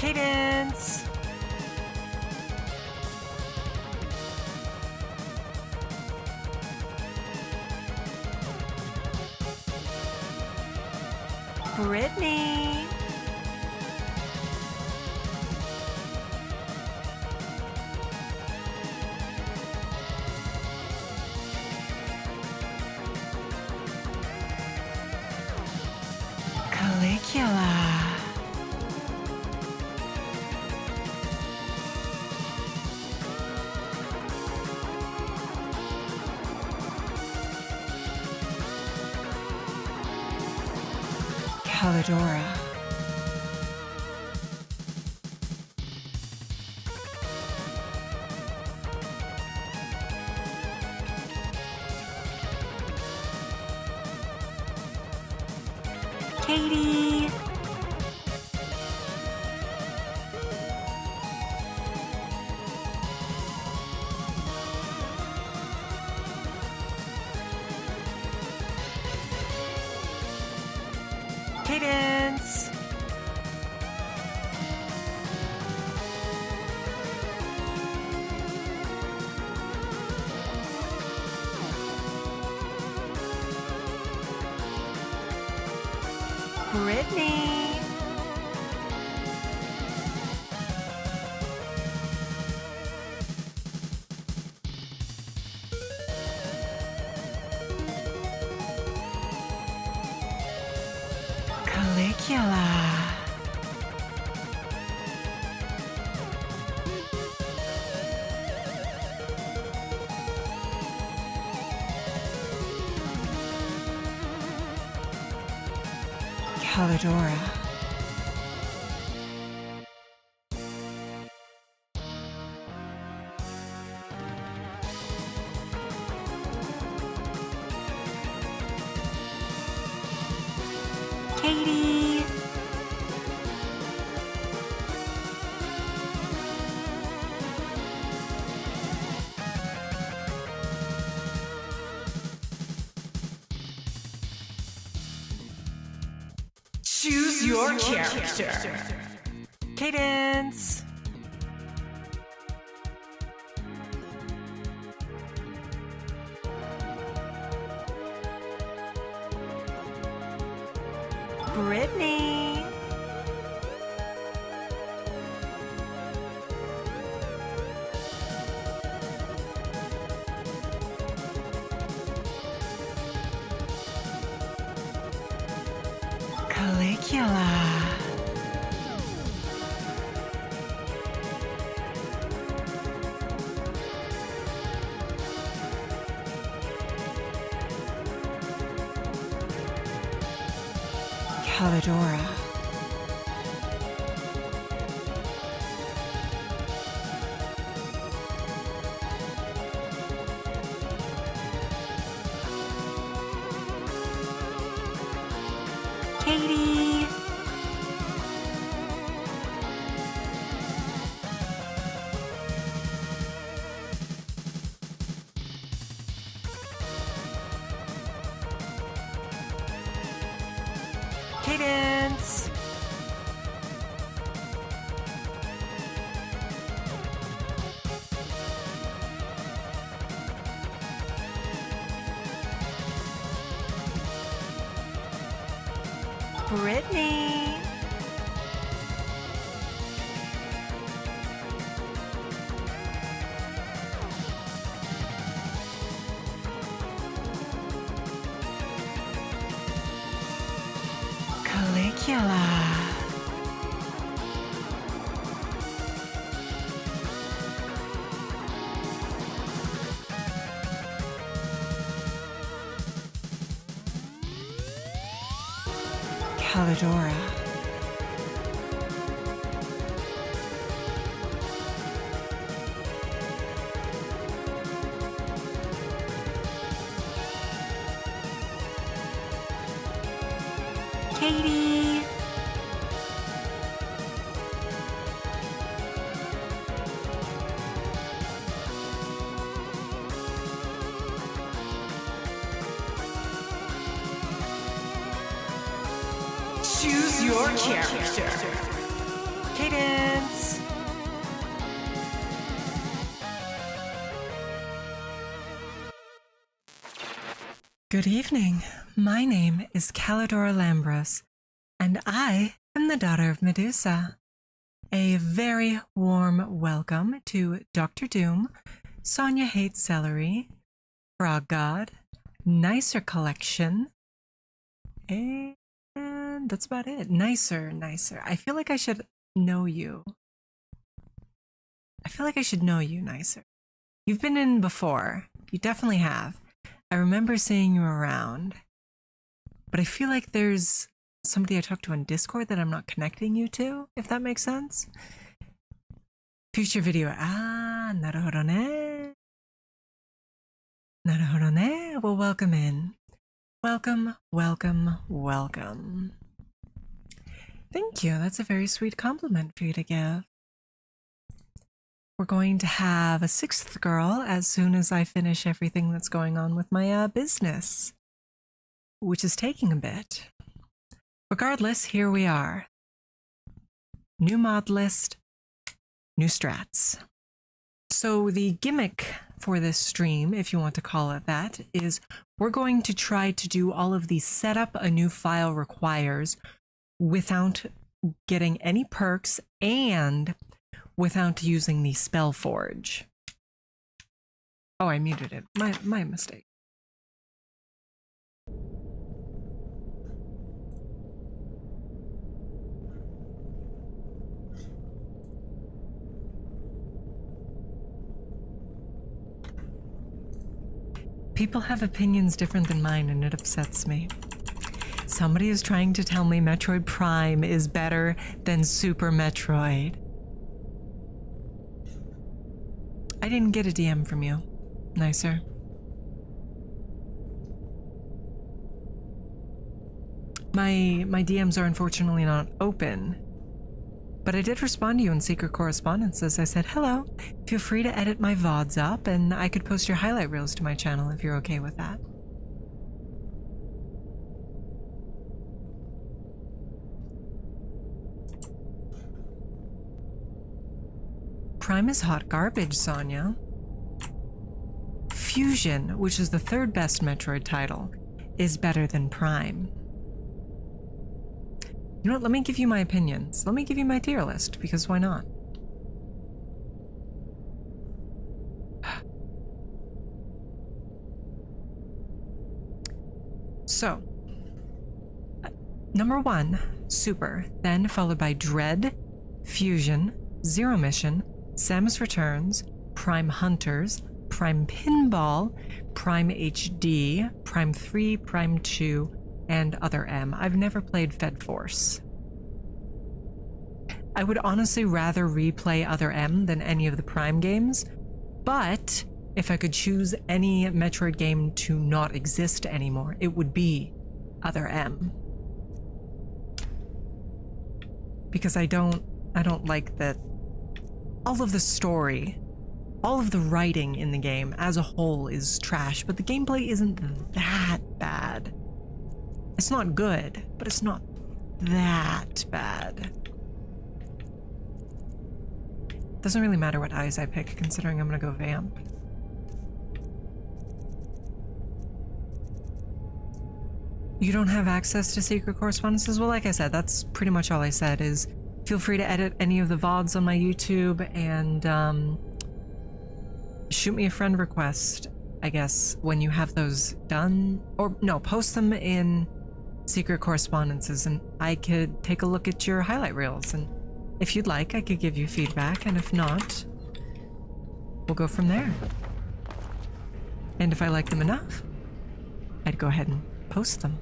Cadence. Brytknee. Calligula. Callidora. Katie. Cadence. Brytknee. Calligula. Callidora. Katie. Choose your character. Cadence. Brytknee. Calligula. Callidora. Katie. Cadence. Brytknee. Calligula. Callidora. Katie. Choose your character. Cadence. Good evening. My name is Callidora Lambros, and I am the daughter of Medusa. A very warm welcome to Dr. Doom, Sonia Hates Celery, Frog God, Nicer Collection, and that's about it. Nicer. I feel like I should know you. Nicer. You've been in before. You definitely have. I remember seeing you around. But I feel like there's somebody I talked to on Discord that I'm not connecting you to, if that makes sense. Future video. Naruhodo ne. Well, welcome in. Welcome. Thank you. That's a very sweet compliment for you to give. We're going to have a sixth girl as soon as I finish everything that's going on with my business, which is taking a bit. Regardless, here we are. New mod list, new strats. So the gimmick for this stream, if you want to call it that, is we're going to try to do all of the setup a new file requires without getting any perks and without using the spell forge. Oh, I muted it. My mistake. People have opinions different than mine, and it upsets me. Somebody is trying to tell me Metroid Prime is better than Super Metroid. I didn't get a DM from you. Nicer. My DMs are unfortunately not open, but I did respond to you in secret correspondences. I said, hello, feel free to edit my VODs up, and I could post your highlight reels to my channel if you're okay with that. Prime is hot garbage, Sonia. Fusion, which is the third best Metroid title, is better than Prime. You know what, let me give you my opinions. Let me give you my tier list, because why not? So, number 1, Super, then followed by Dread, Fusion, Zero Mission, Samus Returns, Prime Hunters, Prime Pinball, Prime HD, Prime 3, Prime 2, and Other M. I've never played Fed Force. I would honestly rather replay Other M than any of the Prime games, but if I could choose any Metroid game to not exist anymore, it would be Other M. Because I don't like that all of the story, all of the writing in the game as a whole is trash, but the gameplay isn't that bad. It's not good, but it's not that bad. Doesn't really matter what eyes I pick, considering I'm gonna go vamp. You don't have access to secret correspondences? Well, like I said, that's pretty much all I said is feel free to edit any of the VODs on my YouTube and shoot me a friend request, I guess, when you have those done. Or no, post them in secret correspondences and I could take a look at your highlight reels, and if you'd like, I could give you feedback, and if not, we'll go from there. And if I like them enough, I'd go ahead and post them.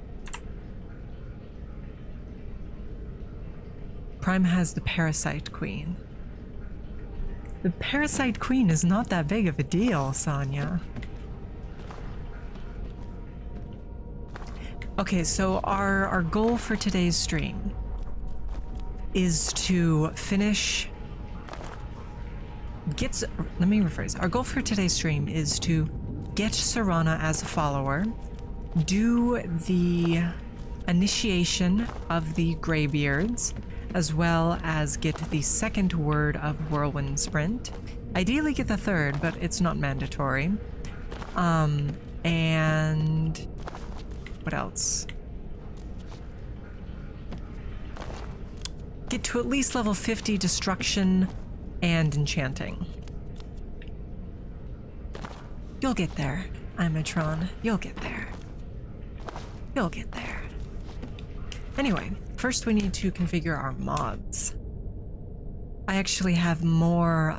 Prime has the Parasite Queen. The Parasite Queen is not that big of a deal, Sonia. Okay, so our goal for today's stream is to finish... Let me rephrase. Our goal for today's stream is to get Serana as a follower, do the initiation of the Greybeards, as well as get the second word of Whirlwind Sprint. Ideally get the third, but it's not mandatory. And What else? Get to at least level 50 destruction and enchanting. You'll get there, Imatron. You'll get there. You'll get there. Anyway, first we need to configure our mods. I actually have more,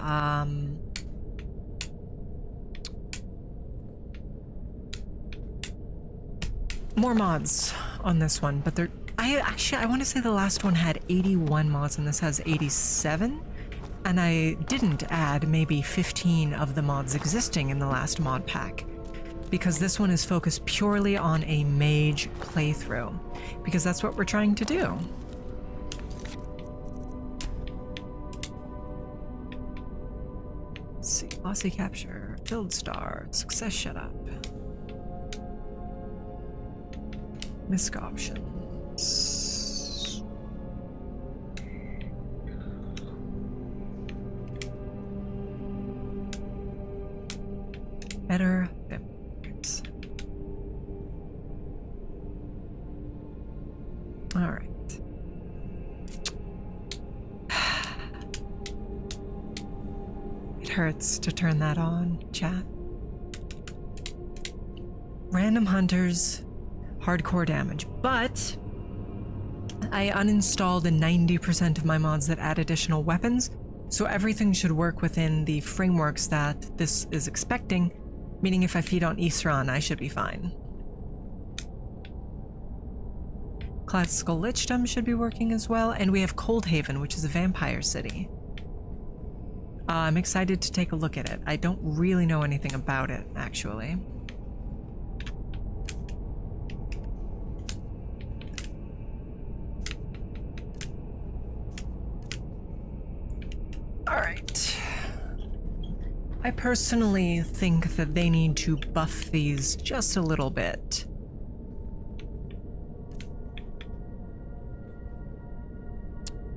more mods on this one, but I want to say the last one had 81 mods and this has 87. And I didn't add maybe 15 of the mods existing in the last mod pack, because this one is focused purely on a mage playthrough, because that's what we're trying to do. Let's see, lossy capture, build star, success shut up, misc options. Better bimbos. All right. It hurts to turn that on, chat. Random hunters, hardcore damage, but I uninstalled 90% of my mods that add additional weapons, so everything should work within the frameworks that this is expecting. Meaning if I feed on Aetheron, I should be fine. Classical Lichdom should be working as well, and we have Coldhaven, which is a vampire city. I'm excited to take a look at it. I don't really know anything about it, actually. All right. I personally think that they need to buff these just a little bit.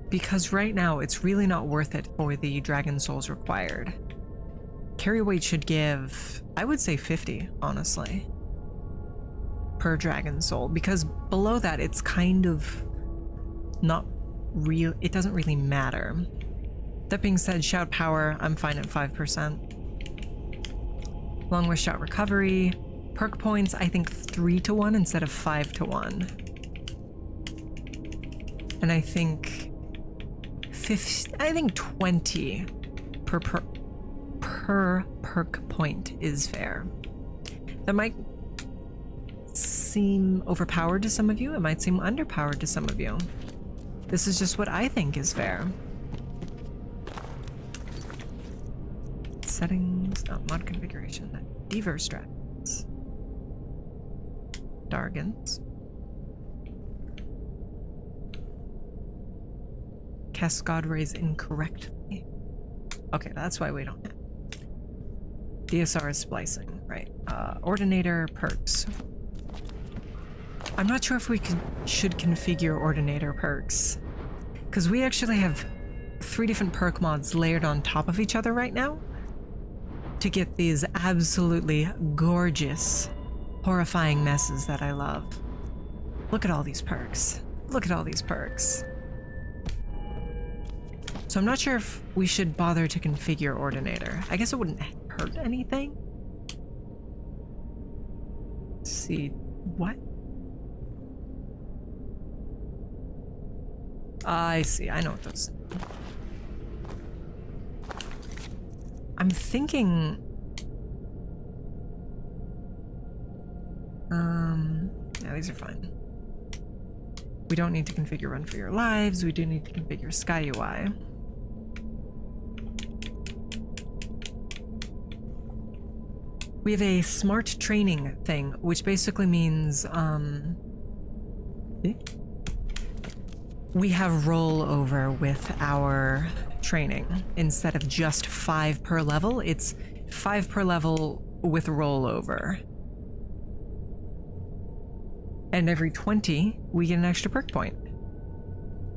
Because right now it's really not worth it for the dragon souls required. Carry weight should give, I would say 50, honestly, per dragon soul, because below that it's kind of not real, it doesn't really matter. That being said, shout power, I'm fine at 5%. Long with shout recovery. Perk points, I think 3 to 1 instead of 5 to 1. And I think 20 per perk point is fair. That might seem overpowered to some of you. It might seem underpowered to some of you. This is just what I think is fair. Settings, mod configuration, Deaver strats, Dargans, cast God Rays incorrectly. Okay, that's why we don't have. DSR is splicing, right? Ordinator perks. I'm not sure if we should configure Ordinator perks, because we actually have 3 different perk mods layered on top of each other right now to get these absolutely gorgeous, horrifying messes that I love. Look at all these perks. Look at all these perks. So I'm not sure if we should bother to configure Ordinator. I guess it wouldn't hurt anything. Let's see, what? I see, I know what those. I'm thinking, yeah, these are fine. We don't need to configure Run for Your Lives. We do need to configure Sky UI. We have a smart training thing, which basically means, we have rollover with our training. Instead of just 5 per level, it's 5 per level with rollover. And every 20, we get an extra perk point,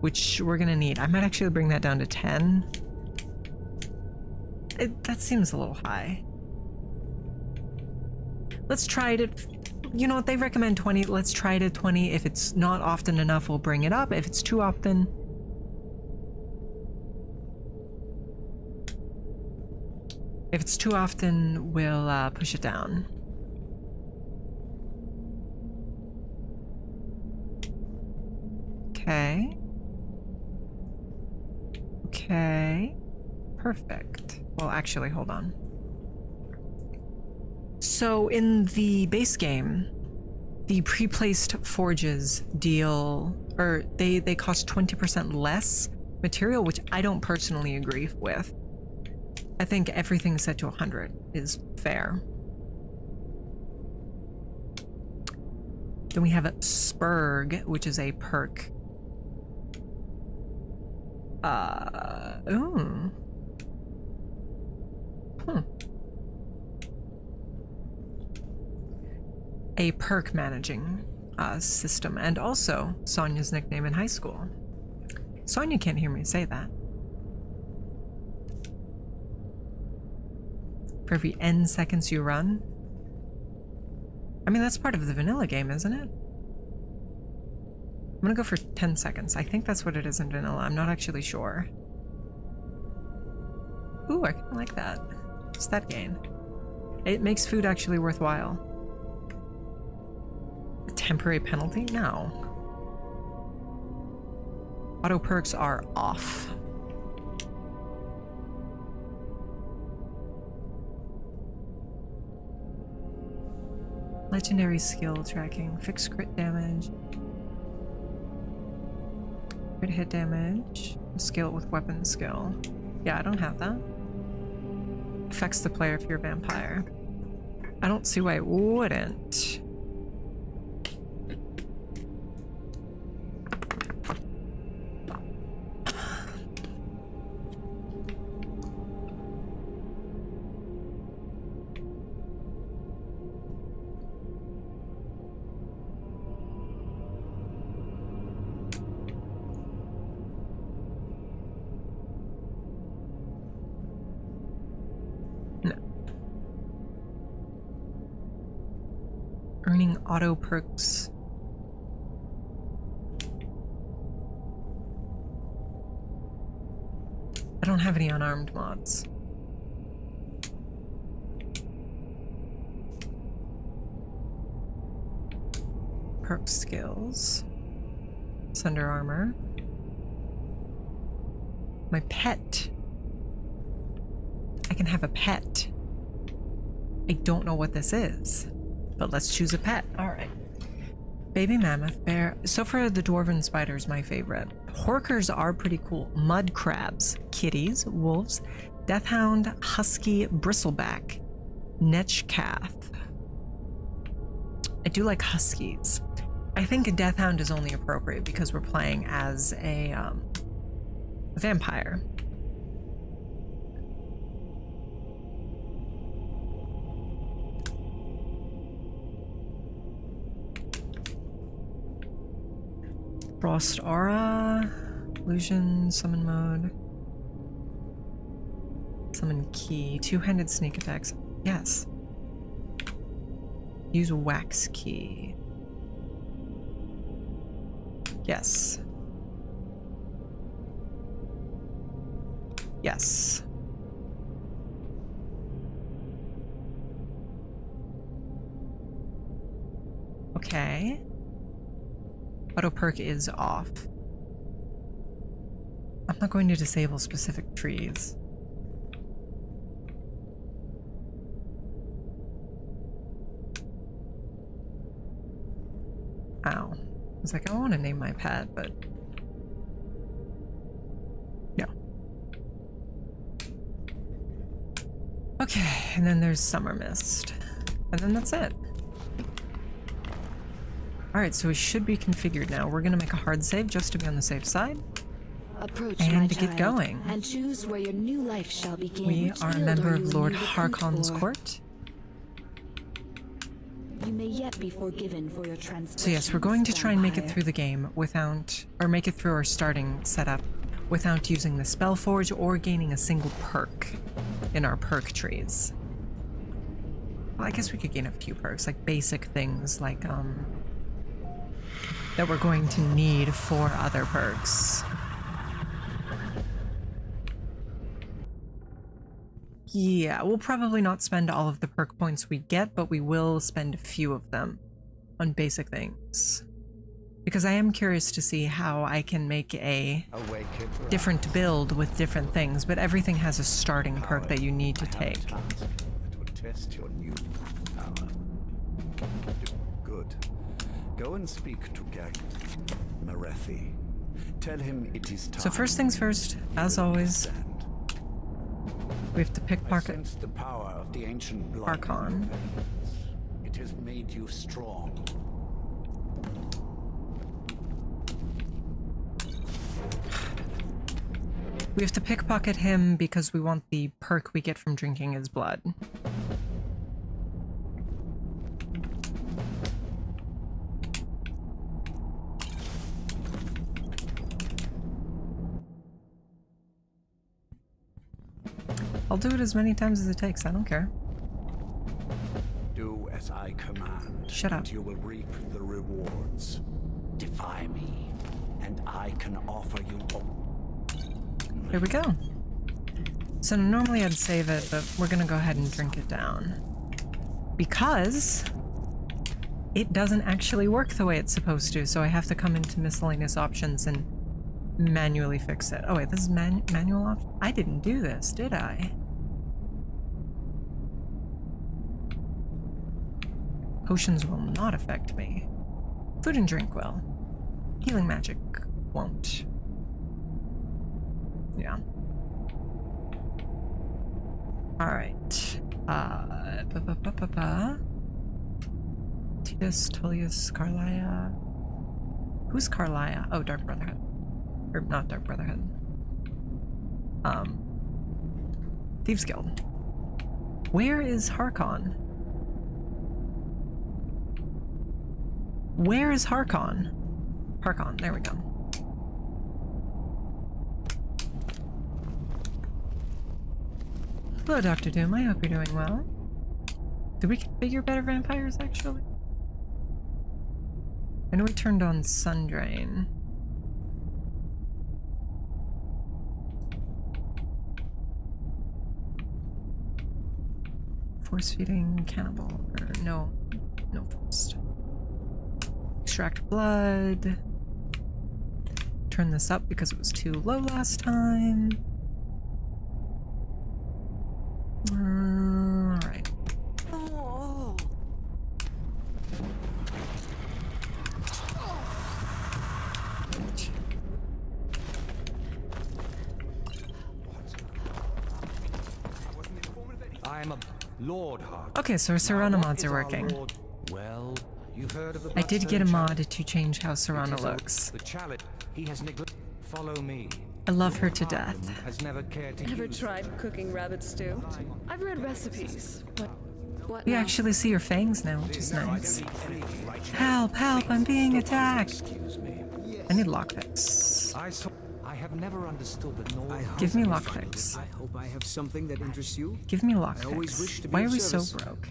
which we're gonna need. I might actually bring that down to 10. That seems a little high. Let's try it you know what, they recommend 20. Let's try it at 20. If it's not often enough, we'll bring it up. If it's too often... If it's too often, we'll push it down. Okay. Okay. Perfect. Well, actually, hold on. So in the base game, the pre-placed forges deal, or they cost 20% less material, which I don't personally agree with. I think everything set to 100 is fair. Then we have a Spurg, which is a perk. Ooh. A perk managing system, and also Sonia's nickname in high school. Sonia can't hear me say that. For every N seconds you run. I mean, that's part of the vanilla game, isn't it? I'm gonna go for 10 seconds. I think that's what it is in vanilla. I'm not actually sure. Ooh, I kinda like that. What's that gain? It makes food actually worthwhile. A temporary penalty? No. Auto perks are off. Legendary skill tracking. Fixed crit damage. Crit hit damage. Scale it with weapon skill. Yeah, I don't have that. Affects the player if you're a vampire. I don't see why it wouldn't. Earning auto perks. I don't have any unarmed mods. Perk skills. Sunder armor. My pet. I can have a pet. I don't know what this is. But let's choose a pet. All right. Baby mammoth bear. So far, the dwarven spider is my favorite. Horkers are pretty cool. Mud crabs, kitties, wolves, deathhound, husky, bristleback, netchcath. I do like huskies. I think a deathhound is only appropriate because we're playing as a vampire. Frost aura, illusion, summon mode, summon key, two-handed sneak attacks. Yes. Use wax key. Yes. Yes. Okay. Auto perk is off. I'm not going to disable specific trees. Ow. I was like, I want to name my pet, but no. Okay, and then there's Summer Mist. And then that's it. Alright, so we should be configured now. We're gonna make a hard save just to be on the safe side. Approach and to get going. And choose where your new life shall begin. We are a member of Lord Harkon's court. You may yet be forgiven for your transgressions. So yes, we're going to try and make it through the game without, or make it through our starting setup without using the Spellforge or gaining a single perk in our perk trees. Well, I guess we could gain a few perks, like basic things, like, that we're going to need for other perks. Yeah, we'll probably not spend all of the perk points we get, but we will spend a few of them on basic things. Because I am curious to see how I can make a different build with different things, but everything has a starting perk that you need to take. It would test your new power. Good. Go and speak to Marethi. Tell him it is time. So first things first, as always, we have to pickpocket the power of the ancient blood. Archon. It has made you strong. We have to pickpocket him because we want the perk we get from drinking his blood. I'll do it as many times as it takes, I don't care. Do as I command. Shut up. And you will reap the rewards. Defy me, and I can offer you all. Here we go. So normally I'd save it, but we're gonna go ahead and drink it down. Because it doesn't actually work the way it's supposed to, so I have to come into miscellaneous options and manually fix it. Oh wait, this is manual option? I didn't do this, did I? Potions will not affect me. Food and drink will. Healing magic won't. Yeah. Alright. Titus, Tullius, Carlia. Who's Carlia? Oh, Dark Brotherhood. Or not Dark Brotherhood. Thieves Guild. Where is Harkon? Where is Harkon? Harkon, there we go. Hello, Dr. Doom. I hope you're doing well. Did we configure better vampires, actually? I know we turned on Sundrain. Force feeding cannibal. Or no forced. Extract blood. Turn this up because it was too low last time. Alright. I am a Lord Hart. Okay, so our Serrano mods are working. Well, you've heard of the I did get a Bloodstone mod Chalice? to change how It Serrano is looks. The chalice he has neglected. Follow me. I love her to Lord death. Harden has never cared to Ever use tried cooking rabbit stew? I've read recipes, but what You now? actually see your fangs now, which is nice. Help, help, I'm being attacked! I need lockpicks. I have never understood the noise. Give me lockpicks. I hope I have something that interests you. Give me always wish lockpicks. to be Why of are we so service. broke?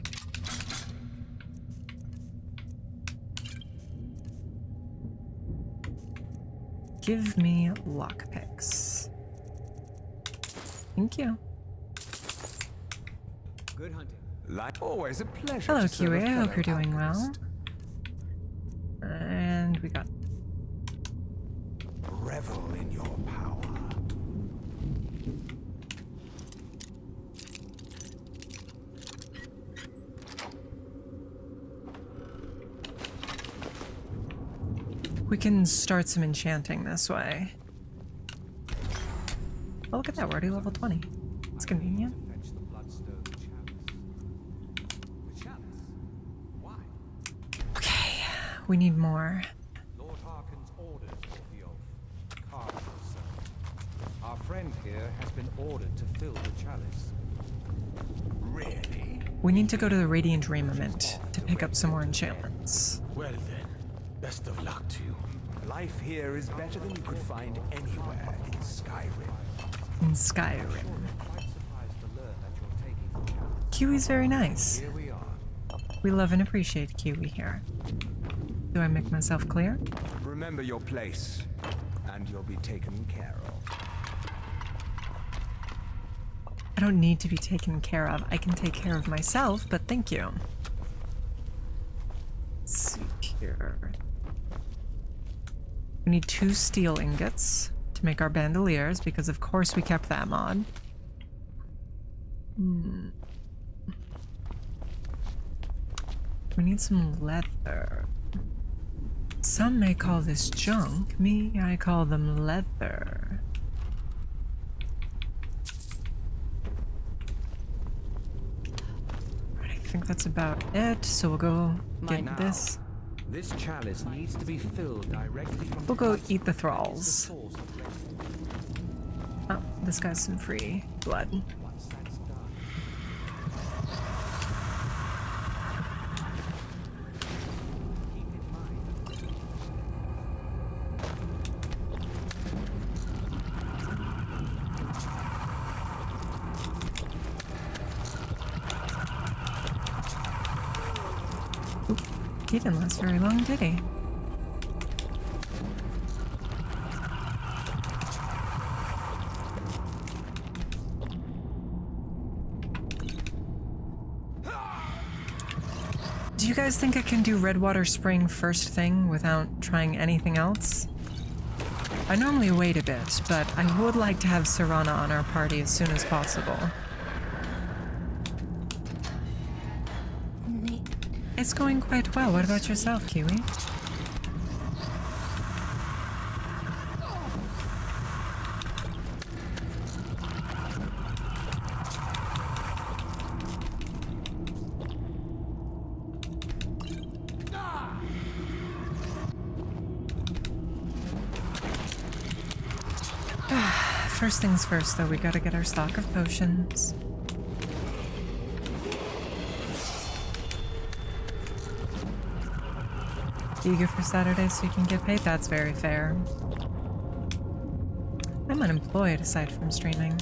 Give me lockpicks. Thank you. Good hunting. Like always, a pleasure. Hello, to serve a Kiwi. I hope fellow you're doing well. alchemist. And we got Revel in your power. We can start some enchanting this way. Oh, look at that, we're already level 20. It's convenient. Fetch the Bloodstone Chalice. The chalice? Why? Okay, we need more. Lord Harkin's orders for the oath. Carve yourself. Our friend here has been ordered to fill the chalice. Really? We need to go to the Radiant Raiment to pick up some more enchantments. Well then, best of luck to you. Life here is better than you could find anywhere in Skyrim. In Skyrim. Quite surprised to learn that you're taking the chalice. Kiwi's very nice. Here we are. We love and appreciate Kiwi here. Do I make myself clear? Remember your place, and you'll be taken care of. I don't need to be taken care of. I can take care of myself, but thank you. Let's see here. We need 2 steel ingots to make our bandoliers, because of course we kept that mod. We need some leather. Some may call this junk. Me, I call them leather. I think that's about it, so we'll go get this. This chalice needs to be filled directly from We'll go the eat the blood. thralls. Oh, this guy's some free blood. Once that's done, keep in mind He didn't last very long, did he? Do you guys think I can do Redwater Spring first thing without trying anything else? I normally wait a bit, but I would like to have Serana on our party as soon as possible. It's going quite well. What about yourself, Kiwi? First things first, though, we gotta get our stock of potions. Eager for Saturday so you can get paid? That's very fair. I'm unemployed aside from streaming.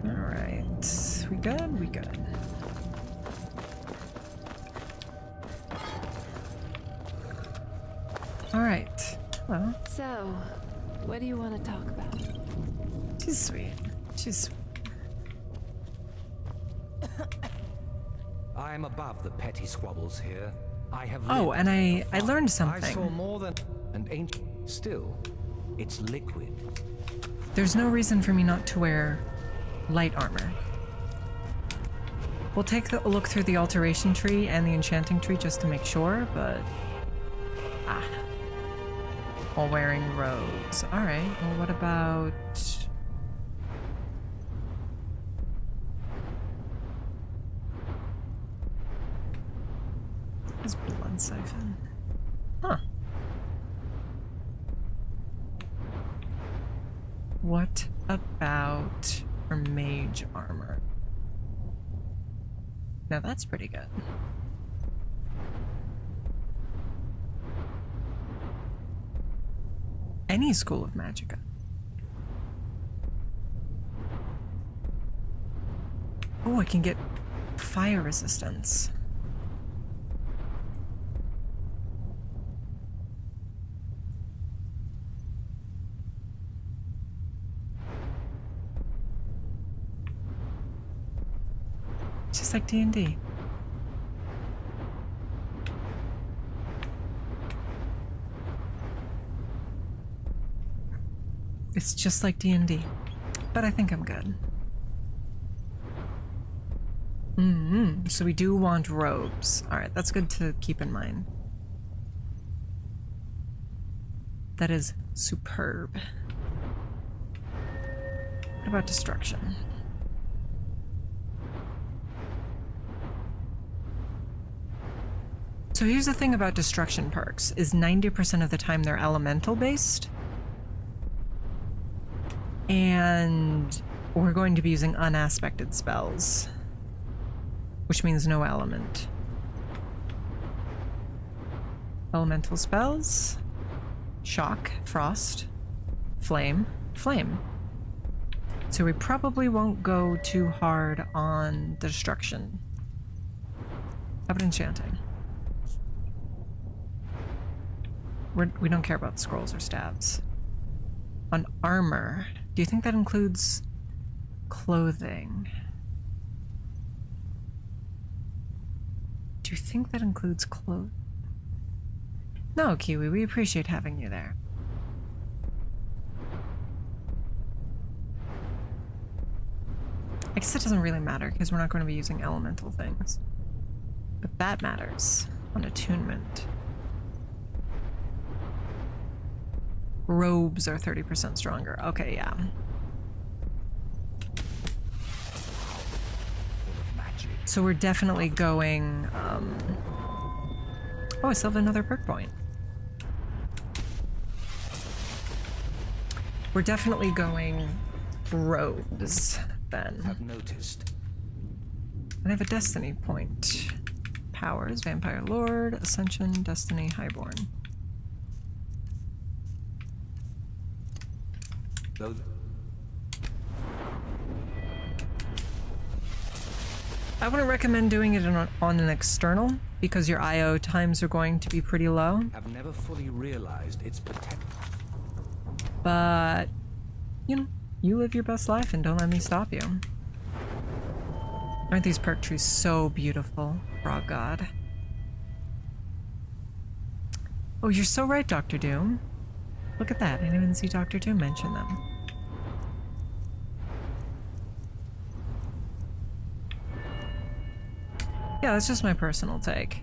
Alright. We good? We good. Alright. Hello. So, what do you want to talk about? She's sweet. She's sweet. I am above the petty squabbles here. I have Oh, lived and in I the learned fire. I saw something. more than an ancient. Still, it's liquid. There's no reason for me not to wear light armor. We'll take a look through the alteration tree and the enchanting tree just to make sure, but... While wearing robes. Alright, well what about... This blood siphon. Huh. What about her mage armor? Now that's pretty good. Any school of magicka. Oh, I can get fire resistance. Just like D&D. It's just like D&D, but I think I'm good. So we do want robes. All right, that's good to keep in mind. That is superb. What about destruction? So here's the thing about destruction perks, is 90% of the time they're elemental based. And we're going to be using unaspected spells, which means no element. Elemental spells, shock, frost, Flame. Flame. So we probably won't go too hard on the destruction. How about enchanting? We don't care about scrolls or stabs. On armor, do you think that includes clothing? Do you think that includes clothes? No, Kiwi, we appreciate having you there. I guess it doesn't really matter because we're not going to be using elemental things. But that matters on attunement. Robes are 30% stronger. Okay, yeah. So we're definitely going, oh, I still have another perk point. We're definitely going robes, then. Have noticed. And I have a destiny point. Powers, Vampire Lord, Ascension, Destiny, Highborn. Though I wouldn't recommend doing it on an external because your IO times are going to be pretty low. have never fully realized its potential. But, you know, you live your best life and don't let me stop you. Aren't these perk trees so beautiful, Frog God? Oh, you're so right, Dr. Doom. Look at that. I didn't even see Dr. Doom mention them. Yeah, that's just my personal take.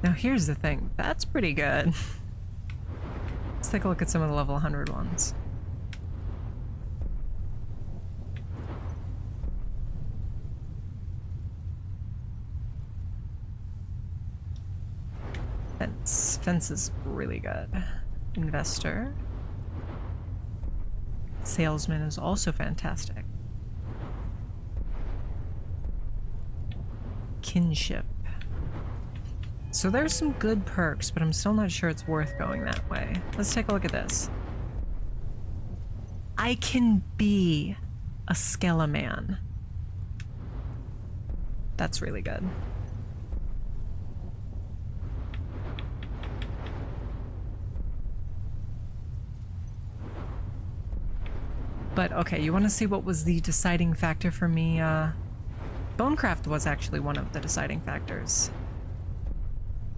Now here's the thing. That's pretty good. Let's take a look at some of the level 100 ones. Fence. Fence is really good. Investor. Salesman is also fantastic. Kinship. So there's some good perks, but I'm still not sure it's worth going that way. Let's take a look at this. I can be a Skeleman. That's really good. But okay, you want to see what was the deciding factor for me? Bonecraft was actually one of the deciding factors.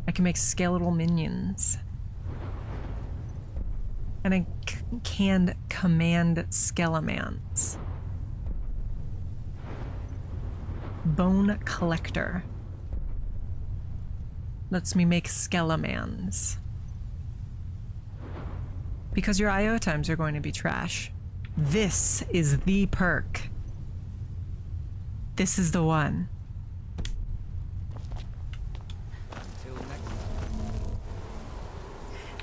I can make skeletal minions. And I can command Skelemans. Bone Collector lets me make Skelemans. Because your IO times are going to be trash. This is the perk. This is the one.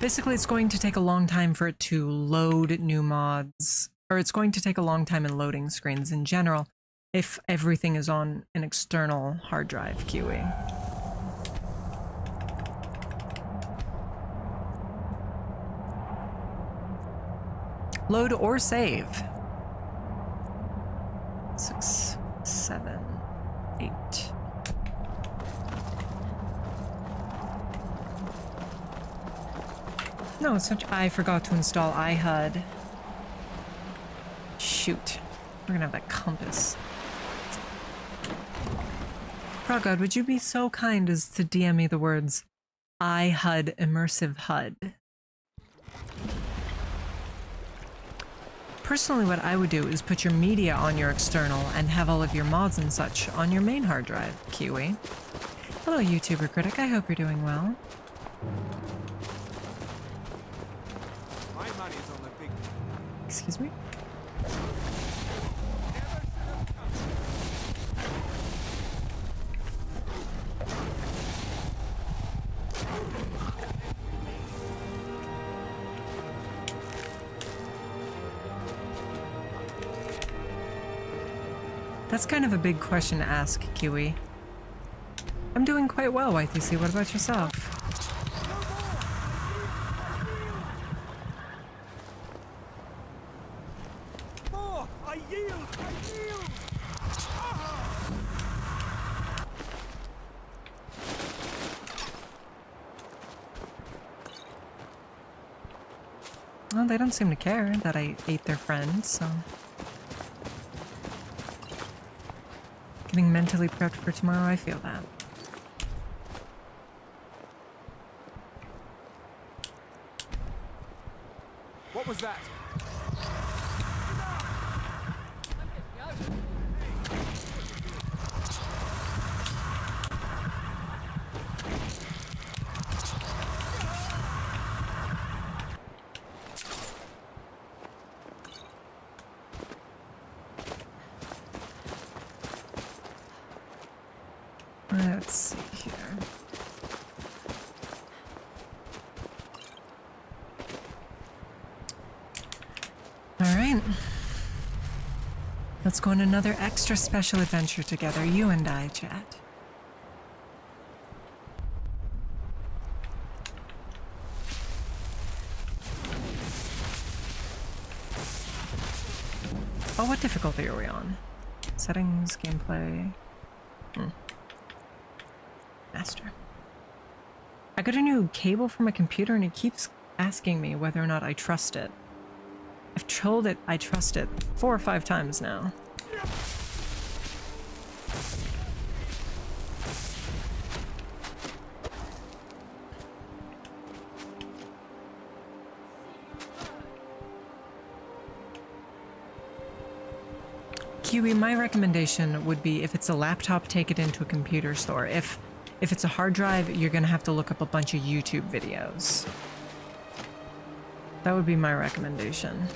Basically, it's going to take a long time for it to load new mods, or it's going to take a long time in loading screens in general if everything is on an external hard drive, QE. Load or save. 6, 7, 8. No, it's such. I forgot to install iHUD. Shoot. We're gonna have that compass. Frog God, would you be so kind as to DM me the words iHUD immersive HUD? Personally, what I would do is put your media on your external and have all of your mods and such on your main hard drive, Kiwi. Hello, YouTuber Critic. I hope you're doing well. My money's on the big. Excuse me? That's kind of a big question to ask, Kiwi. I'm doing quite well, YTC. What about yourself? More! I yield! I yield! Well, they don't seem to care that I ate their friends, so... Getting mentally prepped for tomorrow, I feel that. What was that? Let's see here. Alright. Let's go on another extra special adventure together, you and I, chat. Oh, what difficulty are we on? Settings, gameplay. Master. I got a new cable from a computer and it keeps asking me whether or not I trust it. I've told it I trust it 4 or 5 times now. Kiwi, my recommendation would be if it's a laptop, take it into a computer store. If it's a hard drive, you're gonna have to look up a bunch of YouTube videos. That would be my recommendation.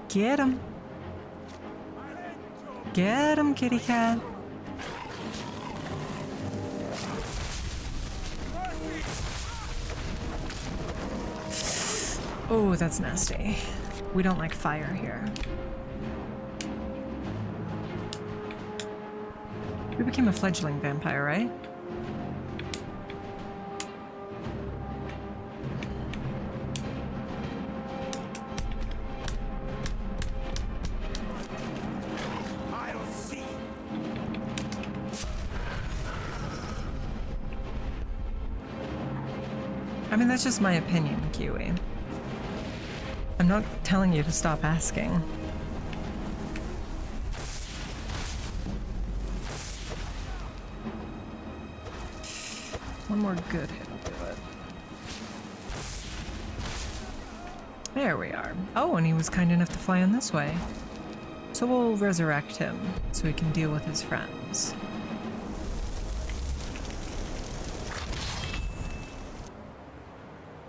Get him! Get him, kitty cat! Oh, that's nasty. We don't like fire here. We became a fledgling vampire, right? I mean, that's just my opinion, Kiwi. I'm not telling you to stop asking. One more good hit will do it. There we are. Oh, and he was kind enough to fly in this way. So we'll resurrect him so he can deal with his friends.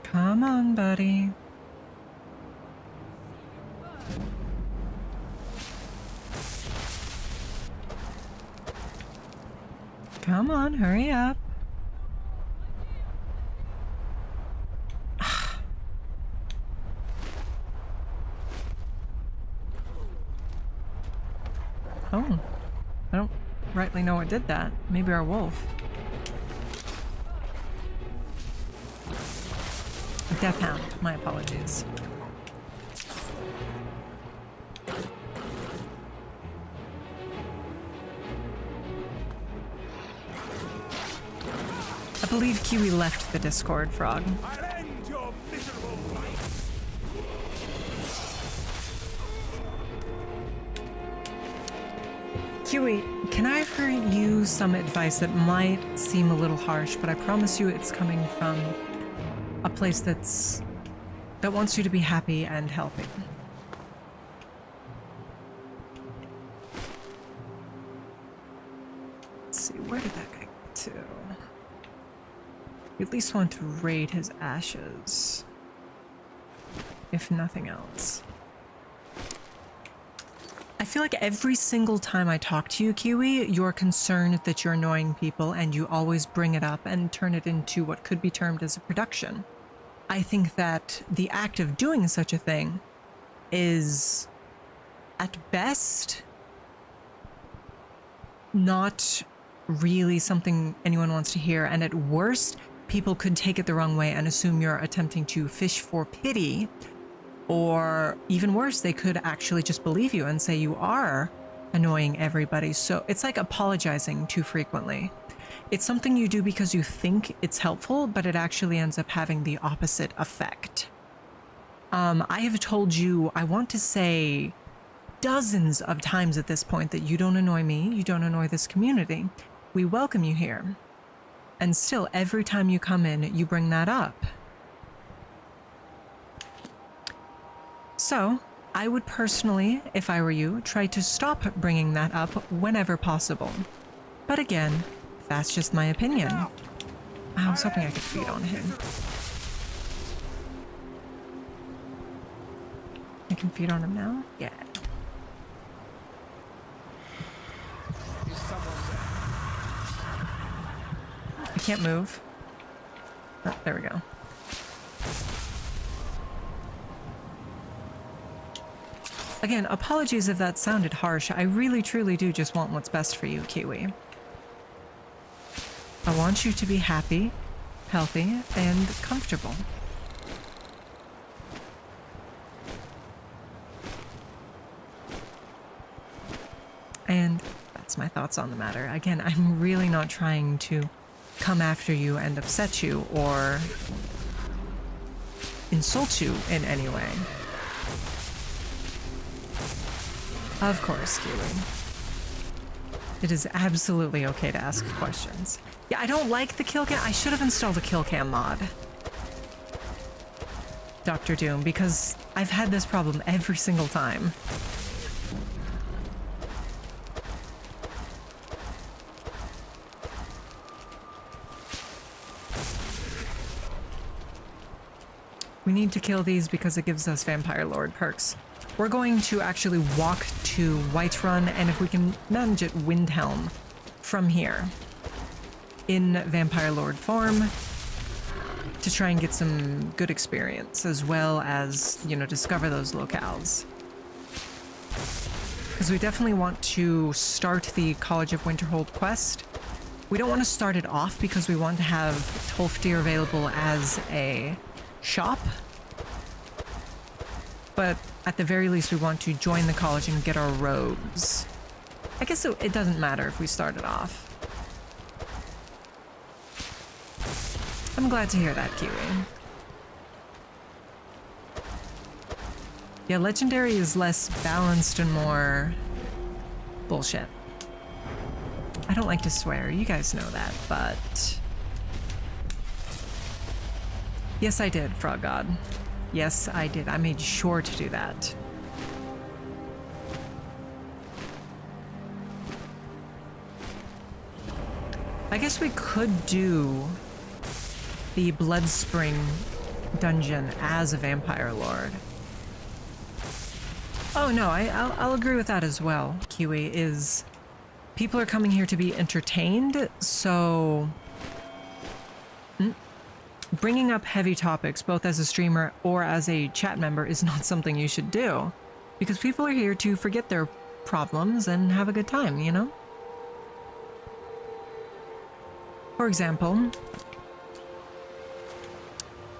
Come on, buddy. Come on, hurry up. Oh, I don't rightly know what did that. Maybe our wolf. Death Hound, my apologies. I believe Kiwi left the Discord, Frog. I'll end your miserable life. Kiwi, can I offer you some advice that might seem a little harsh, but I promise you it's coming from a place that wants you to be happy and healthy. Let's see, where did that guy get to? You at least want to raid his ashes, if nothing else. I feel like every single time I talk to you, Kiwi, you're concerned that you're annoying people and you always bring it up and turn it into what could be termed as a production. I think that the act of doing such a thing is, at best, not really something anyone wants to hear, and at worst, people could take it the wrong way and assume you're attempting to fish for pity, or even worse, they could actually just believe you and say you are annoying everybody. So it's like apologizing too frequently. It's something you do because you think it's helpful, but it actually ends up having the opposite effect. I have told you, I want to say dozens of times at this point, that you don't annoy me, you don't annoy this community. We welcome you here. And still, every time you come in, you bring that up. So, I would personally, if I were you, try to stop bringing that up whenever possible. But again, that's just my opinion. I was hoping I could feed on him. I can feed on him now? Yeah. I can't move. Oh, there we go. Again, apologies if that sounded harsh. I really, truly do just want what's best for you, Kiwi. I want you to be happy, healthy, and comfortable. And that's my thoughts on the matter. Again, I'm really not trying to come after you and upset you or insult you in any way. Of course, Kiwi. It is absolutely okay to ask questions. Yeah, I don't like the kill cam. I should have installed a kill cam mod, Dr. Doom, because I've had this problem every single time. We need to kill these because it gives us Vampire Lord perks. We're going to actually walk to Whiterun, and if we can manage it, Windhelm from here in Vampire Lord form to try and get some good experience, as well as, you know, discover those locales. Because we definitely want to start the College of Winterhold quest. We don't want to start it off because we want to have Tolfdir available as a shop, but at the very least we want to join the college and get our robes. I guess it doesn't matter if we start it off. I'm glad to hear that, Kiwi. Yeah, legendary is less balanced and more bullshit. I don't like to swear, you guys know that, but yes, I did, Frog God. Yes, I did. I made sure to do that. I guess we could do the Bloodspring dungeon as a Vampire Lord. Oh no, I'll agree with that as well, Kiwi, is people are coming here to be entertained, so bringing up heavy topics, both as a streamer or as a chat member, is not something you should do. Because people are here to forget their problems and have a good time, you know? For example,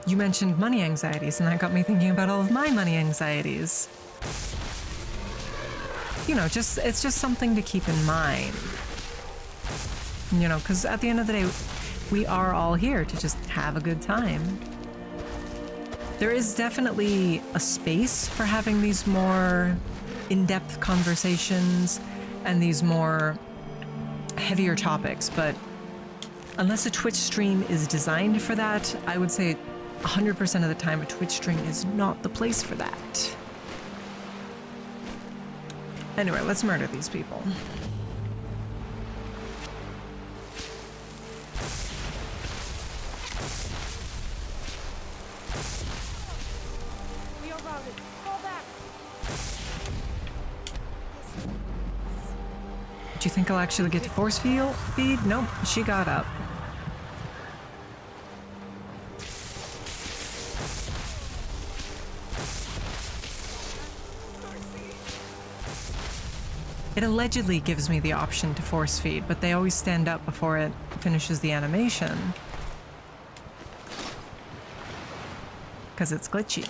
you mentioned money anxieties, and that got me thinking about all of my money anxieties. You know, it's just something to keep in mind. You know, because at the end of the day, we are all here to just have a good time. There is definitely a space for having these more in-depth conversations and these more heavier topics, but unless a Twitch stream is designed for that, I would say 100% of the time a Twitch stream is not the place for that. Anyway, let's murder these people. Do you think I'll actually get to force feed? Nope, she got up. It allegedly gives me the option to force feed, but they always stand up before it finishes the animation. Because it's glitchy.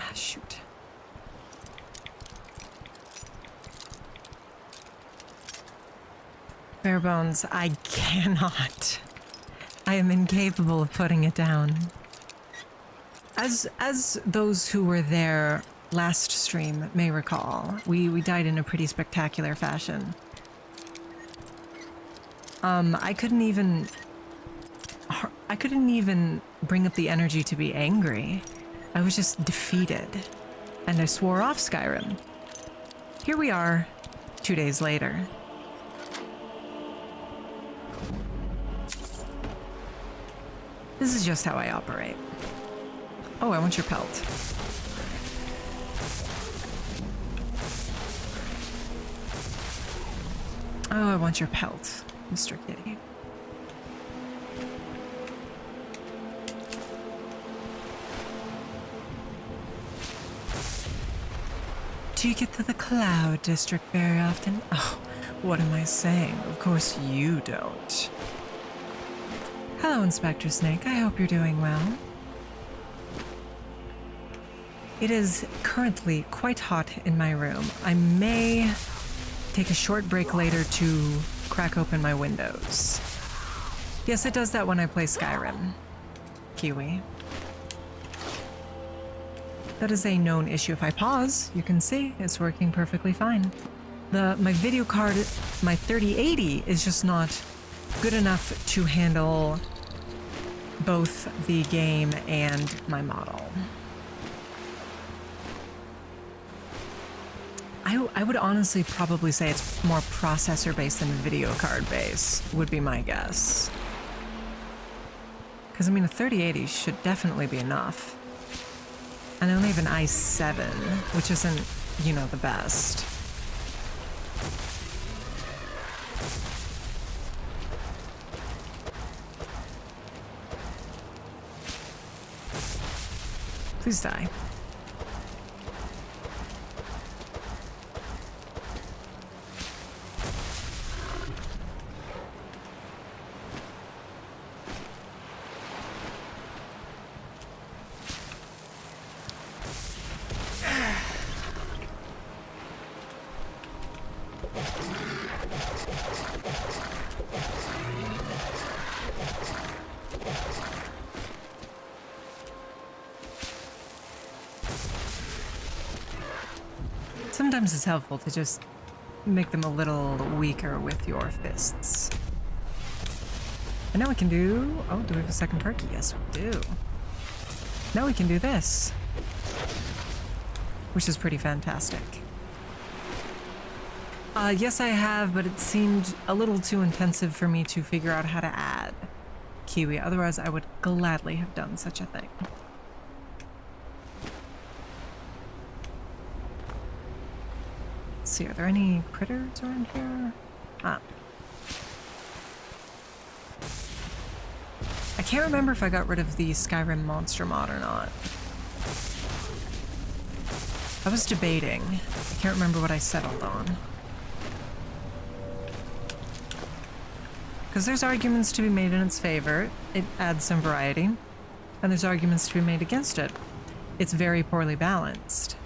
Ah, shoot. Bare bones, I cannot. I am incapable of putting it down. As those who were there last stream may recall, we died in a pretty spectacular fashion. I couldn't even bring up the energy to be angry. I was just defeated, and I swore off Skyrim. Here we are, 2 days later. This is just how I operate. Oh, I want your pelt. Oh, I want your pelt, Mr. Kitty. Do you get to the Cloud District very often? Oh, what am I saying? Of course you don't. Hello, Inspector Snake. I hope you're doing well. It is currently quite hot in my room. I may take a short break later to crack open my windows. Yes, it does that when I play Skyrim. Kiwi. That is a known issue. If I pause, you can see it's working perfectly fine. My video card, my 3080, is just not good enough to handle both the game and my model. I would honestly probably say it's more processor based than video card based, would be my guess. Because I mean, a 3080 should definitely be enough. And I only have an i7, which isn't, you know, the best. Please die. Sometimes it's helpful to just make them a little weaker with your fists. And now we can do... Oh, do we have a second perk? Yes, we do. Now we can do this. Which is pretty fantastic. Yes, I have, but it seemed a little too intensive for me to figure out how to add Kiwi. Otherwise, I would gladly have done such a thing. Let's see, are there any critters around here? Ah. I can't remember if I got rid of the Skyrim monster mod or not. I was debating. I can't remember what I settled on. Because there's arguments to be made in its favor. It adds some variety. And there's arguments to be made against it. It's very poorly balanced.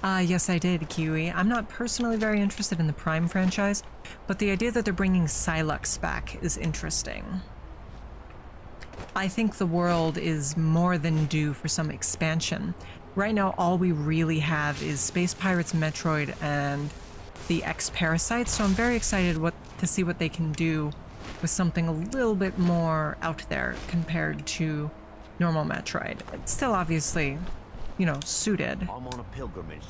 Yes, I did, Kiwi. I'm not personally very interested in the Prime franchise, but the idea that they're bringing Silux back is interesting. I think the world is more than due for some expansion. Right now, all we really have is Space Pirates, Metroid, and the X-Parasites, so I'm very excited to see what they can do with something a little bit more out there compared to normal Metroid. It's still obviously, you know, suited. I'm on a pilgrimage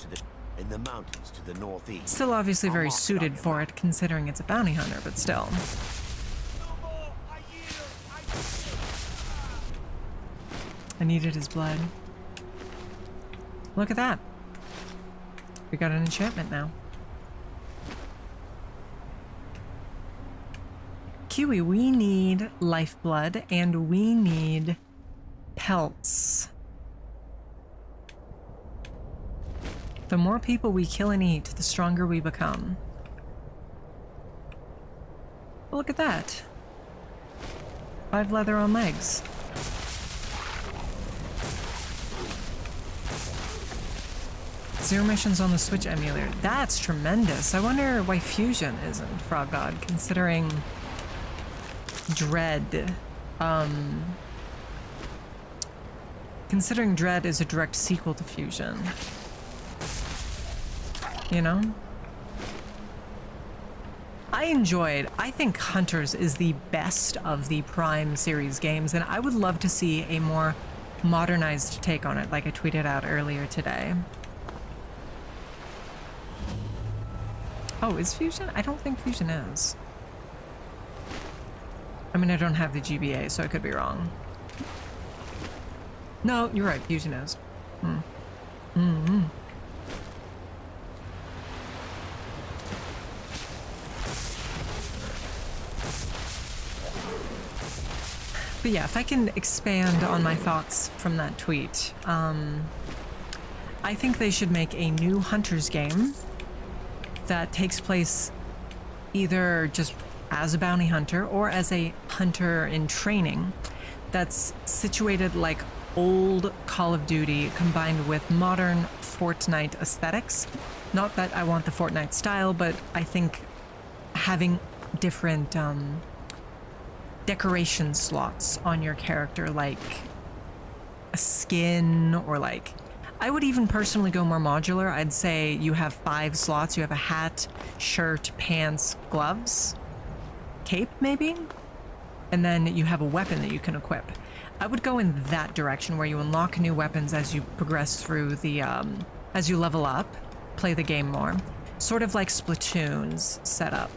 in the mountains to the northeast. Still obviously very suited for it, considering it's a bounty hunter, but still. I needed his blood. Look at that. We got an enchantment now. Kiwi, we need lifeblood and we need pelts. The more people we kill and eat, the stronger we become. Well, look at that. 5 leather on legs. Zero missions on the Switch emulator. That's tremendous. I wonder why Fusion isn't, Frog God, considering Dread. Considering Dread is a direct sequel to Fusion. You know? I think Hunters is the best of the Prime series games, and I would love to see a more modernized take on it, like I tweeted out earlier today. Oh, is Fusion? I don't think Fusion is. I mean, I don't have the GBA, so I could be wrong. No, you're right, Fusion is. But yeah, if I can expand on my thoughts from that tweet, I think they should make a new Hunters game that takes place either just as a bounty hunter or as a hunter in training that's situated like old Call of Duty combined with modern Fortnite aesthetics. Not that I want the Fortnite style, but I think having different decoration slots on your character, like a skin, or like, I would even personally go more modular. I'd say you have 5 slots. You have a hat, shirt, pants, gloves, cape maybe, and then you have a weapon that you can equip. I would go in that direction where you unlock new weapons as you progress through the, as you level up, play the game more. Sort of like Splatoon's setup.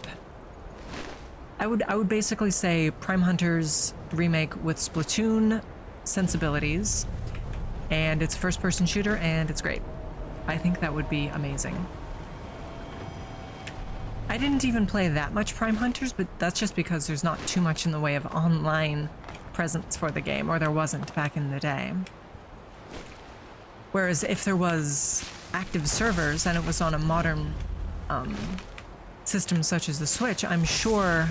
I would basically say Prime Hunters remake with Splatoon sensibilities, and it's a first-person shooter, and it's great. I think that would be amazing. I didn't even play that much Prime Hunters, but that's just because there's not too much in the way of online presence for the game, or there wasn't back in the day. Whereas if there was active servers and it was on a modern system such as the Switch, I'm sure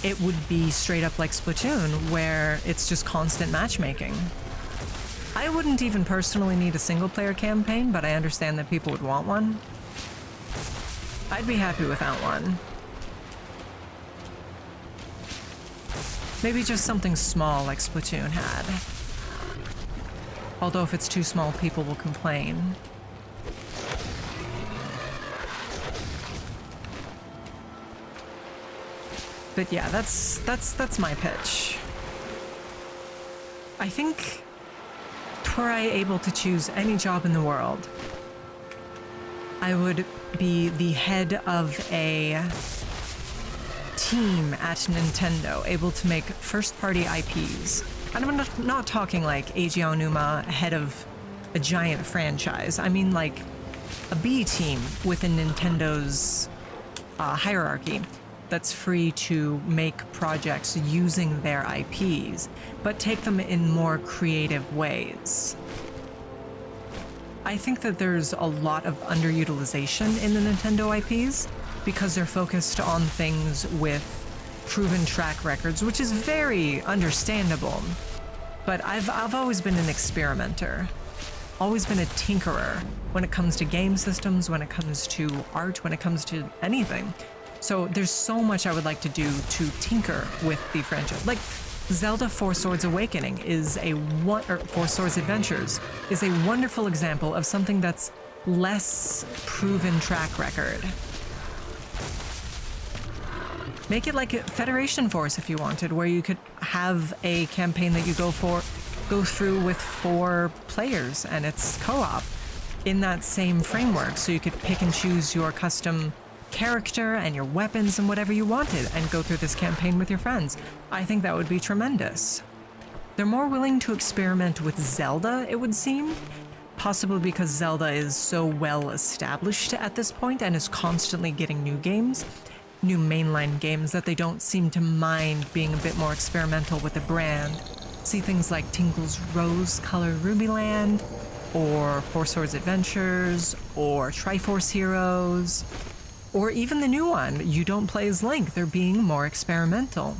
it would be straight up like Splatoon, where it's just constant matchmaking. I wouldn't even personally need a single-player campaign, but I understand that people would want one. I'd be happy without one. Maybe just something small like Splatoon had. Although if it's too small, people will complain. But yeah, that's my pitch. I think, were I able to choose any job in the world, I would be the head of a team at Nintendo, able to make first-party IPs. And I'm not talking like Eiji Aonuma, head of a giant franchise. I mean like a B team within Nintendo's hierarchy that's free to make projects using their IPs, but take them in more creative ways. I think that there's a lot of underutilization in the Nintendo IPs because they're focused on things with proven track records, which is very understandable. But I've always been an experimenter, always been a tinkerer when it comes to game systems, when it comes to art, when it comes to anything. So there's so much I would like to do to tinker with the franchise. Like Zelda 4 Swords Awakening is or 4 Swords Adventures is a wonderful example of something that's less proven track record. Make it like a Federation Force if you wanted, where you could have a campaign that you go through with 4 players and it's co-op in that same framework, so you could pick and choose your custom character and your weapons and whatever you wanted and go through this campaign with your friends. I think that would be tremendous. They're more willing to experiment with Zelda, it would seem, possibly because Zelda is so well established at this point and is constantly getting new games, new mainline games, that they don't seem to mind being a bit more experimental with the brand. See things like Tinkle's Rose-Colored Ruby Land, or Four Swords Adventures, or Triforce Heroes, or even the new one, You Don't Play as Link. They're being more experimental.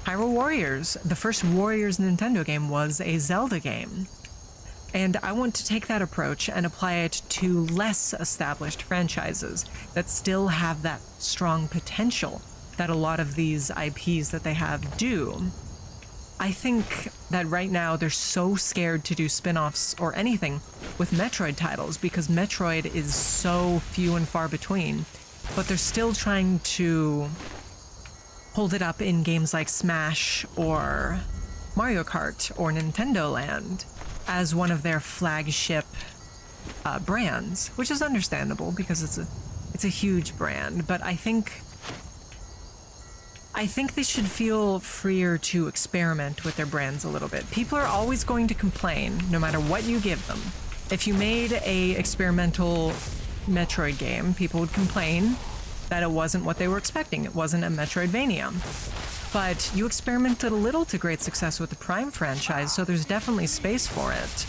Hyrule Warriors, the first Warriors Nintendo game, was a Zelda game. And I want to take that approach and apply it to less established franchises that still have that strong potential that a lot of these IPs that they have do. I think that right now they're so scared to do spin-offs or anything with Metroid titles because Metroid is so few and far between, but they're still trying to hold it up in games like Smash or Mario Kart or Nintendo Land as one of their flagship brands, which is understandable because it's a huge brand. But I think they should feel freer to experiment with their brands a little bit. People are always going to complain, no matter what you give them. If you made a experimental Metroid game, people would complain that it wasn't what they were expecting. It wasn't a Metroidvania. But you experimented a little to great success with the Prime franchise, so there's definitely space for it.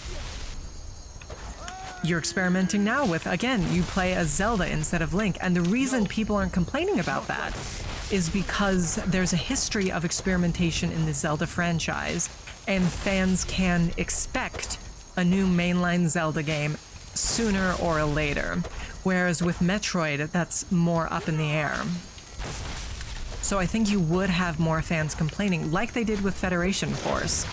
You're experimenting now with, again, you play as Zelda instead of Link, and the reason people aren't complaining about that is because there's a history of experimentation in the Zelda franchise, and fans can expect a new mainline Zelda game sooner or later, whereas with Metroid, that's more up in the air. So I think you would have more fans complaining, like they did with Federation Force,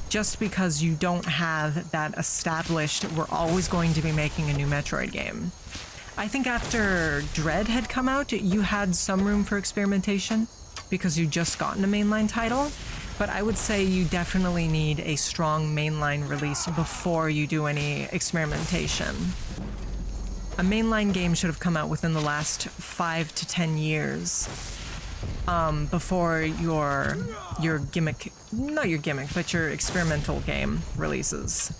just because you don't have that established, we're always going to be making a new Metroid game. I think after Dread had come out, you had some room for experimentation because you'd just gotten a mainline title, but I would say you definitely need a strong mainline release before you do any experimentation. A mainline game should have come out within the last 5 to 10 years. Before your gimmick, not your gimmick, but your experimental game releases.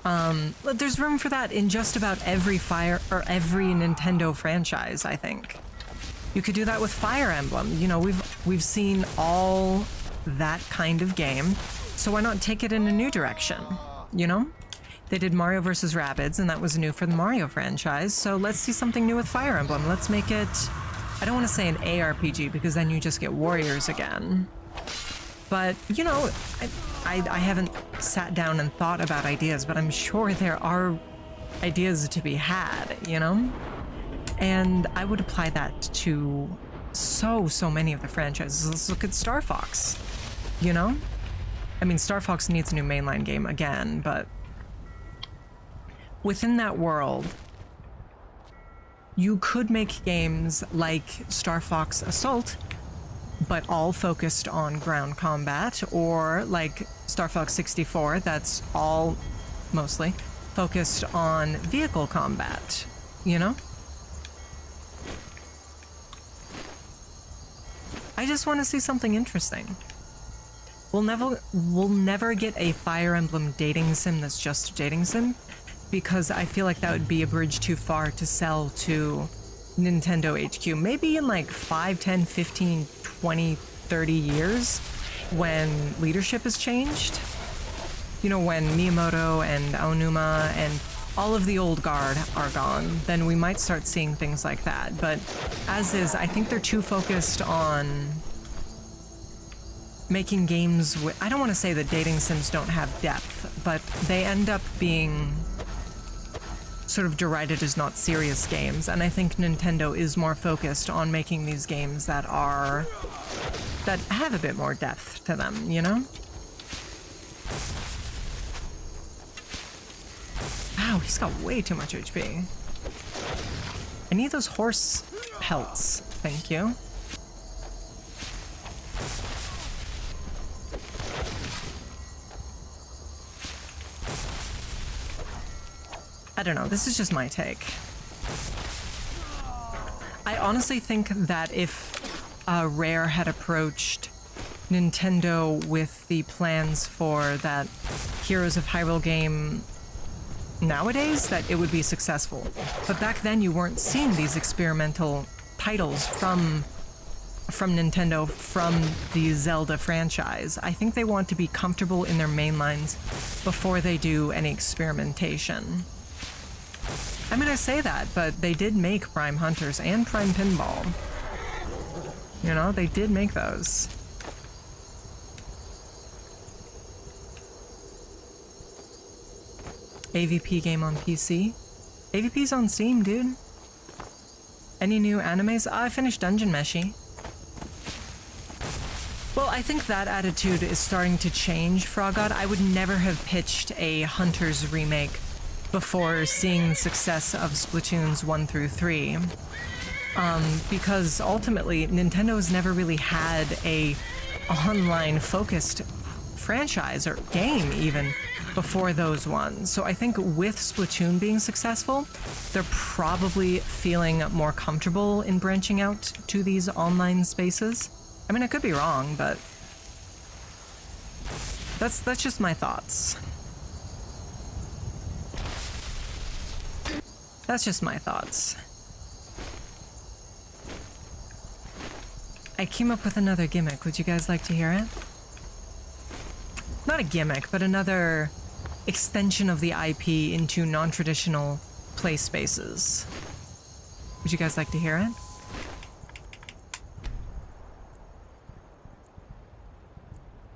There's room for that in just about every every Nintendo franchise, I think. You could do that with Fire Emblem. You know, we've seen all that kind of game, so why not take it in a new direction, you know? They did Mario vs. Rabbids, and that was new for the Mario franchise, so let's see something new with Fire Emblem. Let's make it, I don't want to say an ARPG, because then you just get warriors again. But, you know, I haven't sat down and thought about ideas, but I'm sure there are ideas to be had, you know? And I would apply that to so many of the franchises. Let's look at Star Fox, you know? I mean, Star Fox needs a new mainline game again, but within that world, you could make games like Star Fox Assault, but all focused on ground combat, or like Star Fox 64, that's all mostly focused on vehicle combat, you know? I just want to see something interesting. We'll never get a Fire Emblem dating sim that's just a dating sim, because I feel like that would be a bridge too far to sell to Nintendo HQ. Maybe in like 5, 10, 15, 20, 30 years when leadership has changed. You know, when Miyamoto and Aonuma and all of the old guard are gone, then we might start seeing things like that. But as is, I think they're too focused on making games with, I don't want to say that dating sims don't have depth, but they end up being sort of derided as not serious games, and I think Nintendo is more focused on making these games that have a bit more depth to them, you know? Wow, he's got way too much HP. I need those horse pelts, thank you. I don't know, this is just my take. I honestly think that if Rare had approached Nintendo with the plans for that Heroes of Hyrule game nowadays, that it would be successful. But back then you weren't seeing these experimental titles from Nintendo, from the Zelda franchise. I think they want to be comfortable in their main lines before they do any experimentation. I mean, I say that, but they did make Prime Hunters and Prime Pinball. You know, they did make those. AVP game on PC. AVP's on Steam, dude. Any new animes? I finished Dungeon Meshi. Well, I think that attitude is starting to change, Frogod. I would never have pitched a Hunters remake before seeing the success of Splatoons 1 through 3. Because ultimately, Nintendo's never really had a online-focused franchise or game even before those ones. So I think with Splatoon being successful, they're probably feeling more comfortable in branching out to these online spaces. I mean, I could be wrong, but that's just my thoughts. That's just my thoughts. I came up with another gimmick. Would you guys like to hear it? Not a gimmick, but another extension of the IP into non-traditional play spaces. Would you guys like to hear it?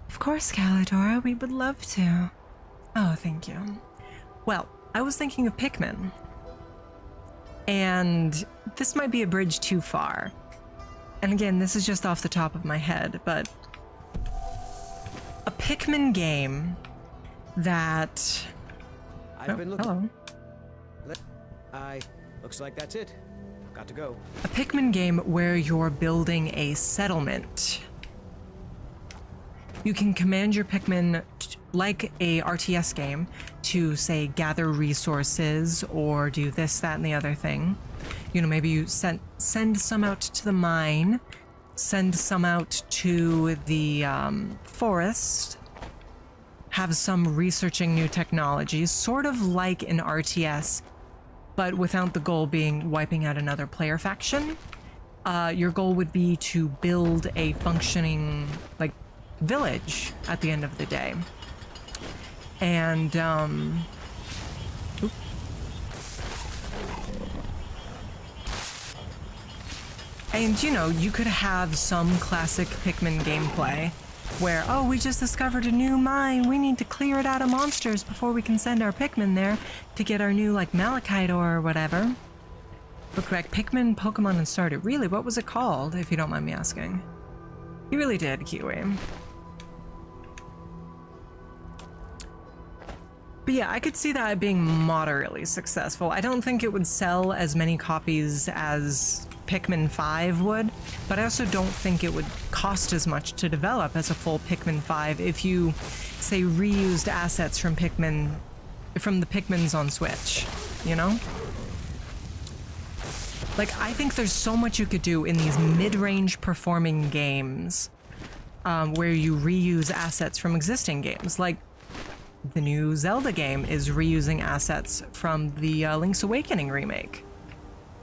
Of course, Callidora, we would love to. Oh, thank you. Well, I was thinking of Pikmin. And this might be a bridge too far. And again, this is just off the top of my head, but a Pikmin game that... I've been looking. Hello. Looks like that's it. Got to go. A Pikmin game where you're building a settlement. You can command your Pikmin, like a RTS game, to, say, gather resources or do this, that, and the other thing. You know, maybe you send some out to the mine, send some out to the forest, have some researching new technologies, sort of like an RTS, but without the goal being wiping out another player faction. Your goal would be to build a functioning, like, village at the end of the day. And, and, you know, you could have some classic Pikmin gameplay where, oh, we just discovered a new mine. We need to clear it out of monsters before we can send our Pikmin there to get our new, like, Malachite ore or whatever. Look like Pikmin, Pokemon, and started. Really, what was it called, if you don't mind me asking? You really did, Kiwi. But yeah, I could see that being moderately successful. I don't think it would sell as many copies as Pikmin 5 would, but I also don't think it would cost as much to develop as a full Pikmin 5 if you, say, reused assets from the Pikmins on Switch, you know? Like, I think there's so much you could do in these mid-range performing games where you reuse assets from existing games. Like, the new Zelda game is reusing assets from the Link's Awakening remake.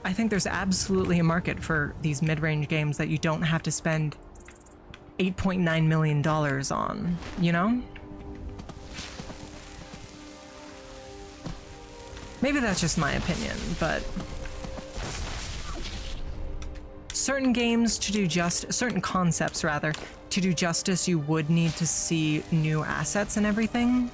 I think there's absolutely a market for these mid-range games that you don't have to spend $8.9 million on, you know? Maybe that's just my opinion, but certain games to do certain concepts rather, to do justice, you would need to see new assets and everything.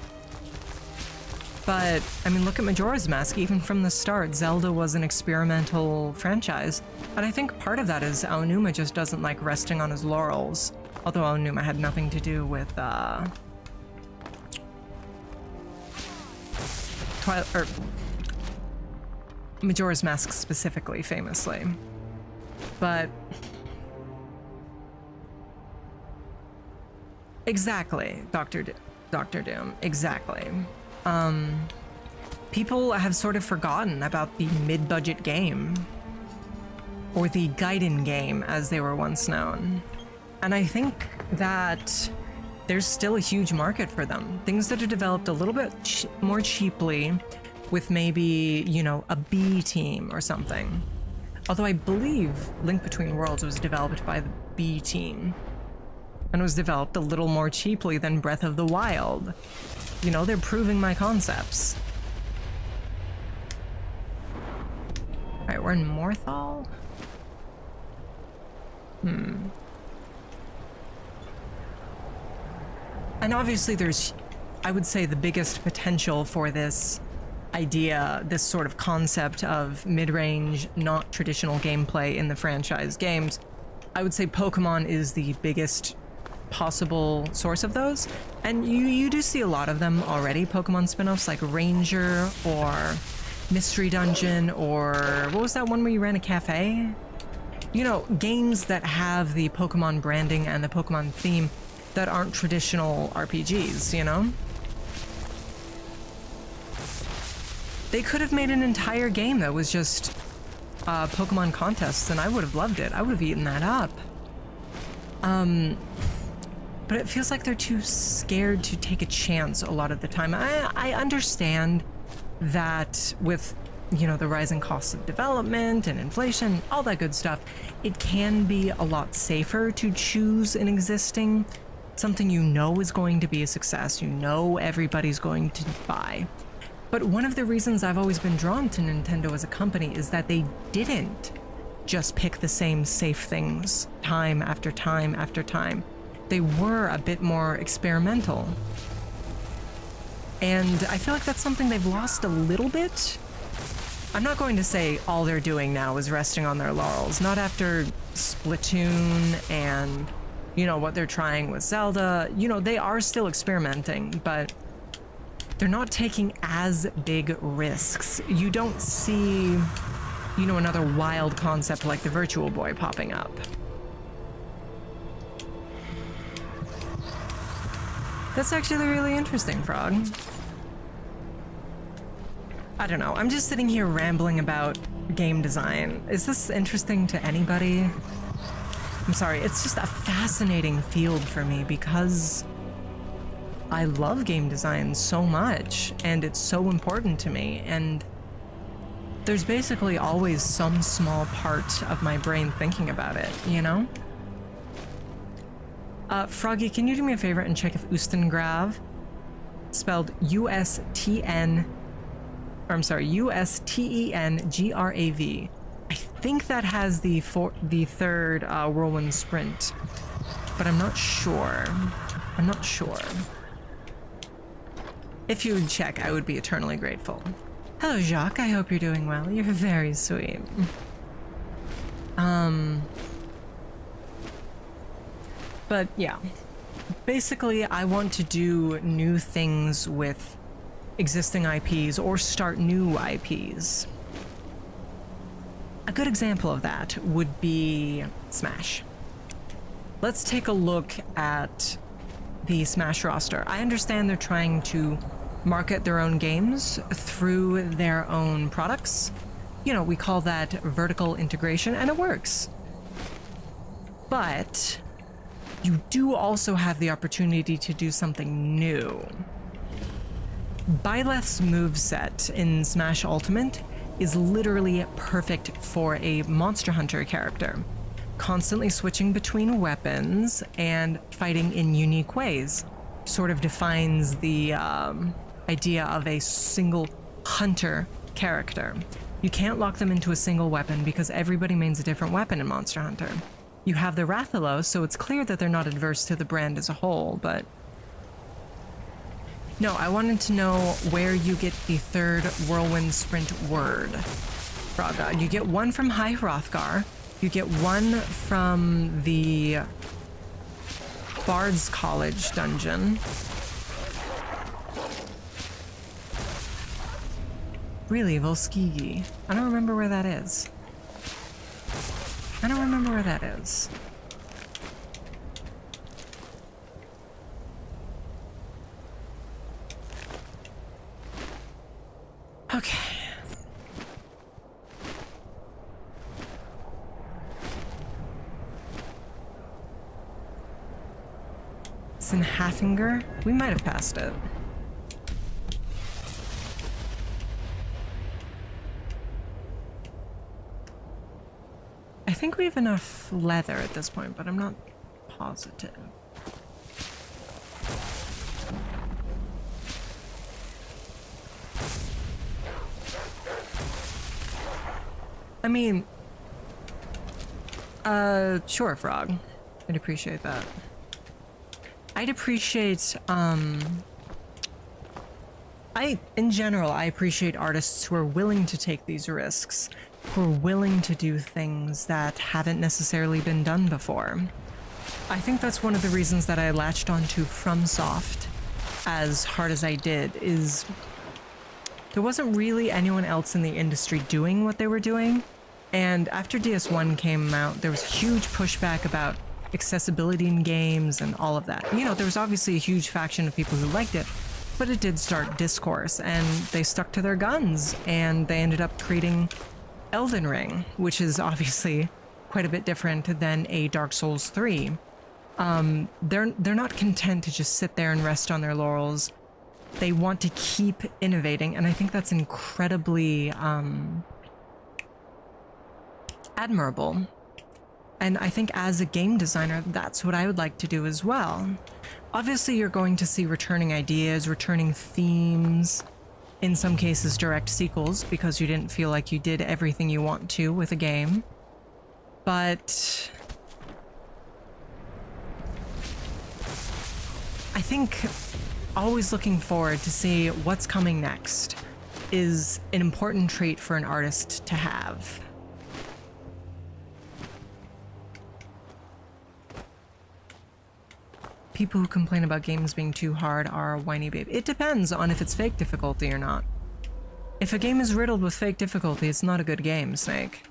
But, I mean, look at Majora's Mask. Even from the start, Zelda was an experimental franchise. And I think part of that is Aonuma just doesn't like resting on his laurels. Although Aonuma had nothing to do with, Majora's Mask specifically, famously. But... exactly, Dr. Doom, exactly. People have sort of forgotten about the mid-budget game, or the Gaiden game, as they were once known. And I think that there's still a huge market for them. Things that are developed a little bit more cheaply with maybe, you know, a B team or something. Although I believe Link Between Worlds was developed by the B team and was developed a little more cheaply than Breath of the Wild. You know, they're proving my concepts. All right, we're in Morthal. And obviously there's, I would say, the biggest potential for this idea, this sort of concept of mid-range, not traditional gameplay in the franchise games. I would say Pokemon is the biggest possible source of those. And you do see a lot of them already, Pokemon spin-offs like Ranger or Mystery Dungeon, or what was that one where you ran a cafe? You know, games that have the Pokemon branding and the Pokemon theme that aren't traditional RPGs, you know? They could have made an entire game that was just Pokemon contests, and I would have loved it. I would have eaten that up. But it feels like they're too scared to take a chance a lot of the time. I understand that with, you know, the rising costs of development and inflation, all that good stuff, it can be a lot safer to choose an existing, something you know is going to be a success, you know everybody's going to buy. But one of the reasons I've always been drawn to Nintendo as a company is that they didn't just pick the same safe things time after time after time. They were a bit more experimental. And I feel like that's something they've lost a little bit. I'm not going to say all they're doing now is resting on their laurels. Not after Splatoon and, you know, what they're trying with Zelda. You know, they are still experimenting, but they're not taking as big risks. You don't see, you know, another wild concept like the Virtual Boy popping up. That's actually really interesting, Frog. I don't know, I'm just sitting here rambling about game design. Is this interesting to anybody? I'm sorry, it's just a fascinating field for me because I love game design so much and it's so important to me, and there's basically always some small part of my brain thinking about it, you know? Froggy, can you do me a favor and check if Ustengrav, spelled U-S-T-N, or I'm sorry, U-S-T-E-N-G-R-A-V. I think that has the third Whirlwind Sprint, but I'm not sure. I'm not sure. If you would check, I would be eternally grateful. Hello, Jacques. I hope you're doing well. You're very sweet. But yeah, basically I want to do new things with existing IPs or start new IPs. A good example of that would be Smash. Let's take a look at the Smash roster. I understand they're trying to market their own games through their own products. You know, we call that vertical integration, and it works. But you do also have the opportunity to do something new. Byleth's moveset in Smash Ultimate is literally perfect for a Monster Hunter character, constantly switching between weapons and fighting in unique ways. Sort of defines the idea of a single hunter character. You can't lock them into a single weapon because everybody mains a different weapon in Monster Hunter. You have the Rathalos, so it's clear that they're not adverse to the brand as a whole, but no, I wanted to know where you get the third Whirlwind Sprint word, Braga. You get one from High Hrothgar, you get one from the Bard's College dungeon. Really, Volskigi. I don't remember where that is. I don't remember where that is. Okay. It's in Haffinger. We might have passed it. I think we have enough leather at this point, but I'm not positive. I mean, sure, Frog. I'd appreciate that. I'd appreciate, in general, I appreciate artists who are willing to take these risks, who are willing to do things that haven't necessarily been done before. I think that's one of the reasons that I latched onto FromSoft as hard as I did, is there wasn't really anyone else in the industry doing what they were doing. And after DS1 came out, there was huge pushback about accessibility in games and all of that. You know, there was obviously a huge faction of people who liked it, but it did start discourse, and they stuck to their guns, and they ended up creating Elden Ring, which is obviously quite a bit different than a Dark Souls 3. They're not content to just sit there and rest on their laurels. They want to keep innovating, and I think that's incredibly admirable. And I think as a game designer, that's what I would like to do as well. Obviously, you're going to see returning ideas, returning themes, in some cases direct sequels, because you didn't feel like you did everything you want to with a game. But I think always looking forward to see what's coming next is an important trait for an artist to have. People who complain about games being too hard are whiny babe. It depends on if it's fake difficulty or not. If a game is riddled with fake difficulty, it's not a good game, Snake.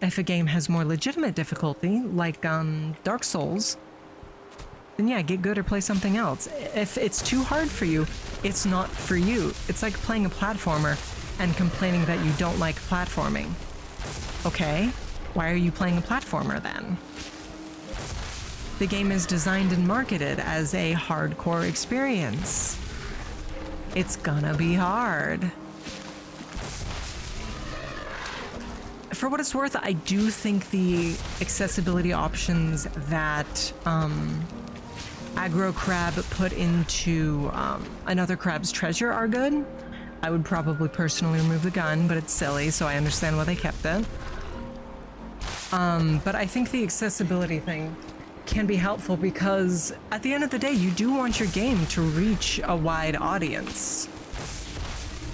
If a game has more legitimate difficulty, like Dark Souls, then yeah, get good or play something else. If it's too hard for you, it's not for you. It's like playing a platformer and complaining that you don't like platforming. Okay, why are you playing a platformer then? The game is designed and marketed as a hardcore experience. It's gonna be hard. For what it's worth, I do think the accessibility options that Aggro Crab put into Another Crab's Treasure are good. I would probably personally remove the gun, but it's silly, so I understand why they kept it. But I think the accessibility thing can be helpful because at the end of the day, you do want your game to reach a wide audience.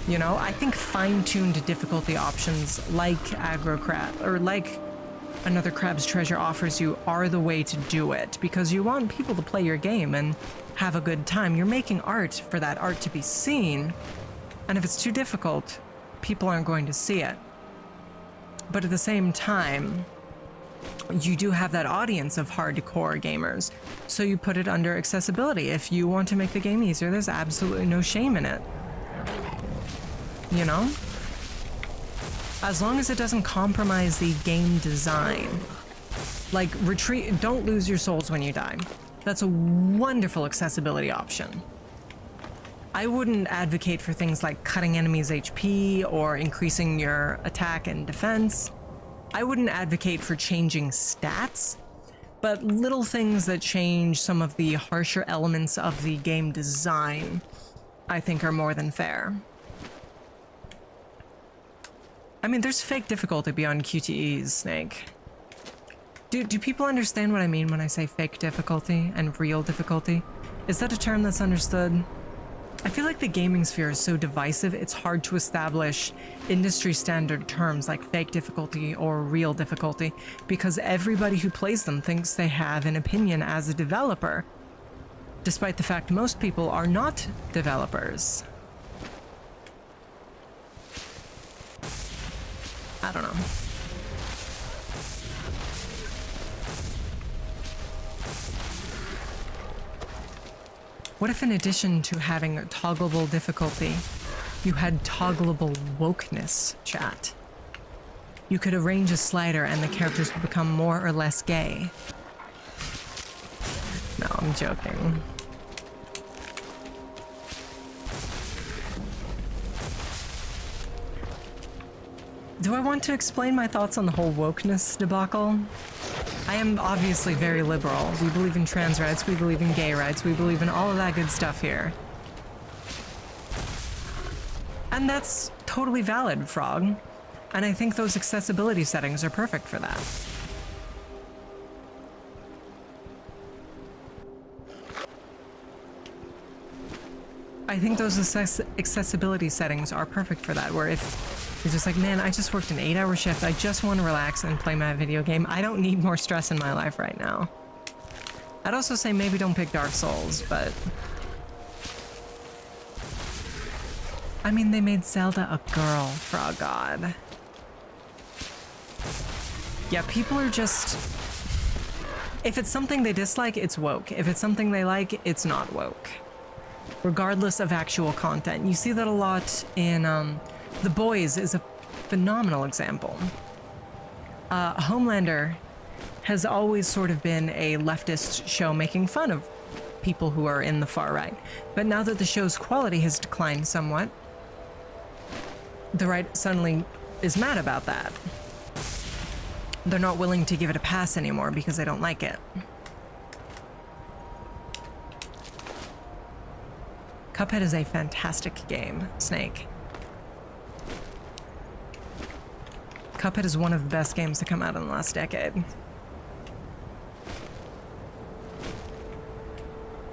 You know, I think fine-tuned difficulty options like Aggro Crab or like Another Crab's Treasure offers you are the way to do it, because you want people to play your game and have a good time. You're making art for that art to be seen, and if it's too difficult, people aren't going to see it. But at the same time, you do have that audience of hardcore gamers, so you put it under accessibility. If you want to make the game easier, there's absolutely no shame in it. You know? As long as it doesn't compromise the game design. Like, retreat, don't lose your souls when you die. That's a wonderful accessibility option. I wouldn't advocate for things like cutting enemies' HP or increasing your attack and defense. I wouldn't advocate for changing stats, but little things that change some of the harsher elements of the game design, I think, are more than fair. I mean, there's fake difficulty beyond QTEs, Snake. Do people understand what I mean when I say fake difficulty and real difficulty? Is that a term that's understood? I feel like the gaming sphere is so divisive, it's hard to establish industry standard terms like fake difficulty or real difficulty, because everybody who plays them thinks they have an opinion as a developer, despite the fact most people are not developers. I don't know. What if in addition to having toggleable difficulty, you had toggleable wokeness, chat? You could arrange a slider and the characters would become more or less gay. No, I'm joking. Do I want to explain my thoughts on the whole wokeness debacle? I am obviously very liberal. We believe in trans rights, we believe in gay rights, we believe in all of that good stuff here. And that's totally valid, Frog. And I think those accessibility settings are perfect for that. I think those accessibility settings are perfect for that, where if you're just like, man, I just worked an 8-hour shift, I just want to relax and play my video game, I don't need more stress in my life right now. I'd also say maybe don't pick Dark Souls, but... I mean, they made Zelda a girl, Frog God. Yeah, people are just... If it's something they dislike, it's woke. If it's something they like, it's not woke. Regardless of actual content. You see that a lot in, The Boys is a phenomenal example. Homelander has always sort of been a leftist show making fun of people who are in the far right. But now that the show's quality has declined somewhat, the right suddenly is mad about that. They're not willing to give it a pass anymore because they don't like it. Cuphead is a fantastic game, Snake. Cuphead is one of the best games to come out in the last decade.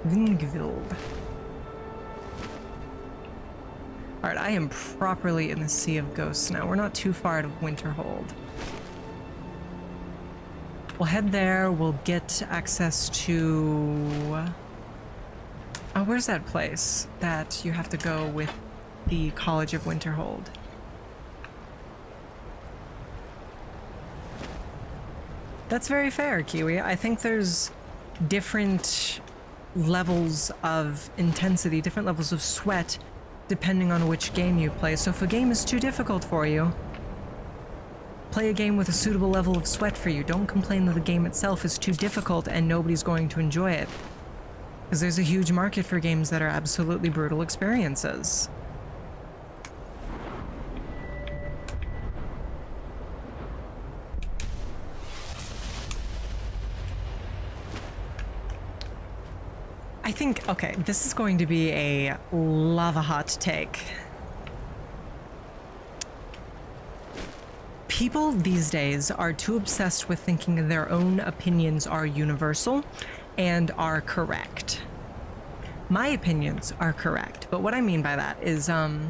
Vingvild. Alright, I am properly in the Sea of Ghosts now. We're not too far out of Winterhold. We'll head there, we'll get access to... Oh, where's that place that you have to go with the College of Winterhold? That's very fair, Kiwi. I think there's different levels of intensity, different levels of sweat, depending on which game you play. So if a game is too difficult for you, play a game with a suitable level of sweat for you. Don't complain that the game itself is too difficult and nobody's going to enjoy it. Because there's a huge market for games that are absolutely brutal experiences. I think, okay, this is going to be a lava hot take. People these days are too obsessed with thinking their own opinions are universal and are correct. My opinions are correct, but what I mean by that is the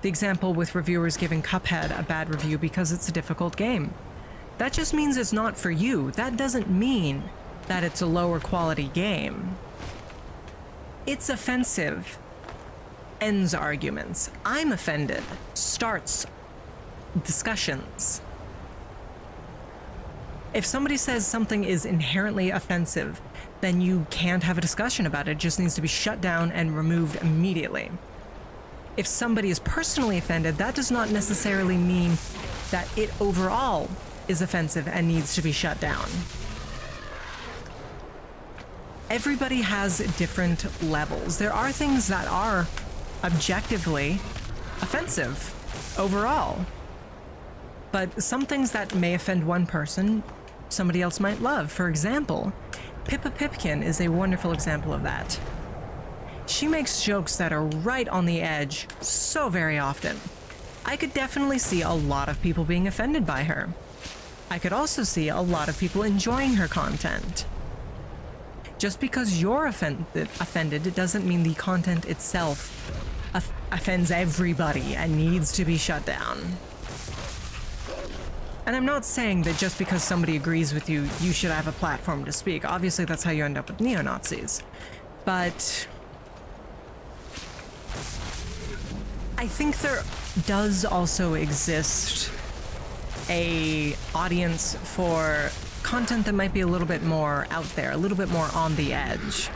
example with reviewers giving Cuphead a bad review because it's a difficult game. That just means it's not for you. That doesn't mean that it's a lower quality game. It's offensive. Ends arguments. I'm offended. Starts discussions. If somebody says something is inherently offensive, then you can't have a discussion about it. It just needs to be shut down and removed immediately. If somebody is personally offended, that does not necessarily mean that it overall is offensive and needs to be shut down. Everybody has different levels. There are things that are objectively offensive overall. But some things that may offend one person, somebody else might love. For example, Pippa Pipkin is a wonderful example of that. She makes jokes that are right on the edge so very often. I could definitely see a lot of people being offended by her. I could also see a lot of people enjoying her content. Just because you're offended, it doesn't mean the content itself offends everybody and needs to be shut down. And I'm not saying that just because somebody agrees with you, you should have a platform to speak. Obviously, that's how you end up with neo-Nazis. But I think there does also exist an audience for content that might be a little bit more out there, a little bit more on the edge.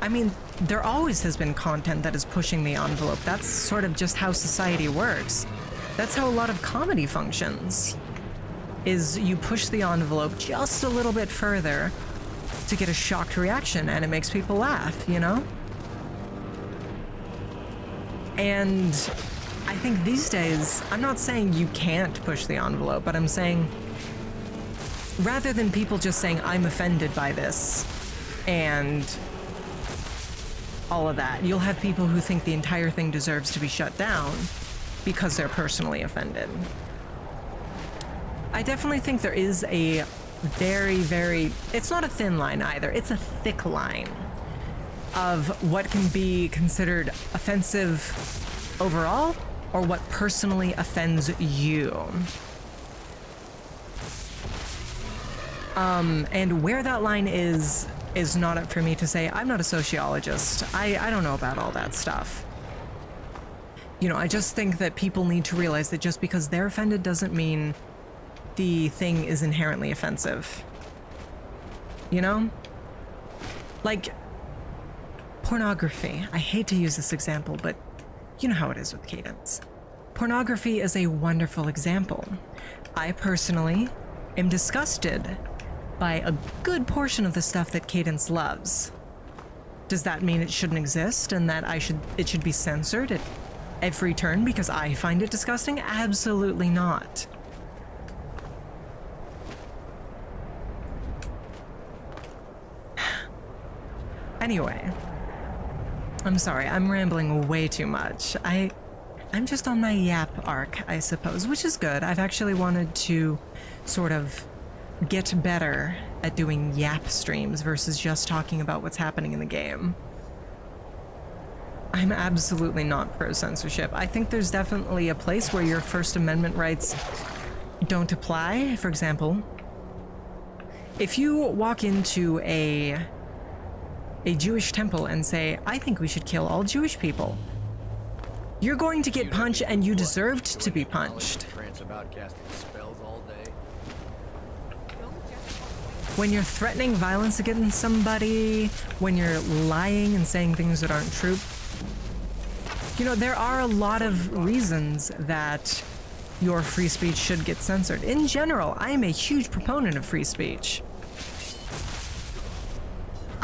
I mean, there always has been content that is pushing the envelope. That's sort of just how society works. That's how a lot of comedy functions. Is you push the envelope just a little bit further to get a shocked reaction, and it makes people laugh, you know? And I think these days, I'm not saying you can't push the envelope, but I'm saying rather than people just saying, I'm offended by this, and all of that, you'll have people who think the entire thing deserves to be shut down because they're personally offended. I definitely think there is a very, it's not a thin line either, it's a thick line of what can be considered offensive overall or what personally offends you. And where that line is not up for me to say. I'm not a sociologist. I don't know about all that stuff. You know, I just think that people need to realize that just because they're offended doesn't mean the thing is inherently offensive. You know? Like, pornography. I hate to use this example, but you know how it is with Cadence. Pornography is a wonderful example. I personally am disgusted by a good portion of the stuff that Cadence loves. Does that mean it shouldn't exist and that it should be censored at every turn because I find it disgusting? Absolutely not. Anyway, I'm sorry, I'm rambling way too much. I'm just on my yap arc, I suppose, which is good. I've actually wanted to sort of get better at doing yap streams versus just talking about what's happening in the game. I'm absolutely not pro censorship. I think there's definitely a place where your First Amendment rights don't apply. For example, if you walk into a Jewish temple and say, I think we should kill all Jewish people, you're going to get punched, and you deserved to be punched. When you're threatening violence against somebody, when you're lying and saying things that aren't true, you know, there are a lot of reasons that your free speech should get censored. In general, I am a huge proponent of free speech.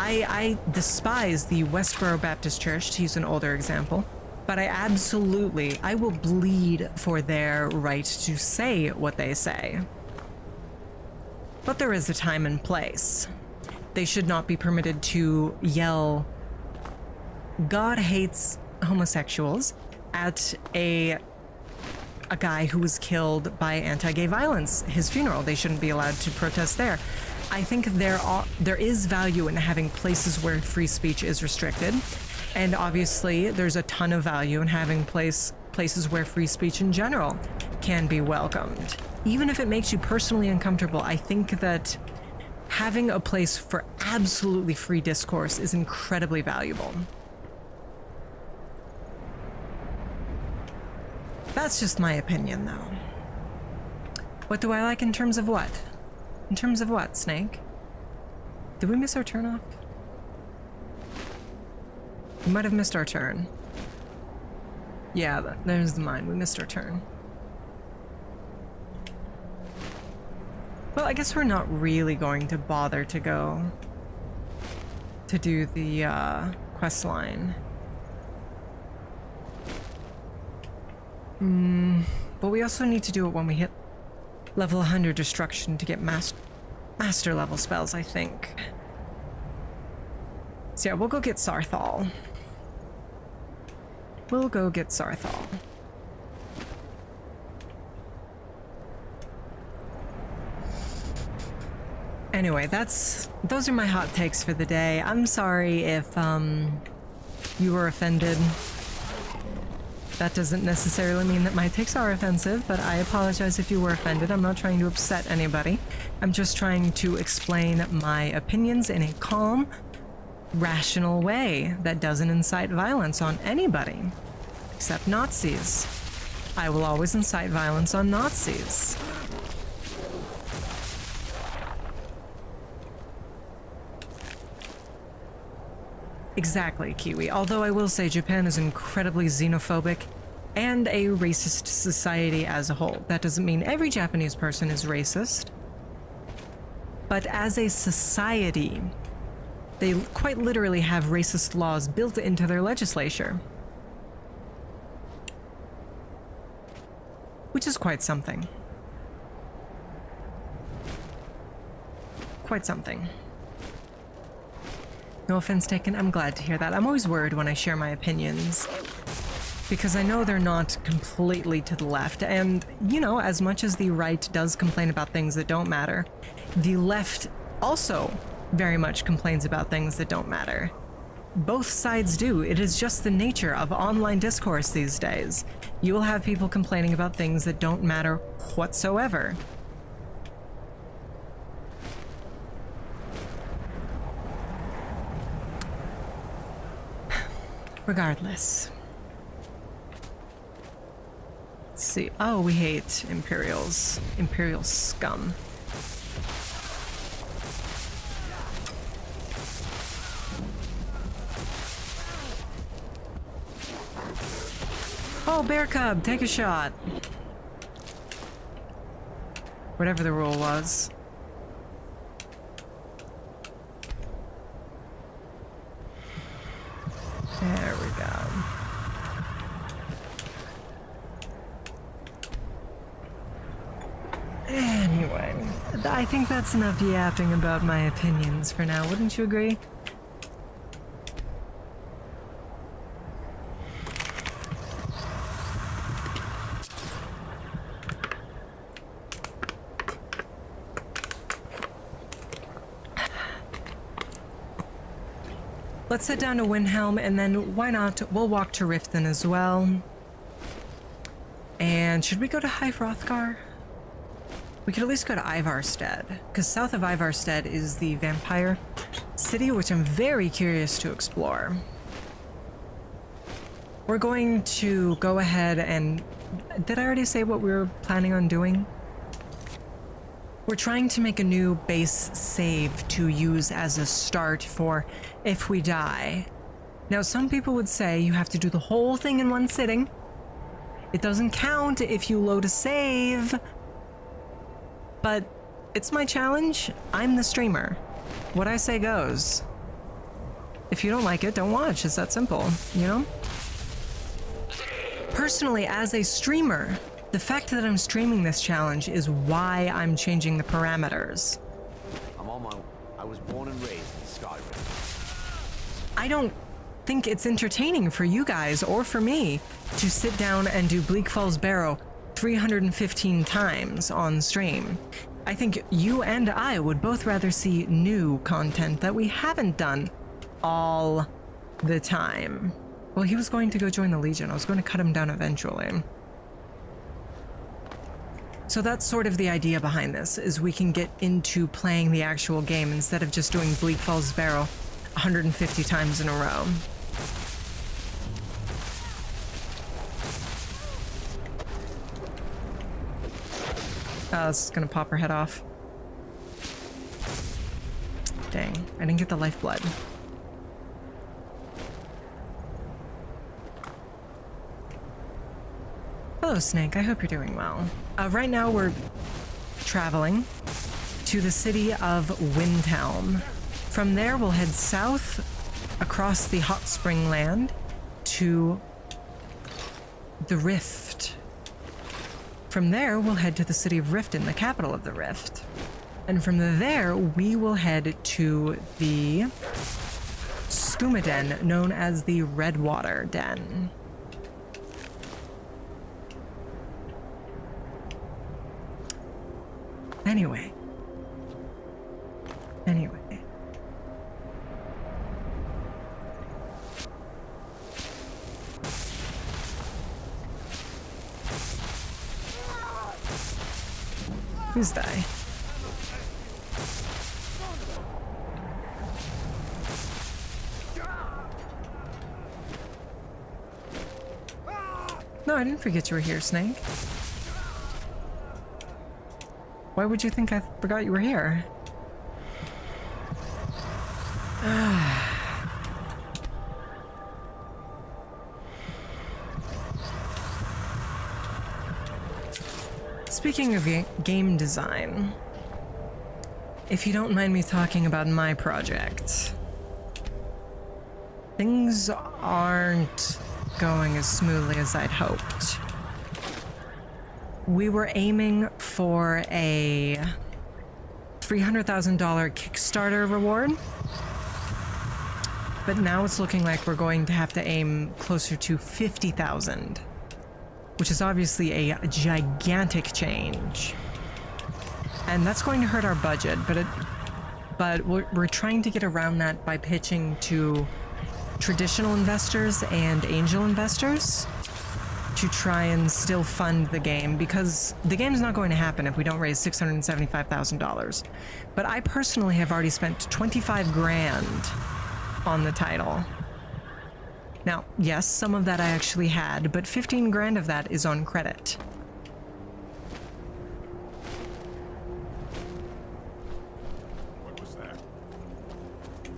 I despise the Westboro Baptist Church, to use an older example, but I will bleed for their right to say what they say. But there is a time and place. They should not be permitted to yell, God hates homosexuals, at a guy who was killed by anti-gay violence, his funeral. They shouldn't be allowed to protest there. I think there is value in having places where free speech is restricted, and obviously there's a ton of value in having places where free speech in general can be welcomed. Even if it makes you personally uncomfortable, I think that having a place for absolutely free discourse is incredibly valuable. That's just my opinion, though. What do I like in terms of what? In terms of what, Snake? Did we miss our turn off? We might have missed our turn. Yeah, there's the mine. We missed our turn. Well, I guess we're not really going to bother to go to do the quest line. But we also need to do it when we hit level 100 destruction to get master level spells, I think. So yeah, we'll go get Sarthal. We'll go get Sarthal. Anyway, those are my hot takes for the day. I'm sorry if you were offended. That doesn't necessarily mean that my takes are offensive, but I apologize if you were offended. I'm not trying to upset anybody. I'm just trying to explain my opinions in a calm, rational way that doesn't incite violence on anybody, except Nazis. I will always incite violence on Nazis. Exactly, Kiwi. Although I will say Japan is incredibly xenophobic and a racist society as a whole. That doesn't mean every Japanese person is racist. but as a society, they quite literally have racist laws built into their legislature. Which is quite something. Quite something. No offense taken, I'm glad to hear that. I'm always worried when I share my opinions, because I know they're not completely to the left. And, you know, as much as the right does complain about things that don't matter, the left also very much complains about things that don't matter. Both sides do. It is just the nature of online discourse these days. You will have people complaining about things that don't matter whatsoever. Regardless. Let's see. Oh, we hate Imperials. Imperial scum. Oh, bear cub, take a shot. Whatever the rule was. There we go. Anyway, I think that's enough yapping about my opinions for now, wouldn't you agree? Let's head down to Windhelm, and then why not? We'll walk to Riften as well. And should we go to High Hrothgar? We could at least go to Ivarstead, because south of Ivarstead is the vampire city, which I'm very curious to explore. We're going to go ahead and... Did I already say what we were planning on doing? We're trying to make a new base save to use as a start for if we die. Now, some people would say you have to do the whole thing in one sitting. It doesn't count if you load a save. But it's my challenge. I'm the streamer. What I say goes. If you don't like it, don't watch. It's that simple, you know? Personally, as a streamer, the fact that I'm streaming this challenge is why I'm changing the parameters. I was born and raised in Skyrim. I don't think it's entertaining for you guys or for me to sit down and do Bleak Falls Barrow 315 times on stream. I think you and I would both rather see new content that we haven't done all the time. Well, he was going to go join the Legion. I was going to cut him down eventually. So that's sort of the idea behind this, is we can get into playing the actual game instead of just doing Bleak Falls Barrow 150 times in a row. This is gonna pop her head off. Dang, I didn't get the lifeblood. Hello, Snake. I hope you're doing well. Right now we're traveling to the city of Windhelm. From there, we'll head south across the Hot Spring Land to the Rift. From there, we'll head to the city of Riften, the capital of the Rift. And from there, we will head to the Skooma Den, known as the Redwater Den. Anyway. Who's die? No, I didn't forget you were here, Snake. Why would you think I forgot you were here? Speaking of game design, if you don't mind me talking about my project, things aren't going as smoothly as I'd hoped. We were aiming for a $300,000 Kickstarter reward, but now it's looking like we're going to have to aim closer to 50,000, which is obviously a gigantic change. And that's going to hurt our budget, but we're trying to get around that by pitching to traditional investors and angel investors to try and still fund the game, because the game's not going to happen if we don't raise $675,000. But I personally have already spent 25 grand on the title. Now, yes, some of that I actually had, but 15 grand of that is on credit. What was that?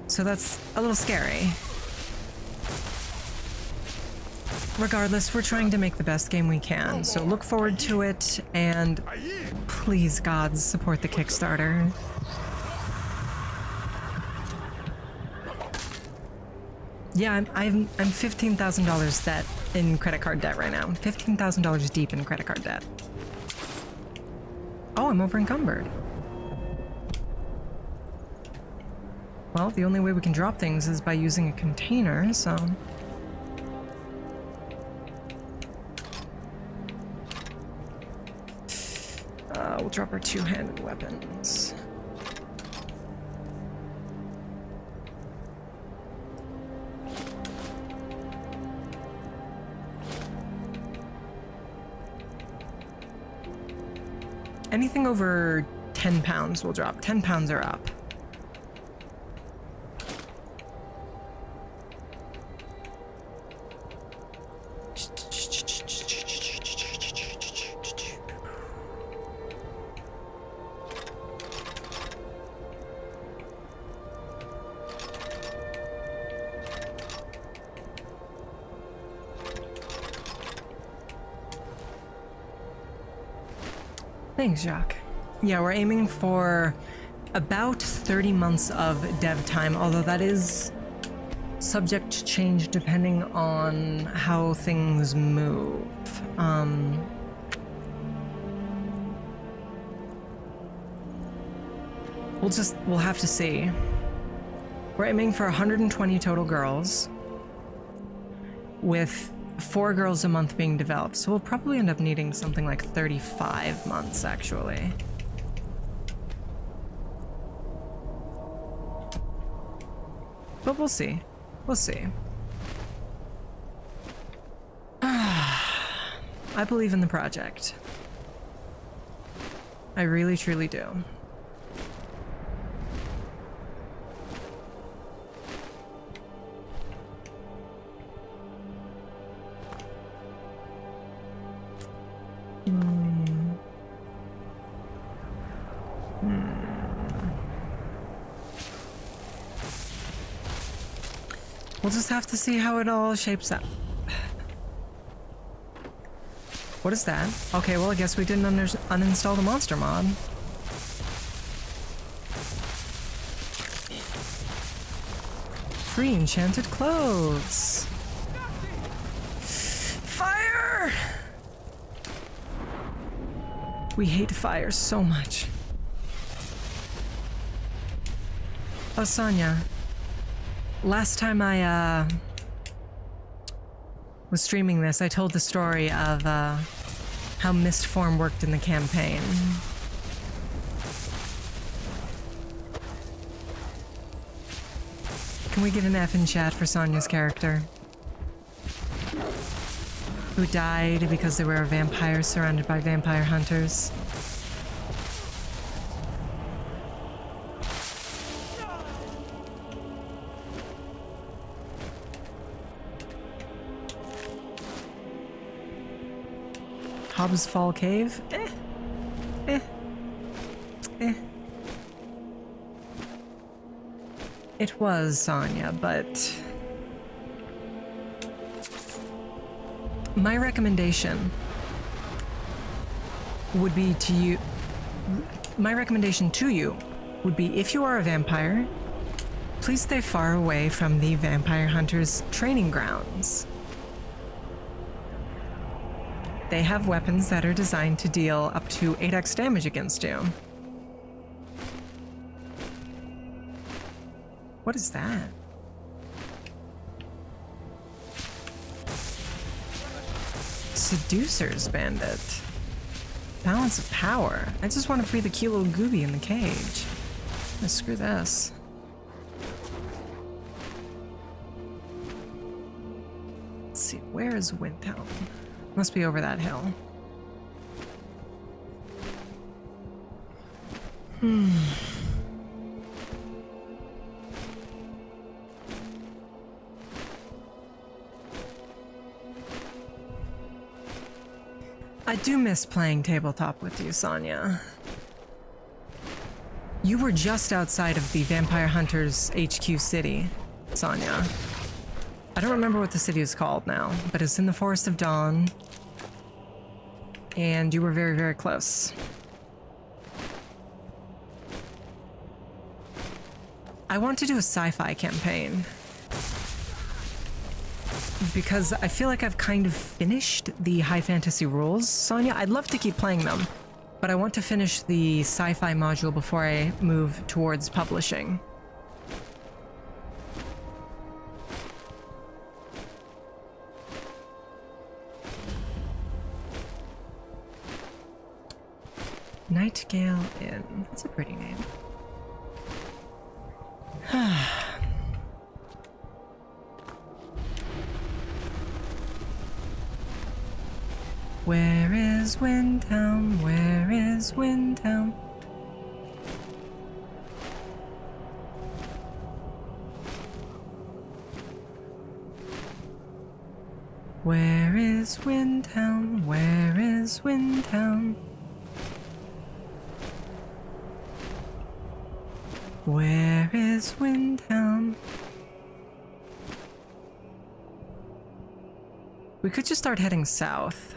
So that's a little scary. Regardless, we're trying to make the best game we can, so look forward to it, and please, gods, support the Kickstarter. Yeah, I'm $15,000 debt in credit card debt right now. $15,000 deep in credit card debt. Oh, I'm over encumbered. Well, the only way we can drop things is by using a container, so... we'll drop our two-handed weapons. Anything over 10 pounds will drop. 10 pounds are up. Thanks, Jacques. Yeah, we're aiming for about 30 months of dev time, although that is subject to change depending on how things move. We'll have to see. We're aiming for 120 total girls, with 4 girls a month being developed, so we'll probably end up needing something like 35 months, actually. But we'll see. We'll see. I believe in the project. I really, truly do. We'll just have to see how it all shapes up. What is that? Okay, well, I guess we didn't uninstall the monster mod. Free enchanted clothes. Fire! We hate fire so much. Oh, Sonia. Last time I, was streaming this, I told the story of, how mist form worked in the campaign. Can we get an F in chat for Sonia's character? Who died because they were a vampire surrounded by vampire hunters. Hobbs Fall Cave? It was, Sonia, but... my recommendation would be to you... my recommendation to you would be, if you are a vampire, please stay far away from the vampire hunters' training grounds. They have weapons that are designed to deal up to 8x damage against you. What is that? Seducer's Bandit. Balance of power. I just want to free the cute little gooby in the cage. Screw this. Let's see, where is Windhelm? Must be over that hill. I do miss playing tabletop with you, Sonia. You were just outside of the Vampire Hunters HQ city, Sonia. I don't remember what the city is called now, but it's in the Forest of Dawn. And you were very, very close. I want to do a sci-fi campaign. Because I feel like I've kind of finished the high fantasy rules, Sonia. I'd love to keep playing them, but I want to finish the sci-fi module before I move towards publishing. Nightingale Inn. That's a pretty name. Where is Windhelm? Where is Windhelm? Where is Windhelm? Where is Windhelm? Where is Windhelm? We could just start heading south.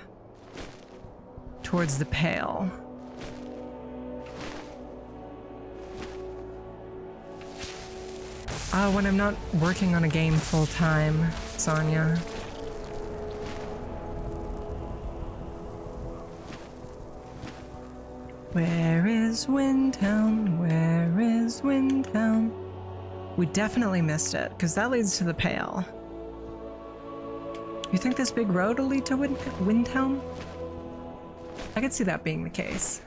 Towards the Pale. When I'm not working on a game full time, Sonia. Where is Windhelm? Where is Windhelm? We definitely missed it, because that leads to the Pale. You think this big road will lead to Windhelm? I could see that being the case.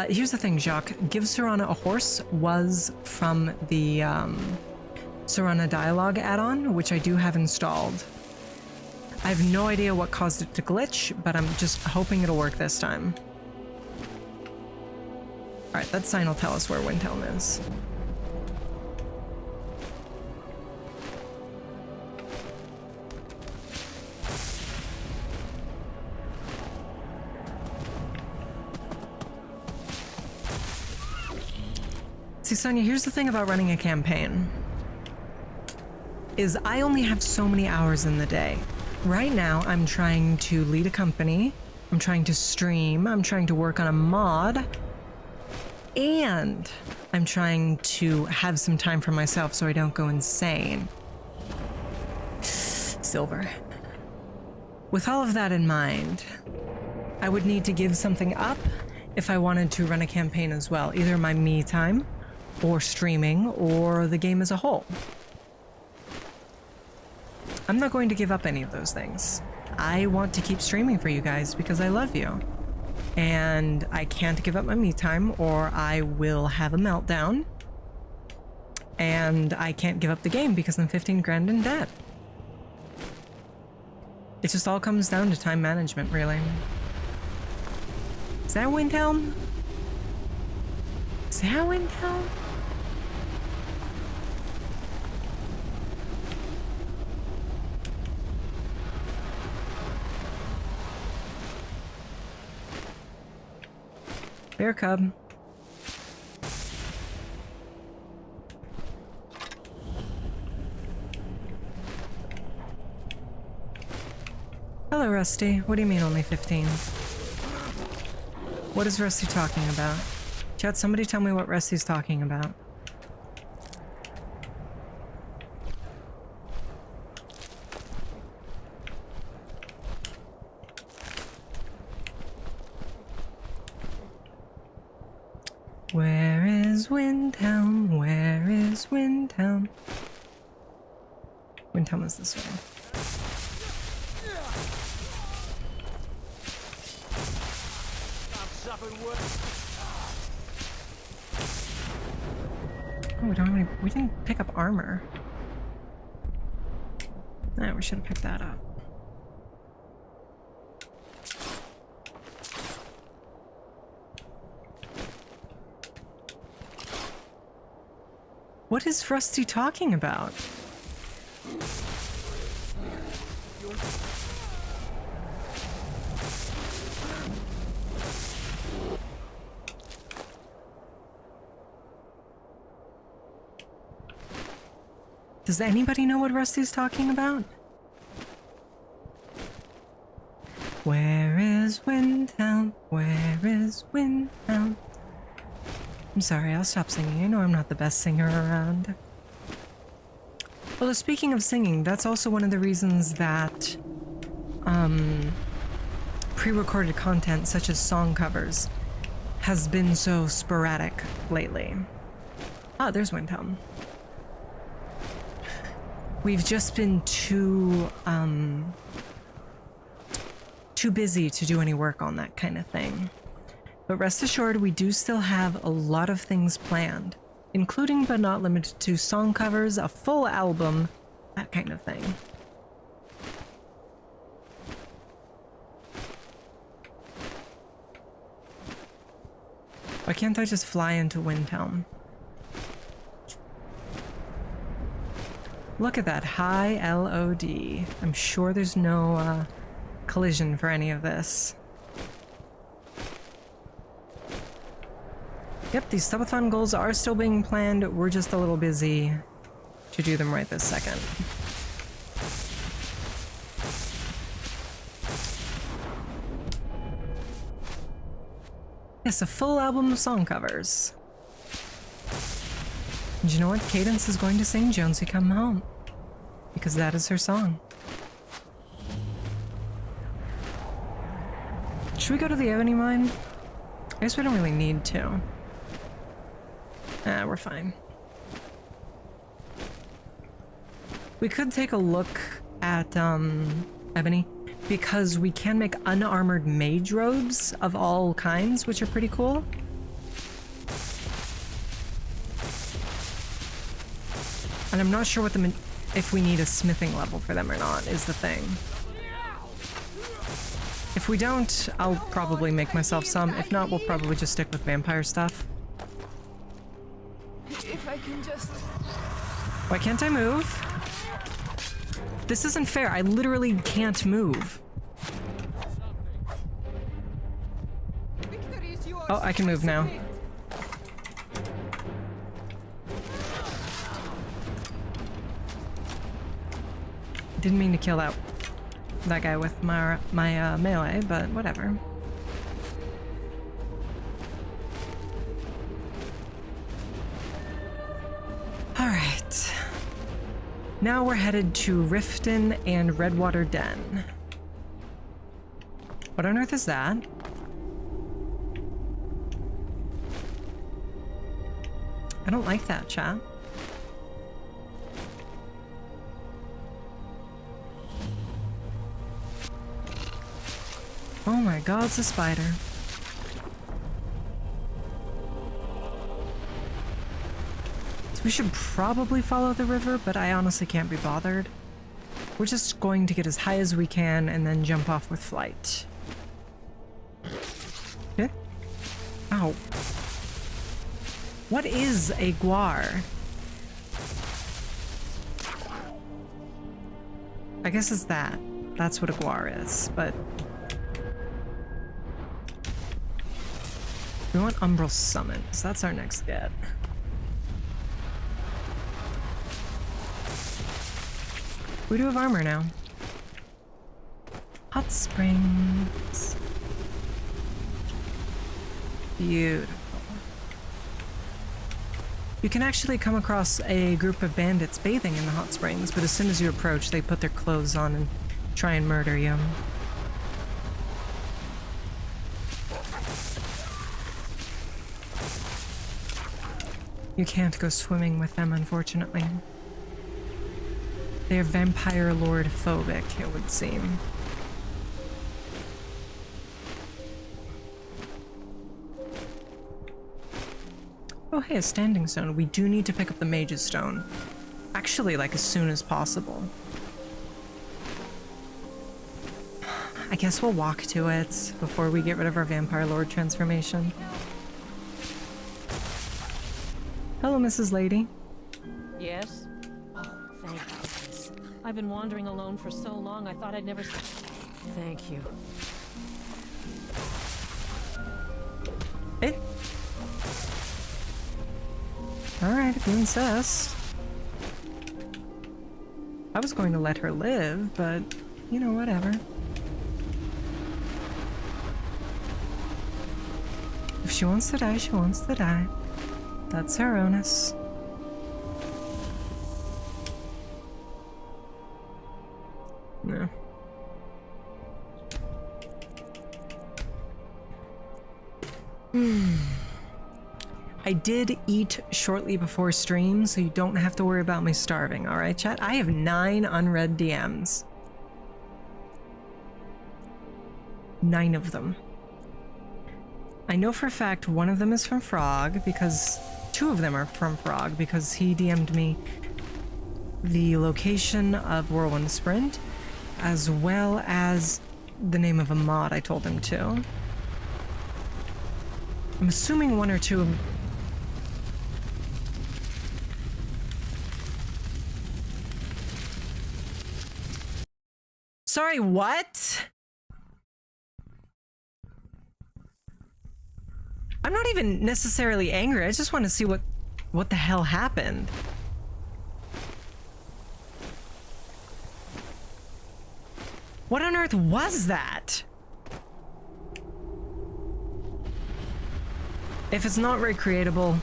Here's the thing, Jacques. Give Serana a horse was from the Serana Dialogue add-on, which I do have installed. I have no idea what caused it to glitch, but I'm just hoping it'll work this time. Alright, that sign will tell us where Windhelm is. See, Sonia, here's the thing about running a campaign. Is I only have so many hours in the day. Right now, I'm trying to lead a company. I'm trying to stream. I'm trying to work on a mod. And I'm trying to have some time for myself so I don't go insane. Silver. With all of that in mind, I would need to give something up if I wanted to run a campaign as well. Either my me time, or streaming, or the game as a whole. I'm not going to give up any of those things. I want to keep streaming for you guys because I love you. And I can't give up my me time or I will have a meltdown. And I can't give up the game because I'm 15 grand in debt. It just all comes down to time management, really. Is that Windhelm? Is that Windhelm? Bear cub. Hello, Rusty. What do you mean only 15? What is Rusty talking about? Chat, somebody tell me what Rusty's talking about. Where is Windhelm? Where is Windhelm? Windhelm is this way. Oh, we didn't pick up armor. Nah, we should have picked that up. What is Rusty talking about? Does anybody know what Rusty's talking about? Where is Windhelm? Where is Windhelm? I'm sorry, I'll stop singing. I know I'm not the best singer around. Although speaking of singing, that's also one of the reasons that pre-recorded content such as song covers has been so sporadic lately. Ah, there's Windhelm. We've just been too busy to do any work on that kind of thing. But rest assured, we do still have a lot of things planned, including but not limited to song covers, a full album, that kind of thing. Why can't I just fly into Windhelm? Look at that high LOD. I'm sure there's no collision for any of this. Yep, these subathon goals are still being planned. We're just a little busy to do them right this second. Yes, a full album of song covers. And you know what? Cadence is going to sing Jonesy Come Home, because that is her song. Should we go to the ebony mine? I guess we don't really need to. We're fine. We could take a look at ebony, because we can make unarmored mage robes of all kinds, which are pretty cool. And I'm not sure what if we need a smithing level for them or not, is the thing. If we don't, I'll probably make myself some. If not, we'll probably just stick with vampire stuff. If I can just... Why can't I move? This isn't fair. I literally can't move. Oh, I can move now. Didn't mean to kill that guy with my melee, but whatever. Alright. Now we're headed to Riften and Redwater Den. What on earth is that? I don't like that, chat. Oh my god, it's a spider. So we should probably follow the river, but I honestly can't be bothered. We're just going to get as high as we can and then jump off with flight. Okay. Ow. What is a guar? I guess it's that. That's what a guar is, but... we want Umbral Summons. That's our next get. We do have armor now. Hot Springs. Beautiful. You can actually come across a group of bandits bathing in the hot springs, but as soon as you approach, they put their clothes on and try and murder you. You can't go swimming with them, unfortunately. They're vampire lord phobic, it would seem. Oh hey, a standing stone. We do need to pick up the mage's stone. Actually, like as soon as possible. I guess we'll walk to it before we get rid of our vampire lord transformation. Hello, Mrs. Lady. Yes? Oh, thank goodness. I've been wandering alone for so long, I thought I'd never see. Thank you. Hey. Alright, if you insist. I was going to let her live, but, you know, whatever. If she wants to die, she wants to die. That's her onus. No. I did eat shortly before stream, so you don't have to worry about me starving, alright, chat? I have 9 unread DMs. 9 of them. I know for a fact one of them is from Frog, because 2 of them are from Frog, because he DM'd me the location of Whirlwind Sprint, as well as the name of a mod I told him to. I'm assuming 1 or 2 of... Sorry, what? I'm not even necessarily angry. I just want to see what the hell happened. What on earth was that? If it's not recreatable,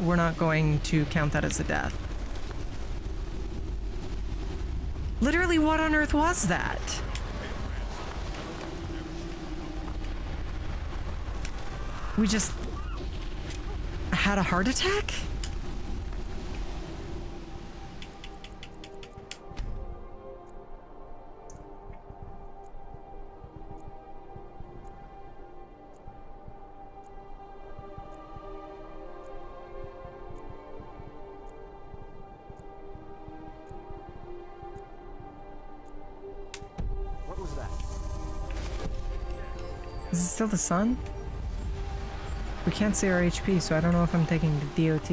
we're not going to count that as a death. Literally, what on earth was that? We just had a heart attack? What was that? Is it still the sun? We can't see our HP, so I don't know if I'm taking the DOT.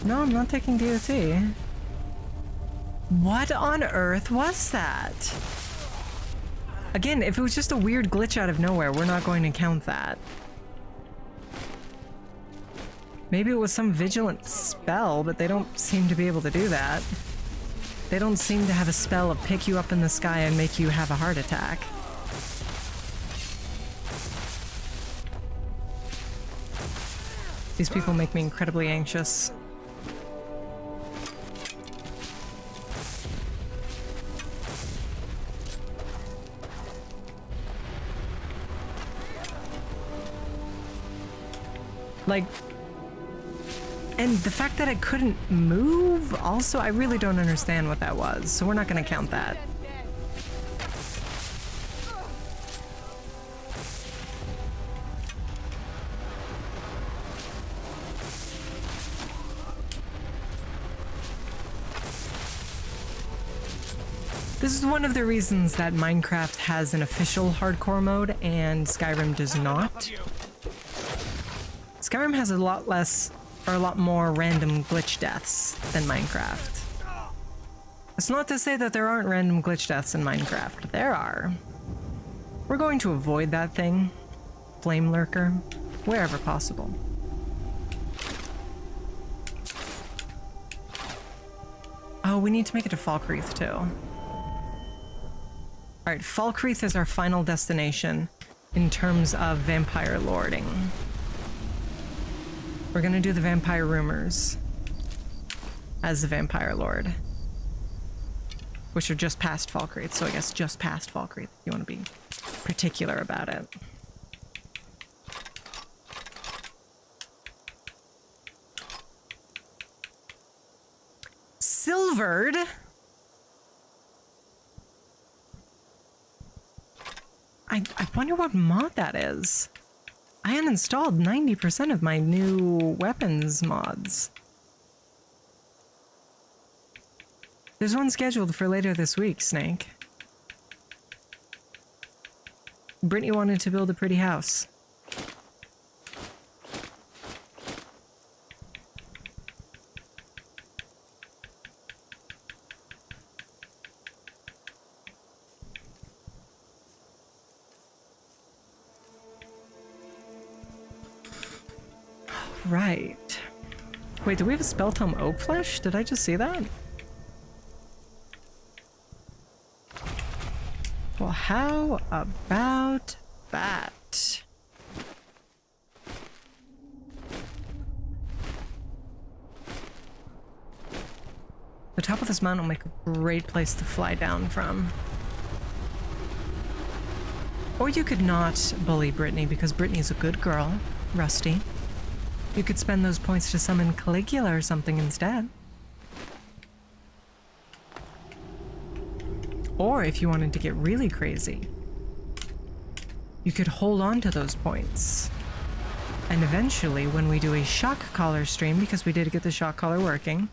No, I'm not taking DOT. What on earth was that? Again, if it was just a weird glitch out of nowhere, we're not going to count that. Maybe it was some vigilant spell, but they don't seem to be able to do that. They don't seem to have a spell of pick you up in the sky and make you have a heart attack. These people make me incredibly anxious. Like... And the fact that I couldn't move, also, I really don't understand what that was, so we're not going to count that. This is one of the reasons that Minecraft has an official hardcore mode and Skyrim does not. Skyrim has a lot more random glitch deaths than Minecraft. It's not to say that there aren't random glitch deaths in Minecraft. There are. We're going to avoid that thing, Flame Lurker, wherever possible. Oh, we need to make it to Falkreath too. Alright, Falkreath is our final destination in terms of vampire lording. We're gonna do the vampire rumors as the vampire lord, which are just past Falkreath, so I guess just past Falkreath if you want to be particular about it. Silvered? I wonder what mod that is. I uninstalled 90% of my new weapons mods. There's one scheduled for later this week, Snake. Brytknee wanted to build a pretty house. Right. Wait, do we have a spell tome oak flesh? Did I just see that? Well, how about that? The top of this mountain will make a great place to fly down from. Or you could not bully Brytknee because Brytknee's a good girl, Rusty. You could spend those points to summon Calligula or something instead. Or if you wanted to get really crazy, you could hold on to those points. And eventually, when we do a shock collar stream, because we did get the shock collar working,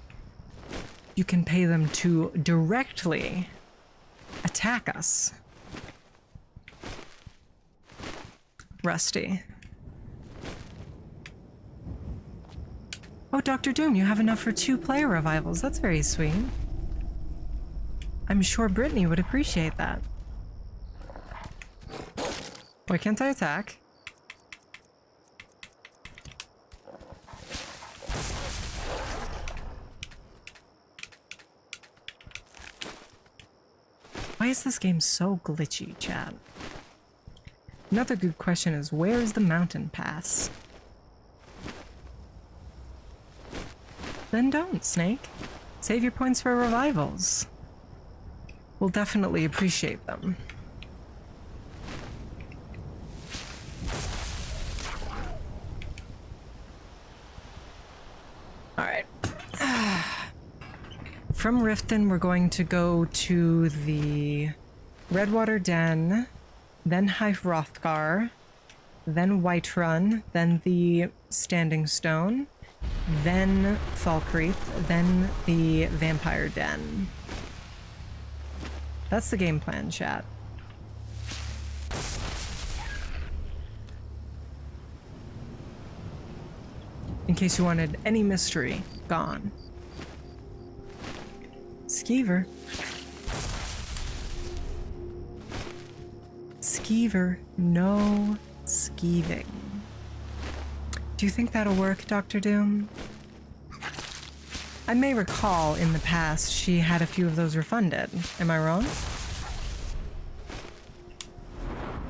you can pay them to directly attack us. Rusty. Oh, Dr. Doom, you have enough for 2 player revivals. That's very sweet. I'm sure Brytknee would appreciate that. Why can't I attack? Why is this game so glitchy, chat? Another good question is, where is the mountain pass? Then don't, Snake. Save your points for revivals. We'll definitely appreciate them. Alright. From Riften, we're going to go to the Redwater Den, then High Hrothgar, then Whiterun, then the Standing Stone, then Falkreath, then the Vampire Den. That's the game plan, chat. In case you wanted any mystery, gone. Skeever. Skeever, no skeeving. Do you think that'll work, Dr. Doom? I may recall in the past she had a few of those refunded. Am I wrong?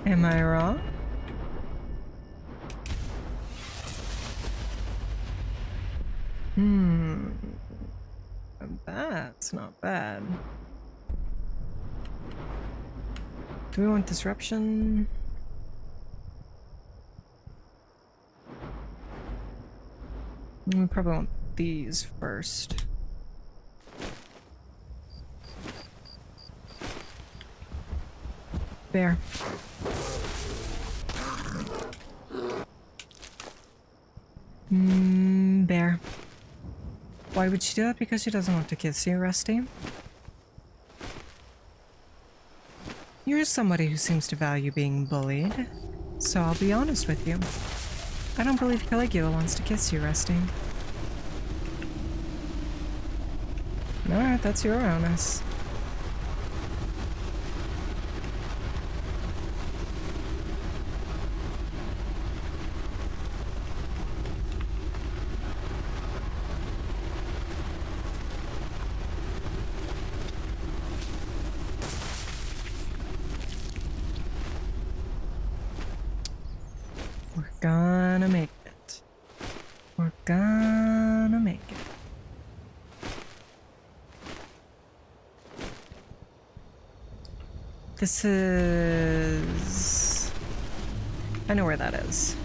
Am I wrong? That's not bad. Do we want disruption? We probably want these first. There. There. Why would she do that? Because she doesn't want to kiss you, Rusty. You're somebody who seems to value being bullied, so I'll be honest with you. I don't believe Calligula wants to kiss you, Rusty. Alright, that's your honest. gonna make it. We're gonna make it. This is... I know where that is.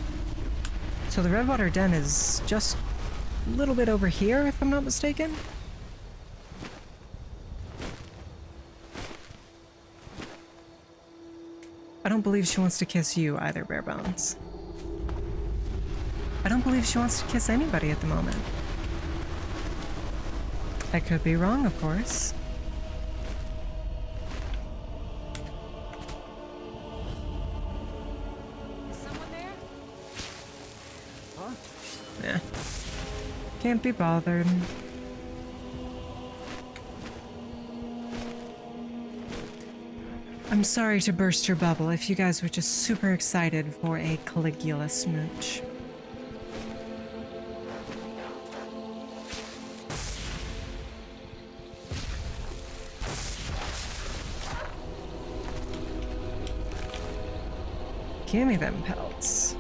So the Redwater Den is just a little bit over here, if I'm not mistaken. I don't believe she wants to kiss you either, Barebones. I don't believe she wants to kiss anybody at the moment. I could be wrong, of course. Is someone there? Yeah. Can't be bothered. I'm sorry to burst your bubble if you guys were just super excited for a Calligula smooch. Give me them pelts.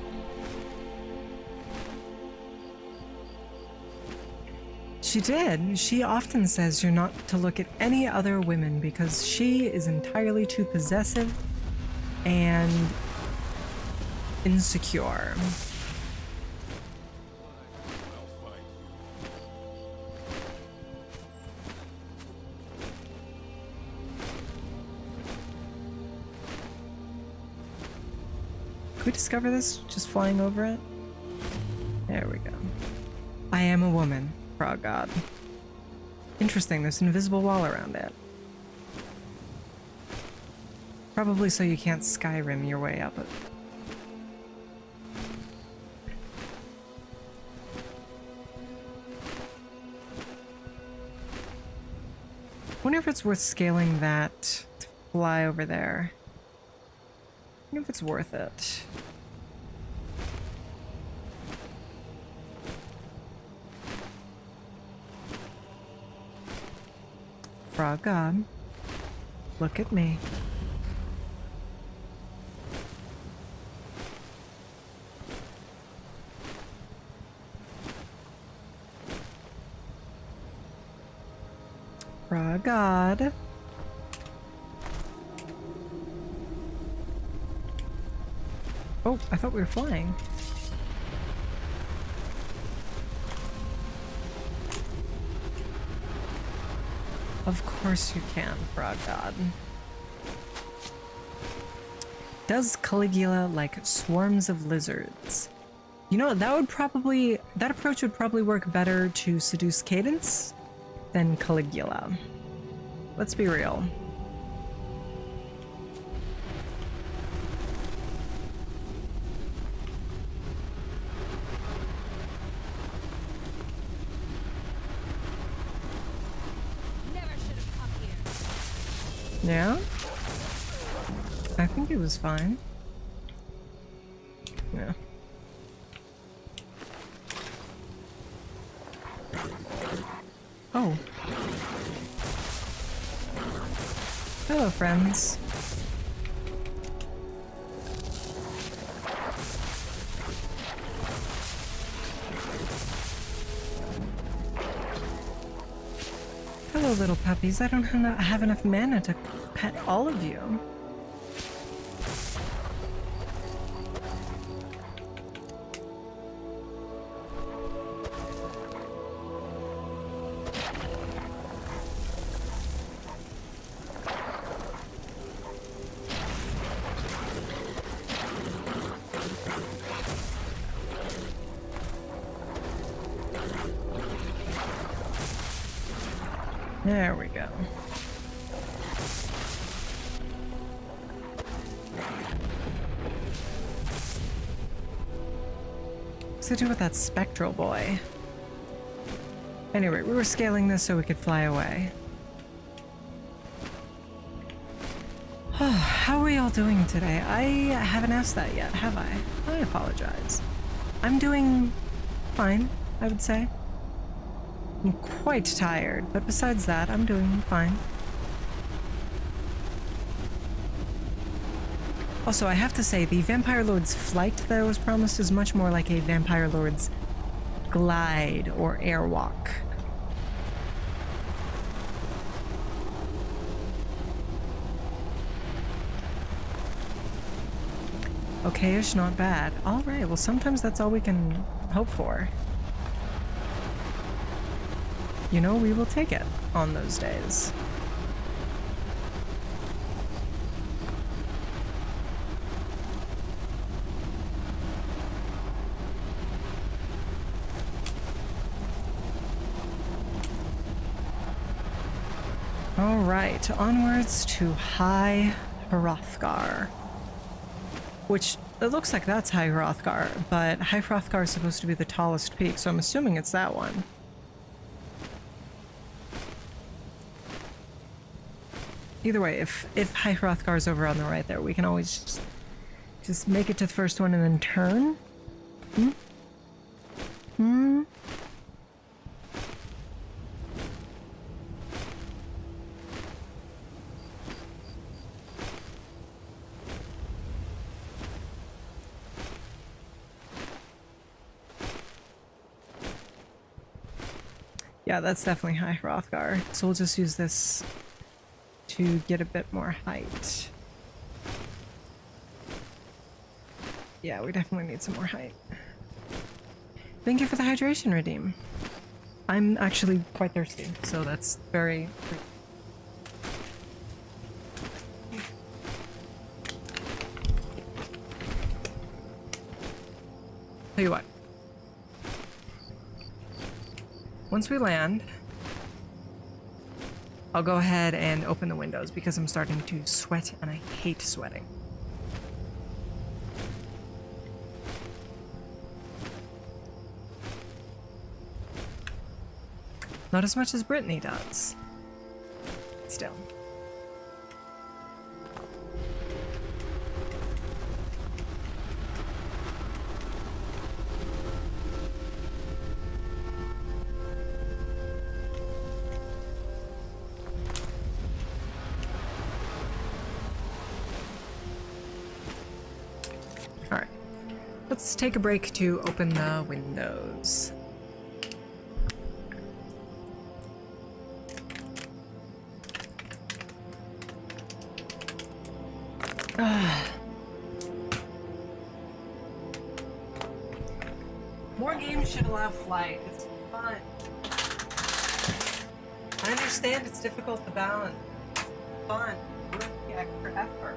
She did. She often says you're not to look at any other women because she is entirely too possessive and insecure. Could we discover this just flying over it? There we go. I am a woman. Frog god. Interesting, there's an invisible wall around it. Probably so you can't Skyrim your way up it. Wonder if it's worth scaling that to fly over there. Wonder if it's worth it. Frog god, look at me. Frog god. Oh, I thought we were flying. Of course you can, Frog God. Does Calligula like swarms of lizards? You know, that approach would probably work better to seduce Cadence than Calligula. Let's be real. Yeah? I think it was fine. Yeah. Oh. Hello, friends. Hello, little puppies. I don't have enough mana to pet all of you. There we go. What's to do with that spectral boy? Anyway, we were scaling this so we could fly away. How are we all doing today? I haven't asked that yet, have I? I apologize. I'm doing fine, I would say. I'm quite tired, but besides that, I'm doing fine. Also, I have to say, the Vampire Lord's flight that I was promised is much more like a Vampire Lord's glide or airwalk. Okay-ish, not bad. Alright, well sometimes that's all we can hope for. You know, we will take it on those days. Alright, onwards to High Hrothgar. Which, it looks like that's High Hrothgar, but High Hrothgar is supposed to be the tallest peak, so I'm assuming it's that one. Either way, if High Hrothgar is over on the right there, we can always just make it to the first one and then turn. Yeah, that's definitely High Hrothgar. So we'll just use this to get a bit more height. Yeah, we definitely need some more height. Thank you for the hydration redeem. I'm actually quite thirsty, so that's very... Tell you what. Once we land, I'll go ahead and open the windows because I'm starting to sweat and I hate sweating. Not as much as Brytknee does. Still. Alright. Let's take a break to open the windows. More games should allow flight. It's fun. I understand it's difficult to balance. It's fun. Worth the extra effort.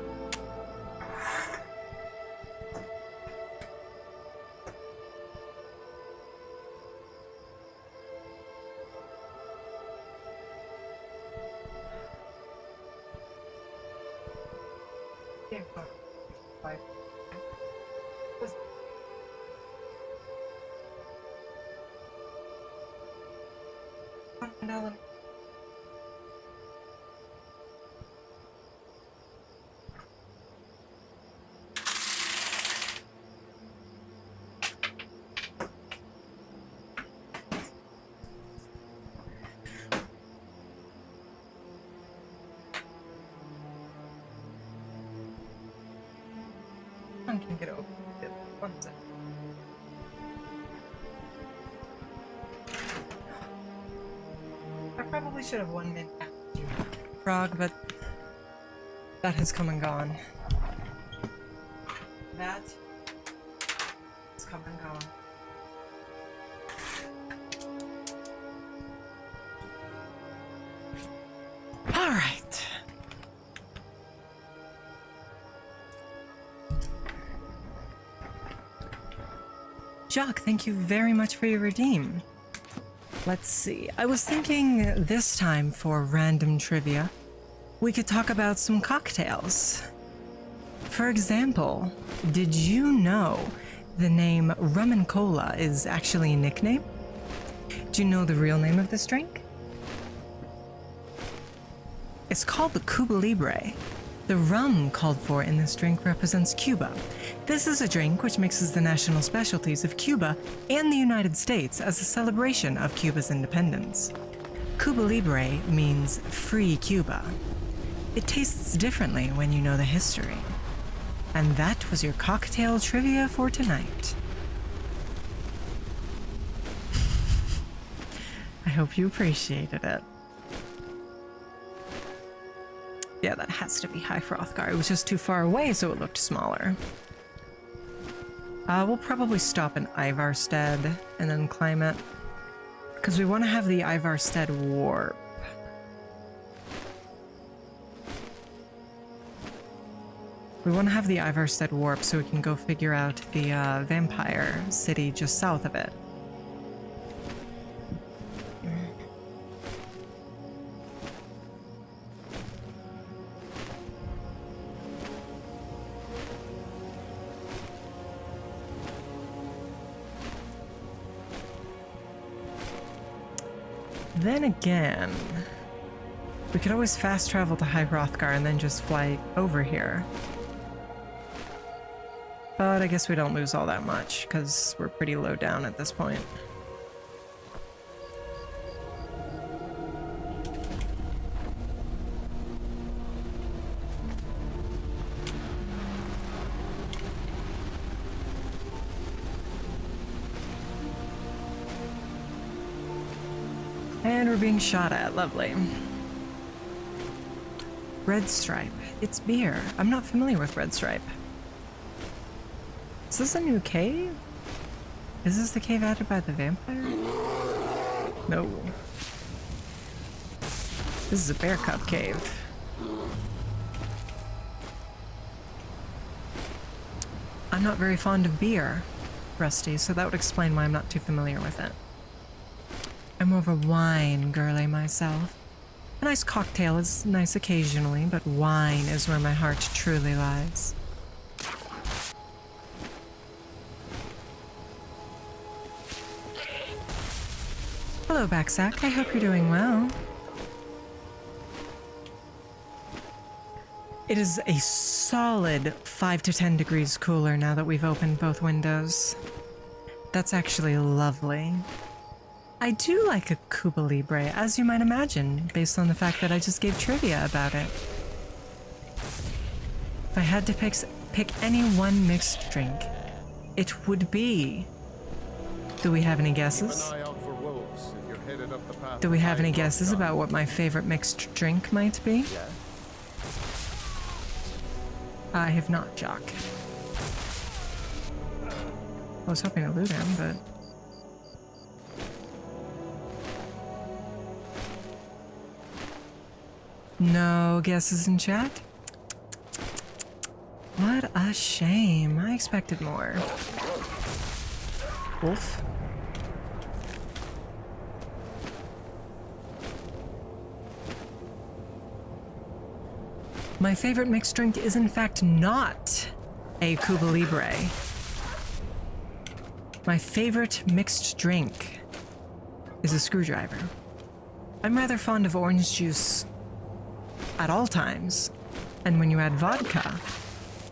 I can get over it. One sec. I probably should have won mid frog, but that has come and gone. That has come and gone. All right. Jock, thank you very much for your redeem. Let's see. I was thinking this time for random trivia, we could talk about some cocktails. For example, did you know the name rum and cola is actually a nickname? Do you know the real name of this drink? It's called the Cuba Libre. The rum called for in this drink represents Cuba. This is a drink which mixes the national specialties of Cuba and the United States as a celebration of Cuba's independence. Cuba Libre means free Cuba. It tastes differently when you know the history. And that was your cocktail trivia for tonight. I hope you appreciated it. Yeah, that has to be High Hrothgar. It was just too far away, so it looked smaller. We'll probably stop in Ivarstead and then climb it. Because we want to have the Ivarstead warp. We want to have the Ivarstead warp so we can go figure out the vampire city just south of it. Then again, we could always fast travel to High Hrothgar and then just fly over here. But I guess we don't lose all that much, because we're pretty low down at this point. And we're being shot at. Lovely. Red Stripe. It's beer. I'm not familiar with Red Stripe. Is this a new cave? Is this the cave added by the vampire? No. This is a bear cub cave. I'm not very fond of beer, Rusty, so that would explain why I'm not too familiar with it. I'm more of a wine girly myself. A nice cocktail is nice occasionally, but wine is where my heart truly lies. Hello, Backsack. I hope you're doing well. It is a solid 5 to 10 degrees cooler now that we've opened both windows. That's actually lovely. I do like a Cuba Libre, as you might imagine, based on the fact that I just gave trivia about it. If I had to pick any one mixed drink, it would be... Do we have any guesses? Do we have any guesses about what my favorite mixed drink might be? I have not, Jock. I was hoping to loot him, but... No guesses in chat? What a shame. I expected more. Wolf? My favorite mixed drink is in fact not a Cuba Libre. My favorite mixed drink is a screwdriver. I'm rather fond of orange juice at all times, and when you add vodka,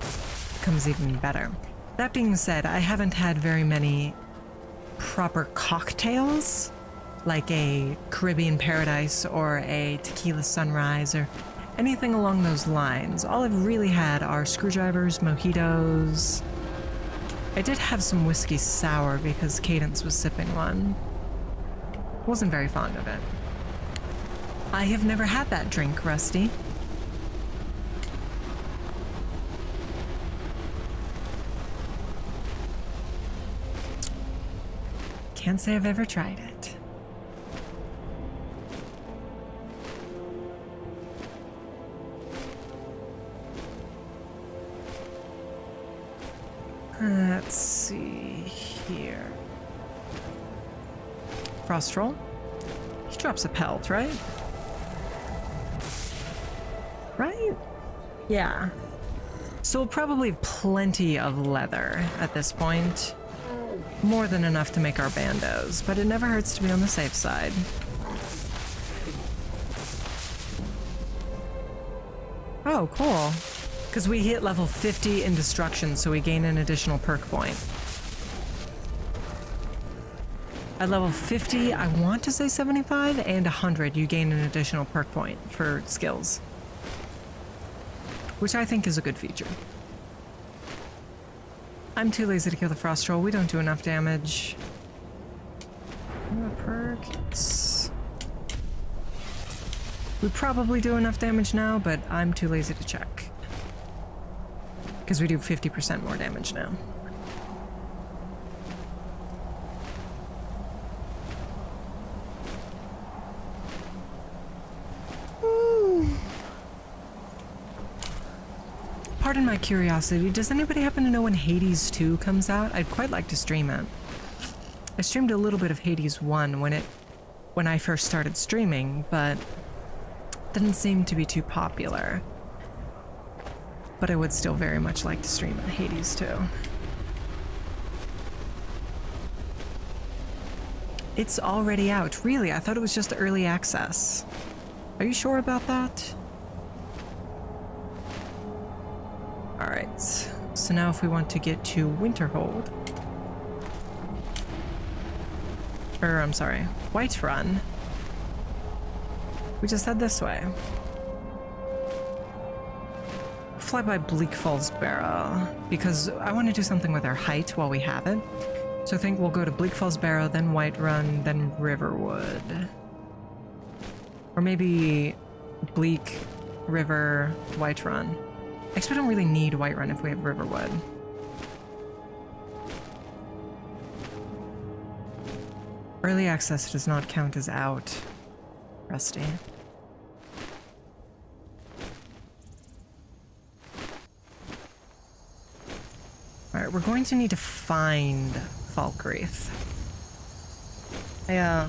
it comes even better. That being said, I haven't had very many proper cocktails, like a Caribbean Paradise or a Tequila Sunrise or anything along those lines. All I've really had are screwdrivers, mojitos. I did have some whiskey sour because Cadence was sipping one. Wasn't very fond of it. I have never had that drink, Rusty. Can't say I've ever tried it. Let's see here. Frost Troll? He drops a pelt, right? Right? Yeah. So we'll probably have plenty of leather at this point. More than enough to make our bandos, but it never hurts to be on the safe side. Oh, cool. Because we hit level 50 in destruction, so we gain an additional perk point. At level 50, I want to say 75, and 100, you gain an additional perk point for skills. Which I think is a good feature. I'm too lazy to kill the frost troll. We don't do enough damage. Perks. We probably do enough damage now, but I'm too lazy to check. Because we do 50% more damage now. Pardon my curiosity, does anybody happen to know when Hades 2 comes out? I'd quite like to stream it. I streamed a little bit of Hades 1 when I first started streaming, but didn't seem to be too popular. But I would still very much like to stream Hades 2. It's already out. Really? I thought it was just early access. Are you sure about that? Alright, so now if we want to get to Winterhold, or I'm sorry, Whiterun, we just head this way. Fly by Bleak Falls Barrow, because I want to do something with our height while we have it. So I think we'll go to Bleak Falls Barrow, then Whiterun, then Riverwood. Or maybe Bleak, River, Whiterun. I guess we don't really need Whiterun if we have Riverwood. Early access does not count as out. Rusty. Alright, we're going to need to find Falkreath. I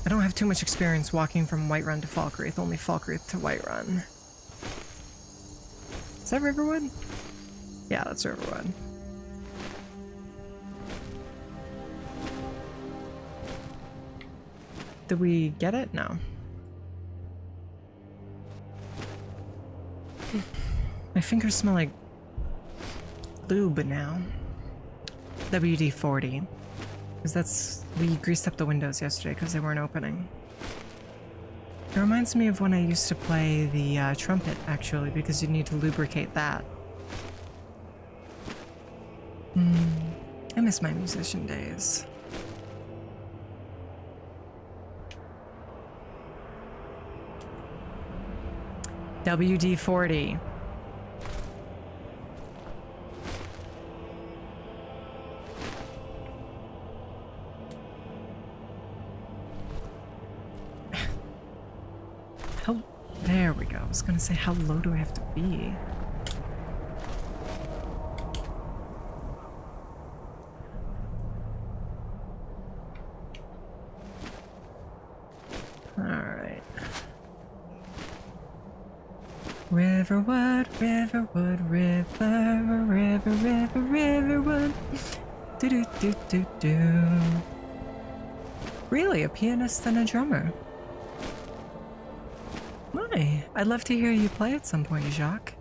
don't have too much experience walking from Whiterun to Falkreath, only Falkreath to Whiterun. Is that Riverwood? Yeah, that's Riverwood. Did we get it? No. My fingers smell like lube now. WD-40. Because we greased up the windows yesterday because they weren't opening. It reminds me of when I used to play the trumpet, actually, because you need to lubricate that. I miss my musician days. WD-40. There we go. I was gonna say, how low do I have to be? Alright. Riverwood, Riverwood, Riverwood. Do. Really, a pianist and a drummer? My, I'd love to hear you play at some point, Jacques.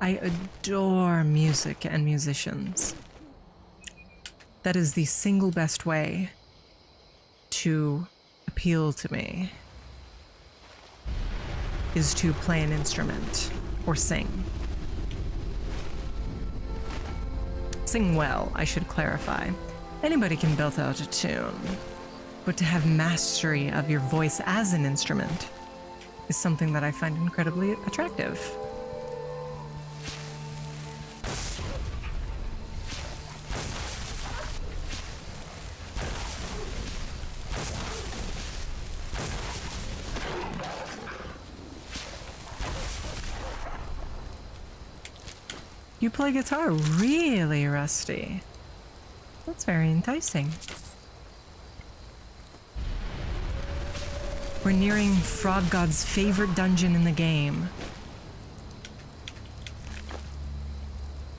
I adore music and musicians. That is the single best way to appeal to me, is to play an instrument or sing. Sing well, I should clarify. Anybody can belt out a tune, but to have mastery of your voice as an instrument is something that I find incredibly attractive. You play guitar? Really, Rusty? That's very enticing. We're nearing Frog God's favorite dungeon in the game.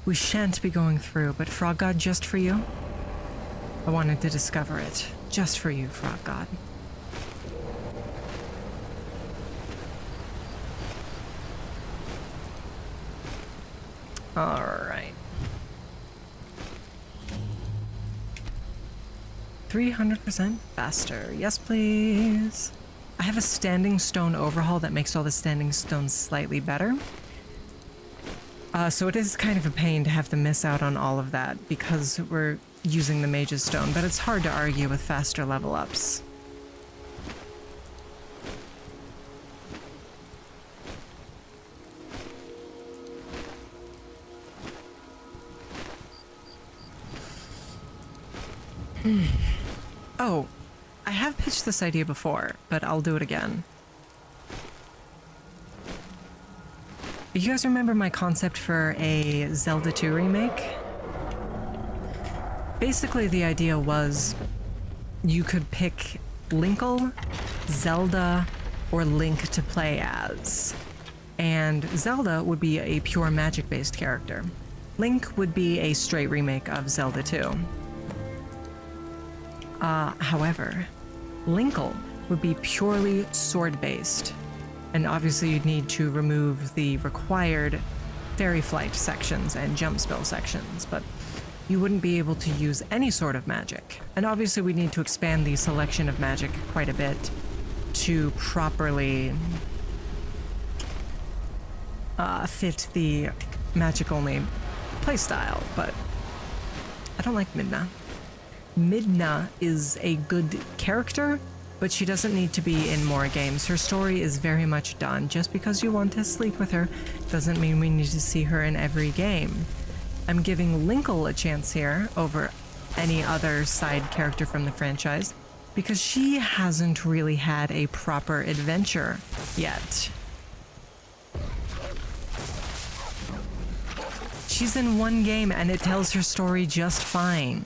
We shan't be going through, but Frog God, just for you? I wanted to discover it. Just for you, Frog God. Alright. 300% faster. Yes, please. I have a standing stone overhaul that makes all the standing stones slightly better. So it is kind of a pain to have to miss out on all of that because we're using the Mage's Stone, but it's hard to argue with faster level ups. Oh, I have pitched this idea before, but I'll do it again. You guys remember my concept for a Zelda 2 remake? Basically, the idea was you could pick Linkle, Zelda, or Link to play as. And Zelda would be a pure magic-based character. Link would be a straight remake of Zelda 2. However, Linkle would be purely sword-based. And obviously you'd need to remove the required fairy flight sections and jump spell sections, but you wouldn't be able to use any sort of magic. And obviously we need to expand the selection of magic quite a bit to properly fit the magic-only playstyle, but I don't like Midna. Midna is a good character, but she doesn't need to be in more games. Her story is very much done. Just because you want to sleep with her doesn't mean we need to see her in every game. I'm giving Linkle a chance here over any other side character from the franchise because she hasn't really had a proper adventure yet. She's in one game and it tells her story just fine.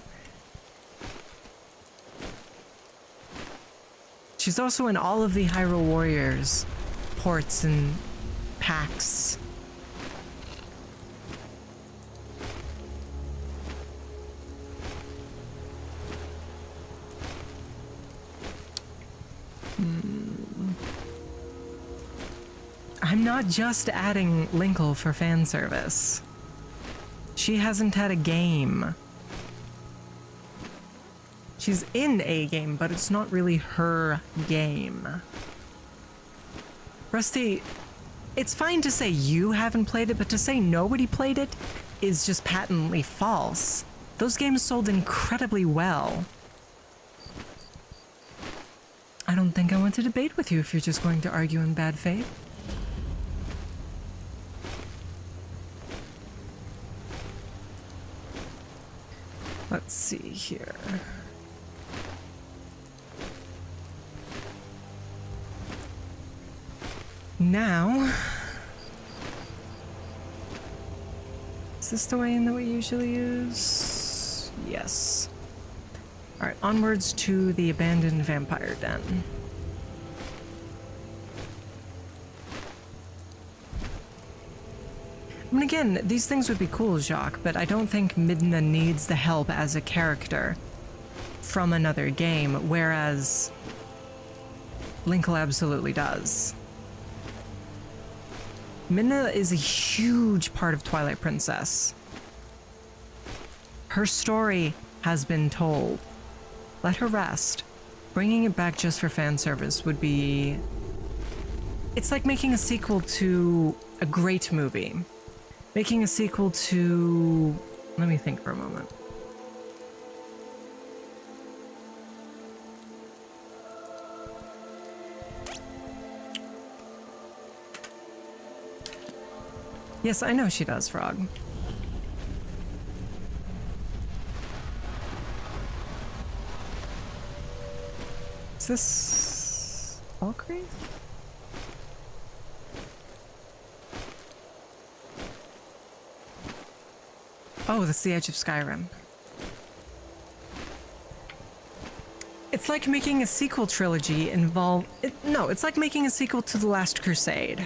She's also in all of the Hyrule Warriors ports and packs. I'm not just adding Linkle for fan service. She hasn't had a game. She's in a game, but it's not really her game. Rusty, it's fine to say you haven't played it, but to say nobody played it is just patently false. Those games sold incredibly well. I don't think I want to debate with you if you're just going to argue in bad faith. Let's see here. Now, is this the way in that we usually use? Yes. All right, onwards to the abandoned vampire den. I mean, again, these things would be cool, Jacques, but I don't think Midna needs the help as a character from another game, whereas Linkle absolutely does. Midna is a huge part of Twilight Princess. Her story has been told. Let her rest. Bringing it back just for fan service would be... It's like making a sequel to a great movie. Making a sequel to... Let me think for a moment. Yes, I know she does, Frog. Is this... Valkyrie? Oh, that's the edge of Skyrim. It's like making a sequel trilogy involve... No, it's like making a sequel to The Last Crusade.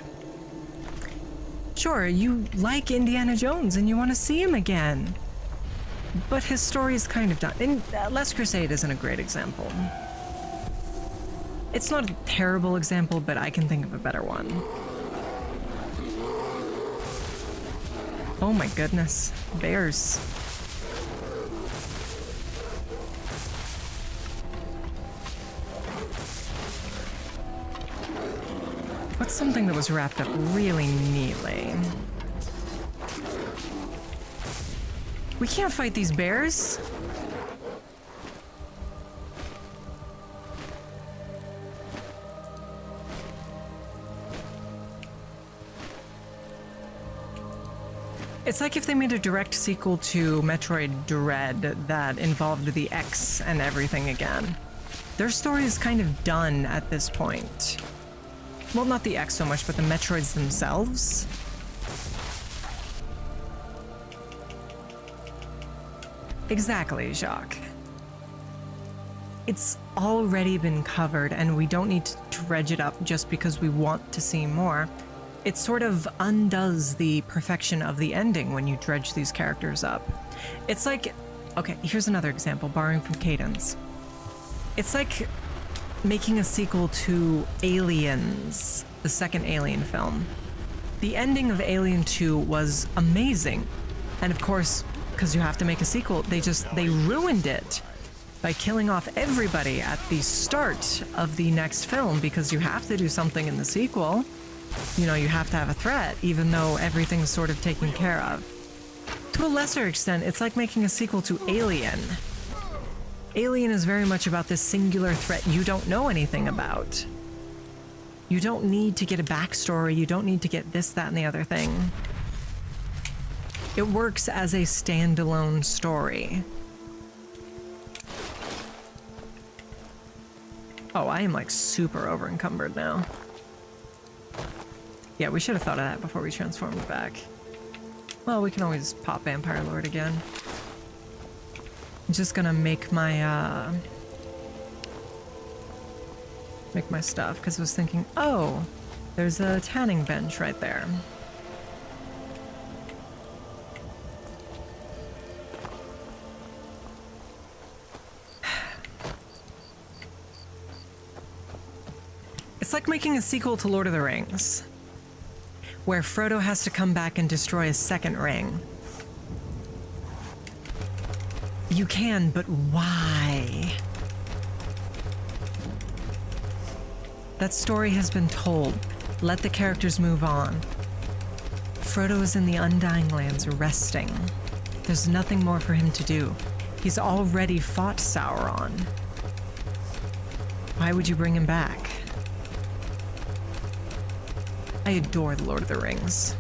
Sure, you like Indiana Jones and you want to see him again. But his story is kind of done. And Last Crusade isn't a great example. It's not a terrible example, but I can think of a better one. Oh my goodness. Bears. What's something that was wrapped up really neatly? We can't fight these bears. It's like if they made a direct sequel to Metroid Dread that involved the X and everything again. Their story is kind of done at this point. Well, not the X so much, but the Metroids themselves. Exactly, Jacques. It's already been covered, and we don't need to dredge it up just because we want to see more. It sort of undoes the perfection of the ending when you dredge these characters up. It's like, okay, here's another example, borrowing from Cadence. It's like making a sequel to Aliens, the second Alien film. The ending of Alien 2 was amazing. And of course, because you have to make a sequel, they ruined it by killing off everybody at the start of the next film, because you have to do something in the sequel. You know, you have to have a threat, even though everything's sort of taken care of. To a lesser extent, it's like making a sequel to Alien. Alien is very much about this singular threat you don't know anything about. You don't need to get a backstory, you don't need to get this, that, and the other thing. It works as a standalone story. Oh, I am like super over encumbered now. Yeah, we should have thought of that before we transformed back. Well, we can always pop Vampire Lord again. I'm just gonna make my stuff, because I was thinking, oh, there's a tanning bench right there. It's like making a sequel to Lord of the Rings, where Frodo has to come back and destroy a second ring. You can, but why? That story has been told. Let the characters move on. Frodo is in the Undying Lands resting. There's nothing more for him to do. He's already fought Sauron. Why would you bring him back? I adore The Lord of the Rings.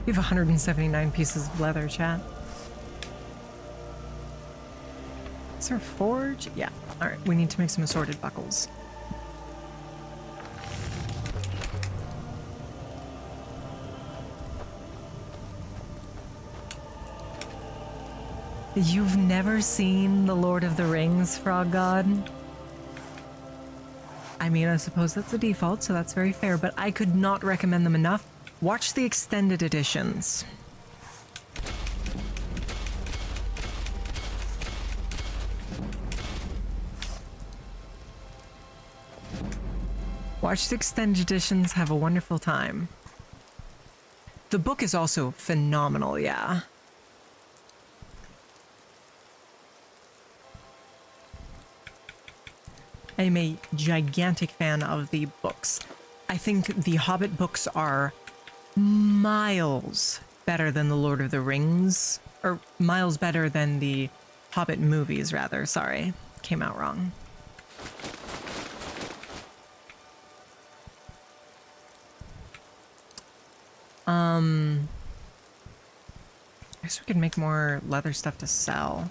We have 179 pieces of leather, chat. Is there a forge? Yeah. Alright, we need to make some assorted buckles. You've never seen The Lord of the Rings, Frog God? I mean, I suppose that's a default, so that's very fair, but I could not recommend them enough. Watch the extended editions. Watch the extended editions, have a wonderful time. The book is also phenomenal, yeah. I am a gigantic fan of the books. I think the Hobbit books are miles better than the Lord of the Rings, or miles better than the Hobbit movies, rather. Sorry, came out wrong. I guess we could make more leather stuff to sell.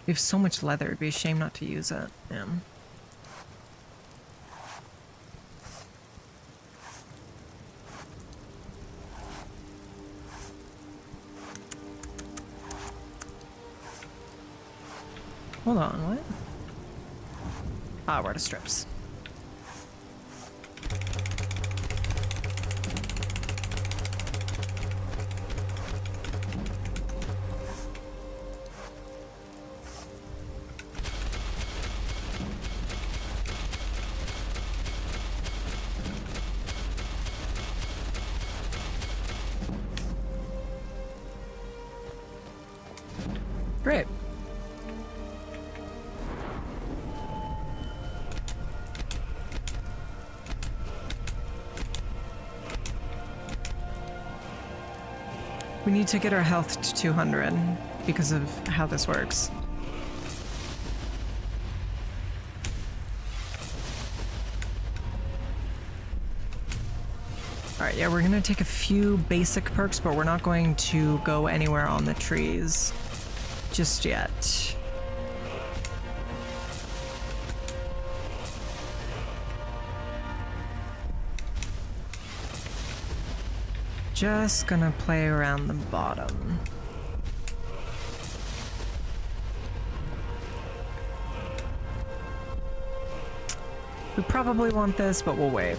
We have so much leather, it'd be a shame not to use it. Yeah. Hold on, what? Ah, we're out of strips. Great. We need to get our health to 200 because of how this works. Alright, yeah, we're gonna take a few basic perks, but we're not going to go anywhere on the trees just yet. Just gonna play around the bottom. We probably want this, but we'll wait.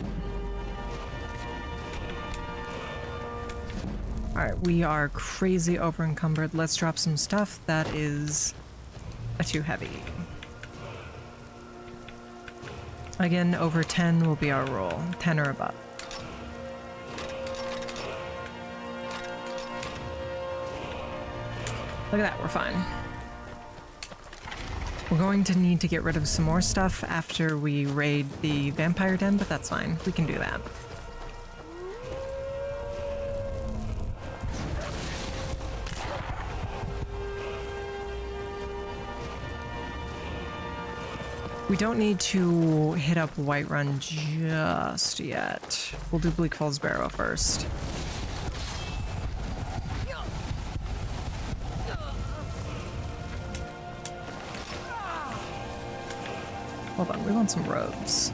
Alright, we are crazy over encumbered. Let's drop some stuff that is too heavy. Again, over 10 will be our roll. 10 or above. Look at that, we're fine. We're going to need to get rid of some more stuff after we raid the vampire den, but that's fine. We can do that. We don't need to hit up Whiterun just yet. We'll do Bleak Falls Barrow first. Hold on, we want some robes.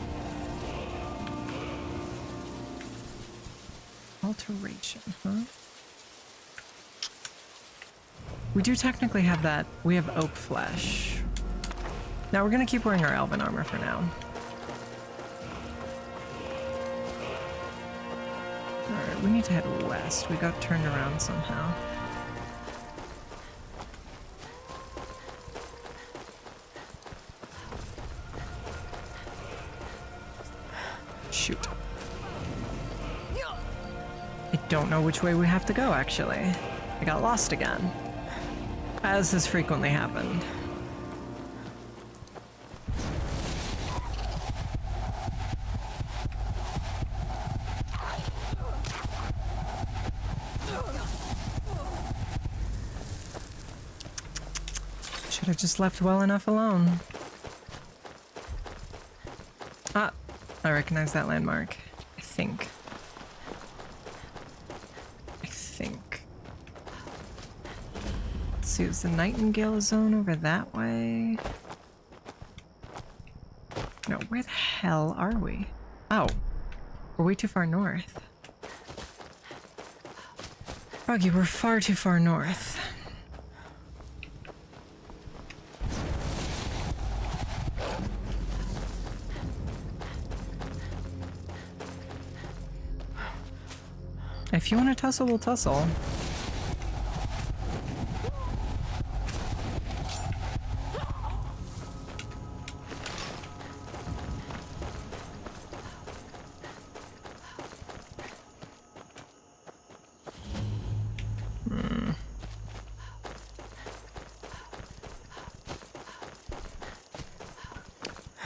Alteration, huh? We do technically have that. We have oak flesh. Now we're gonna keep wearing our elven armor for now. Alright, we need to head west. We got turned around somehow. Shoot. I don't know which way we have to go, actually. I got lost again. As has frequently happened. Should have just left well enough alone. Ah, I recognize that landmark. I think. Let's see, is the Nightingale zone over that way? No, where the hell are we? Oh, we're way too far north. Froggy, we're far too far north. If you want to tussle, we'll tussle.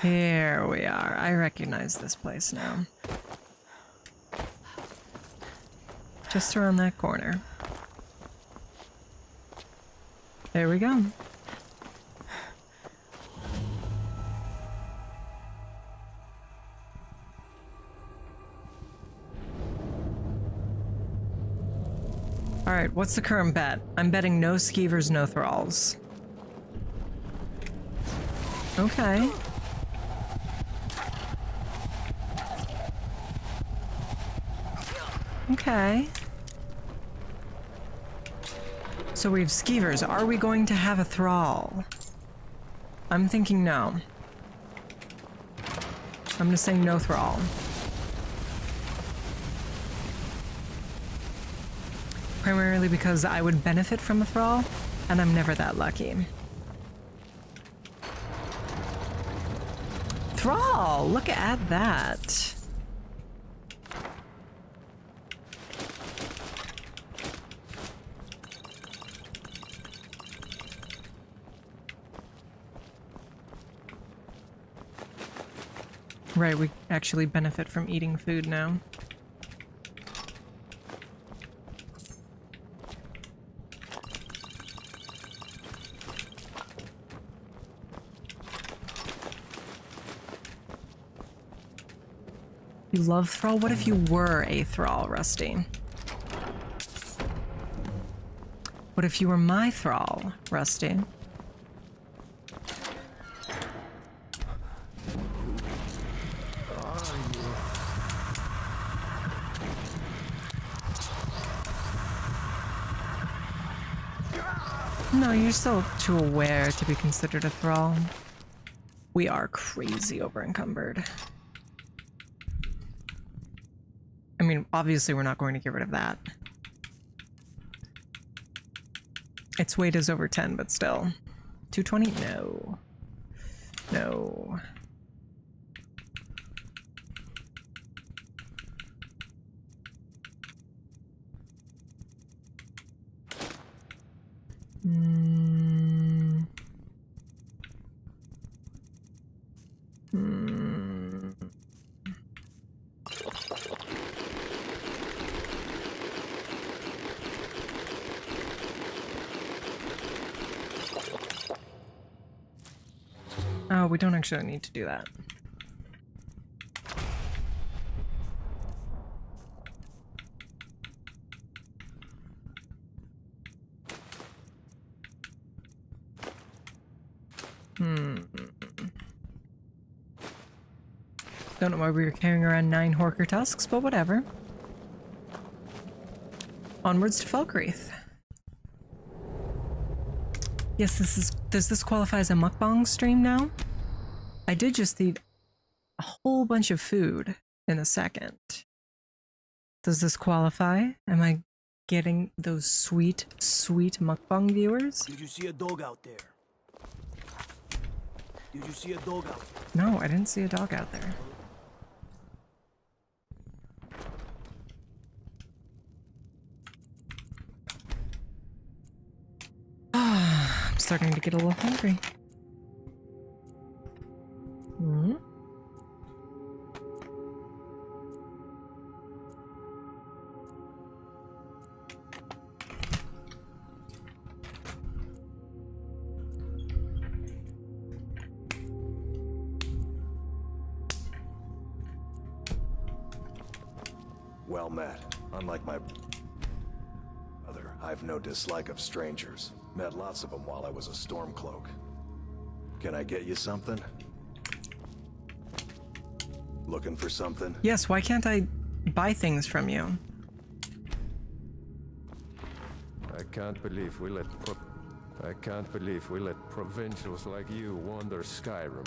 Here we are. I recognize this place now. Just around that corner. There we go. Alright, what's the current bet? I'm betting no skeevers, no thralls. Okay. Okay. So we have skeevers. Are we going to have a thrall? I'm thinking no. I'm gonna say no thrall. Primarily because I would benefit from a thrall, and I'm never that lucky. Thrall! Look at that. Right, we actually benefit from eating food now. You love Thrall? What if you were a Thrall, Rusty? What if you were my Thrall, Rusty? No, you're still too aware to be considered a Thrall. We are crazy overencumbered. I mean, obviously we're not going to get rid of that. Its weight is over 10, but still. 220? No. No. Oh, we don't actually need to do that. Don't know why we were carrying around 9 Horker tusks, but whatever. Onwards to Falkreath. Yes, does this qualify as a mukbang stream now? I did just eat a whole bunch of food in a second. Does this qualify? Am I getting those sweet, sweet mukbang viewers? Did you see a dog out there? Did you see a dog out there? No, I didn't see a dog out there. I'm starting to get a little hungry. Hmm? Well met. Unlike my brother, I've no dislike of strangers. Met lots of them while I was a Stormcloak. Can I get you something? Looking for something? Yes, why can't I buy things from you? I can't believe we let provincials like you wander Skyrim.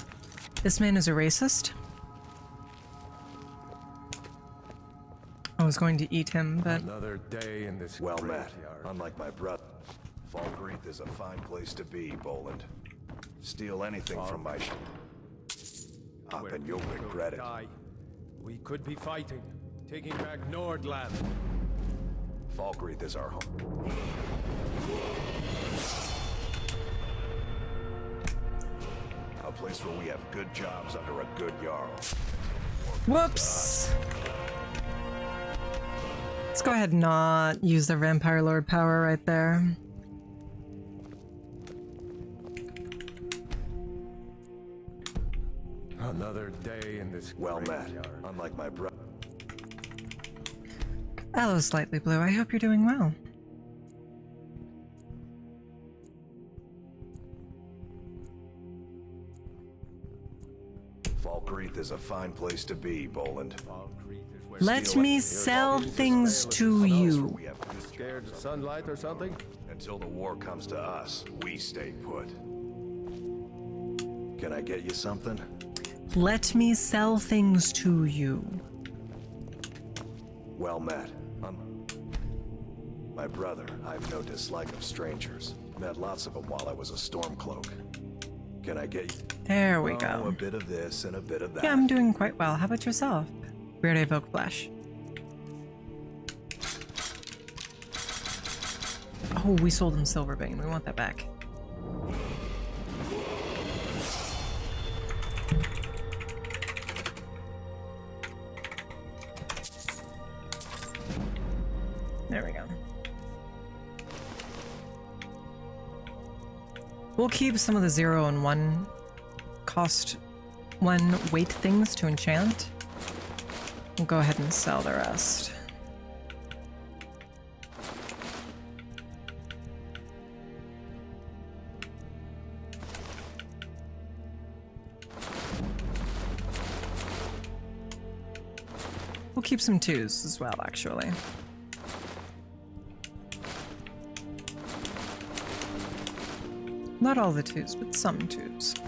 This man is a racist? I was going to eat him, but... Another day in this Well met. graveyard. Unlike my brother, Falkreath is a fine place to be, Boland. Steal anything from my shop and you'll regret it. Die. We could be fighting, taking back Nordland. Falkreath is our home. A place where we have good jobs under a good Jarl. Whoops! Let's go ahead and not use the Vampire Lord power right there. Another day in this Well met. graveyard. Unlike my brother. Hello, Slightly Blue. I hope you're doing well. Falkreath is a fine place to be, Boland. Let me sell things to you. We have good Scared of sunlight or something? Until the war comes to us, we stay put. Can I get you something? Let me sell things to you. Well met. My brother, I've no dislike of strangers. Met lots of them while I was a Stormcloak. Can I get you? There we A go. bit of this and a bit of that. Yeah, I'm doing quite well. How about yourself? We already evoke flesh. Oh, we sold him Silverbane. We want that back. We'll keep some of the 0 and 1 cost, 1 weight things to enchant. We'll go ahead and sell the rest. We'll keep some 2s as well, actually. Not all the 2s, but some 2s.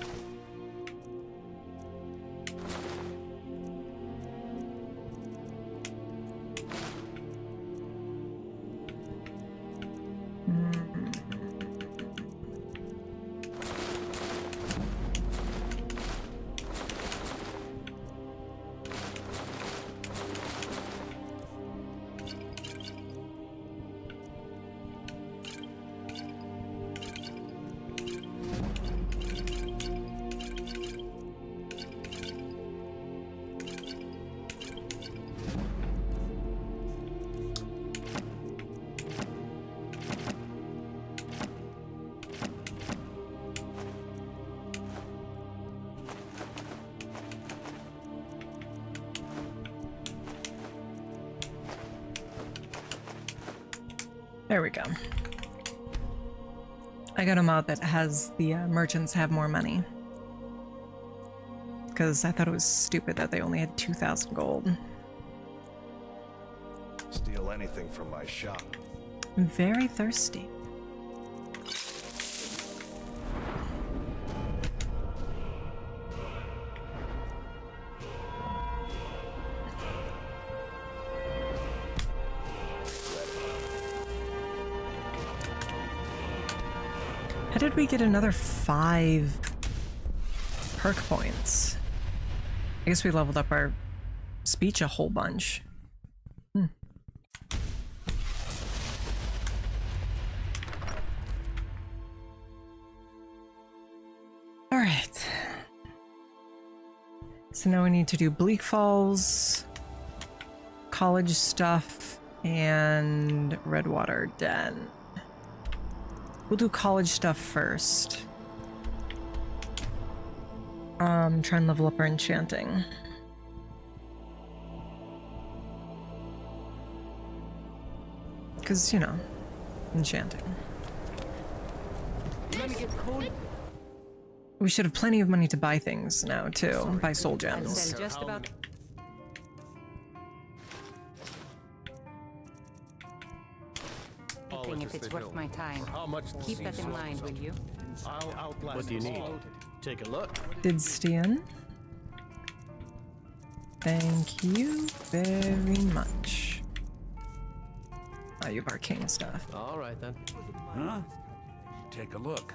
There we go. I got a mod that has the merchants have more money. Because I thought it was stupid that they only had 2,000 gold. Steal anything from my shop. I'm very thirsty. How did we get another 5 perk points? I guess we leveled up our speech a whole bunch. Alright. So now we need to do Bleak Falls, college stuff, and Redwater Den. We'll do college stuff first. Try and level up our enchanting. Because, you know, enchanting. We should have plenty of money to buy things now, too. Buy soul gems. Just about. If it's worth my time. Keep that in mind, will you? What do you need? Take a look. Did Stian? Thank you very much. Oh, you have arcane stuff. All right then. Huh? Take a look.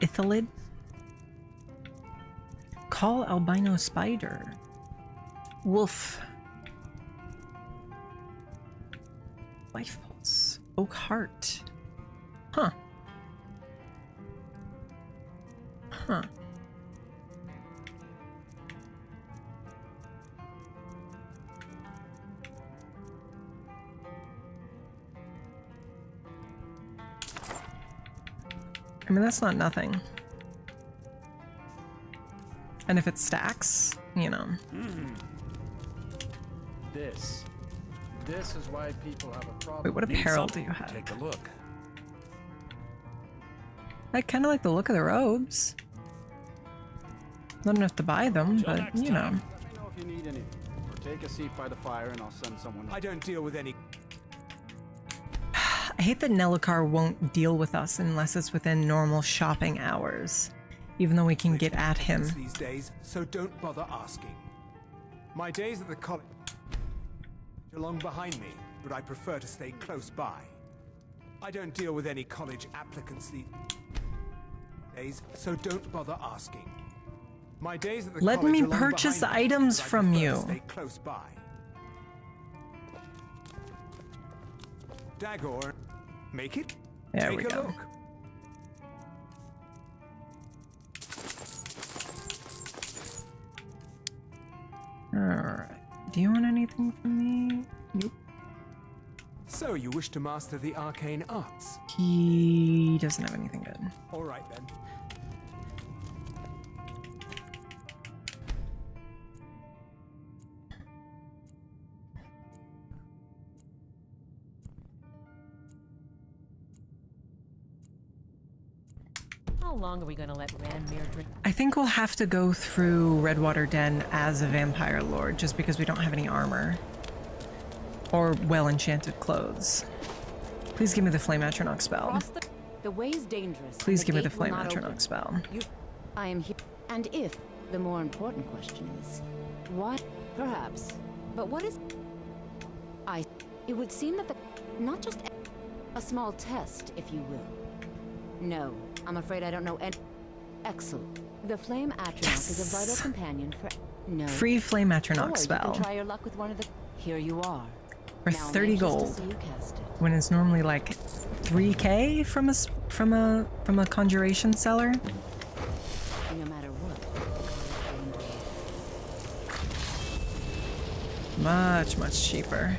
Ithalid? Call albino spider. Wolf. Life pulse. Oak heart. Huh. Huh. I mean, that's not nothing. And if it stacks, you know. This is why people have a problem. Wait, what apparel do you have? Take a look. I kind of like the look of the robes. Not enough to buy them, but you know. Let me know if you need anything. Or take a seat by the fire and I'll send someone. I don't deal with any. I hate that Nelicar won't deal with us unless it's within normal shopping hours, even though we can get at him. These days, so don't bother asking. My days at the college are long behind me, but I prefer to stay close by. I don't deal with any college applicants these days, so don't bother asking. My days at the Let college me are long purchase behind me, items but I from prefer you. to stay close by. Dagor, make it. There Take we a go. look. Alright. Do you want anything from me? Nope. So you wish to master the arcane arts? He doesn't have anything good. All right then. How long are we gonna let Ranmir drink? I think we'll have to go through Redwater Den as a vampire lord just because we don't have any armor. Or well-enchanted clothes. Please give me the Flame Atronach spell. The way is dangerous. Please give me the Flame Atronach spell. I am here. And if, the more important question is, what? Perhaps. But what is... It would seem that not just a small test, if you will. No, I'm afraid I don't know any... Excellent. The Flame Atronach is a vital companion for... No. Free Flame Atronach Or spell. you can try your luck with one of the... Here you are. For 30 gold. When it's normally like 3k from a conjuration seller. No matter what. Much cheaper.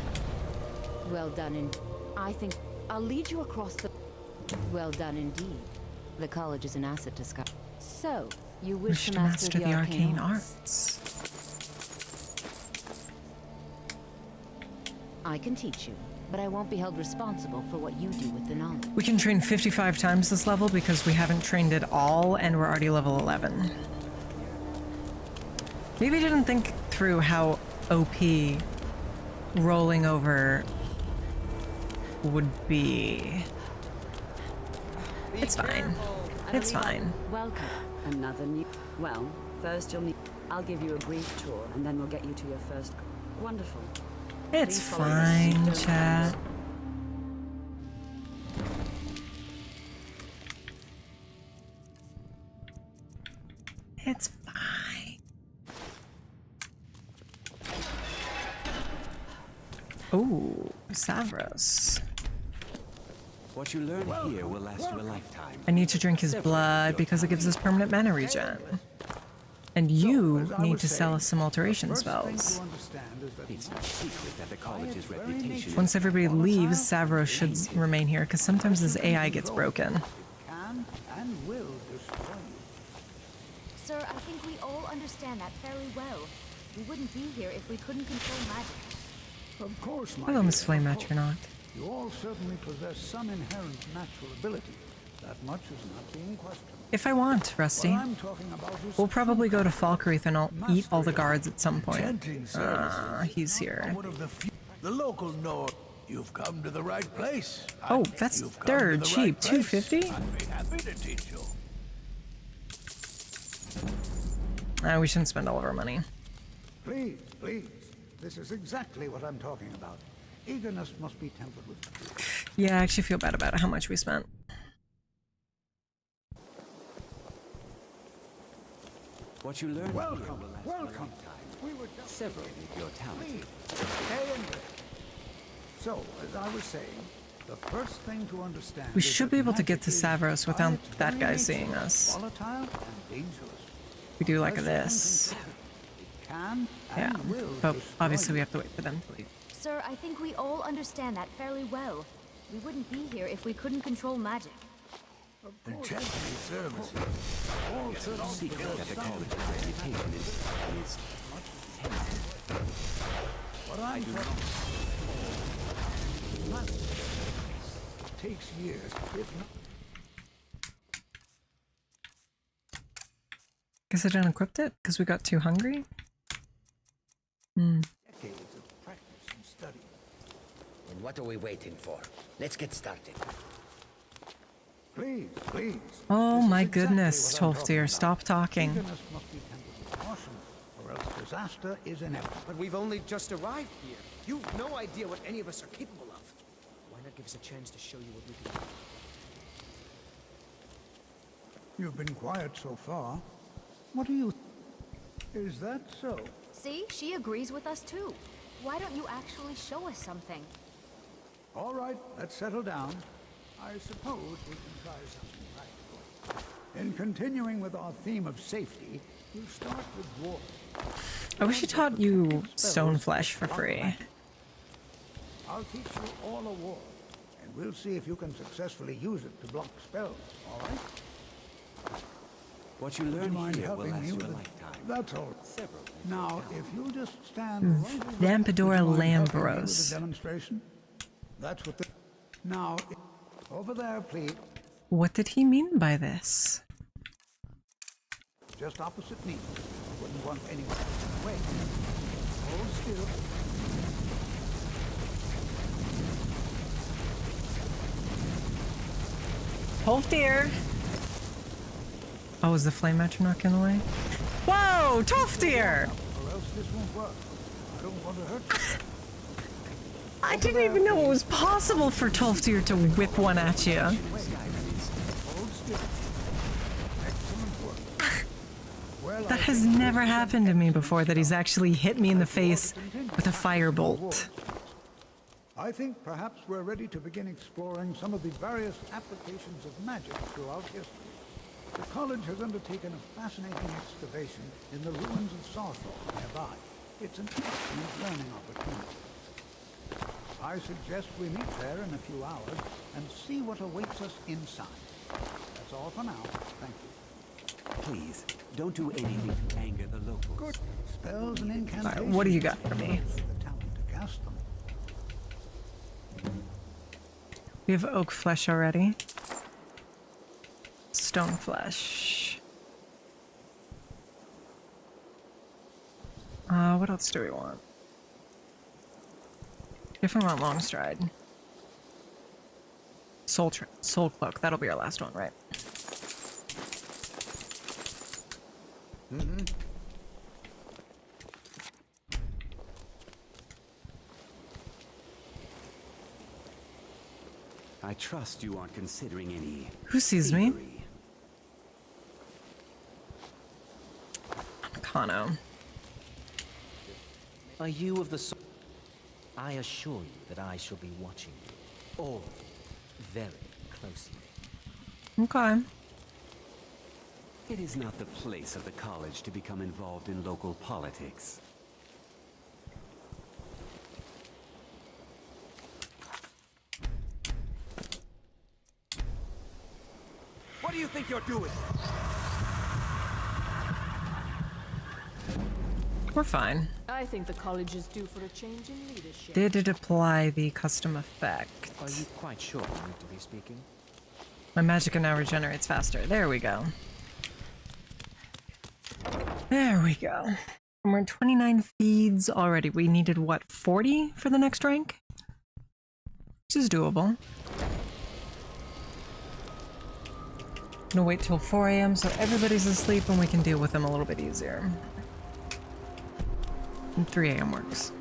Well done, and I think I'll lead you across the... Well done indeed. The college is an asset to Sky. So, you wish to master the arcane arts? I can teach you, but I won't be held responsible for what you do with the knowledge. We can train 55 times this level because we haven't trained it all and we're already level 11. Maybe I didn't think through how OP rolling over would be. It's fine. It's fine. Welcome. Another new... Well, first you'll need... I'll give you a brief tour, and then we'll get you to your first... Wonderful. It's fine, chat. It's fine. Oh, Savros. What you learn here will last you a lifetime. I need to drink his blood because it gives us permanent mana regen. And you need to sell us some alteration spells. It's no secret that the college's reputation... Once everybody leaves, Savros should remain here because sometimes his AI gets broken. Can and will destroy you. Sir, I think we all understand that fairly well. We wouldn't be here if we couldn't control magic. Of course, my Hello, Miss dear, Flame of course. Atronach. You all certainly possess some inherent natural ability. That much is not being questioned. If I want, Rusty. What I'm talking about is We'll probably go to Falkreath and I'll eat all the guards at some point. He's here. The local know you've come to the right place. Oh, that's third cheap. 250? I'd be happy to teach you. We shouldn't spend all of our money. Please, please. This is exactly what I'm talking about. Eagerness must be tempered with... Yeah, I actually feel bad about how much we spent. What you learn Welcome, here will last welcome. a We were just Several of your talent. stay in there. So, as I was saying, the first thing to understand We is should that be able to get magic to is Savros without by its that very guy nature seeing us. Volatile and dangerous. We do like Unless this. you can Yeah, and will but destroy obviously we you. have to wait for them to leave. Sir, I think we all understand that fairly well. We wouldn't be here if we couldn't control magic. Enchanting services. All It's no secret that the college's reputation is What I'm talking about takes years, if not Guess I didn't equip it because we got too hungry. decades of practice and study. And what are we waiting for? Let's get started. Please, please. Oh This is my exactly goodness, what I'm talking Tolfdir, about. stop talking. Eagerness must be tempered with caution, or else disaster is inevitable. But we've only just arrived here. You've no idea what any of us are capable of. Why not give us a chance to show you what we can do? You've been quiet so far. What do you... Is that so? See, she agrees with us too. Why don't you actually show us something? All right, let's settle down. I suppose we can try something practical. In continuing with our theme of safety, you start with water. I wish he taught you stone flesh for free. I'll teach you all a ward, and we'll see if you can successfully use it to block spells, all right? What you Would learn mind here will helping last me you with a it? lifetime. That's all. Several. Now, if you just stand right over there, Callidora would you mind helping me with Lambros. the demonstration? That's what the... Now, over there, please. What did he mean by this? Just opposite me. Wouldn't want anyone. Wait. Hold still. Tolfdir! Oh, is the flame metronock in the way? Whoa! Tolfdir! Or else this won't work. I don't want to hurt you. I didn't even know it was possible for Tolfdir to whip one at you. Hold still. Excellent work. Well, That has never happened to me before, that he's actually hit me in the face with a firebolt. I think perhaps we're ready to begin exploring some of the various applications of magic throughout history. The college has undertaken a fascinating excavation in the ruins of Sawthorpe nearby. It's an excellent learning opportunity. I suggest we meet there in a few hours and see what awaits us inside. That's all for now. Thank you. Please, don't do anything to anger the locals. Good. Spells and incantations. Alright, what do you got for me? The talent to cast them. We have oak flesh already. Stone flesh. What else do we want? Definitely want long stride. Soul cloak. That'll be our last one, right? Mm-hmm. I trust you aren't considering any... Who sees me? thievery. Kano. Are you of the sort? I assure you that I shall be watching you all very closely. Okay. It is not the place of the college to become involved in local politics. What do you think you're doing? We're fine. I think the college is due for a change in leadership. Did it apply the custom effect? Are you quite sure you need to be speaking? My magicka now regenerates faster. There we go. There we go. And we're at 29 feeds already. We needed, what, 40 for the next rank? Which is doable. Gonna wait till 4 AM so everybody's asleep and we can deal with them a little bit easier. And 3 AM works.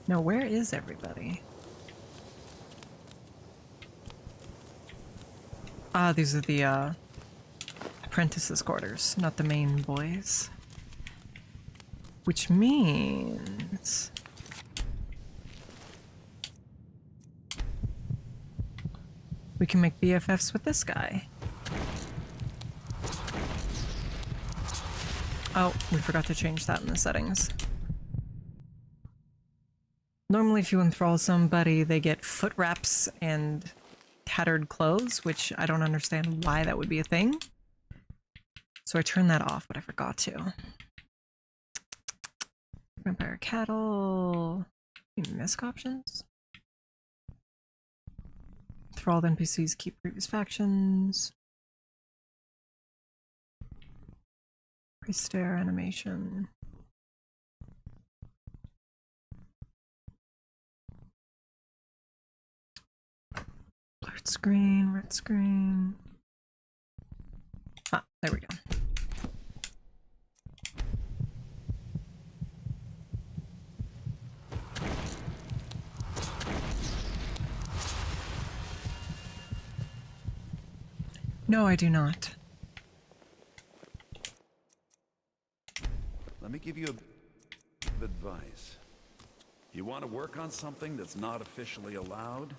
Now, where is everybody? Ah, these are the apprentices' quarters, not the main boys. Which means... we can make BFFs with this guy. Oh, we forgot to change that in the settings. Normally if you enthrall somebody, they get foot wraps and tattered clothes, which I don't understand why that would be a thing. So I turned that off, but I forgot to. Vampire cattle. Any misc options? Enthralled NPCs keep previous factions. Pre-stare animation. Blurred screen, red screen. Ah, there we go. No, I do not. give you a bit of advice. You want to work on something that's not officially allowed?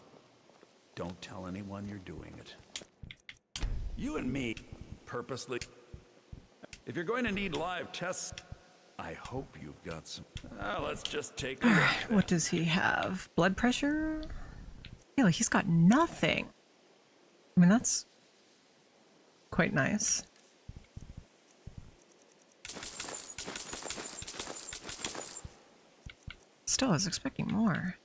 Don't tell anyone you're doing it. You and me, purposely. If you're going to need live tests, I hope you've got some. Let's just take a look. Alright, what does he have? Blood pressure? Yeah, like he's got nothing. I mean, that's quite nice. Still, I was expecting more.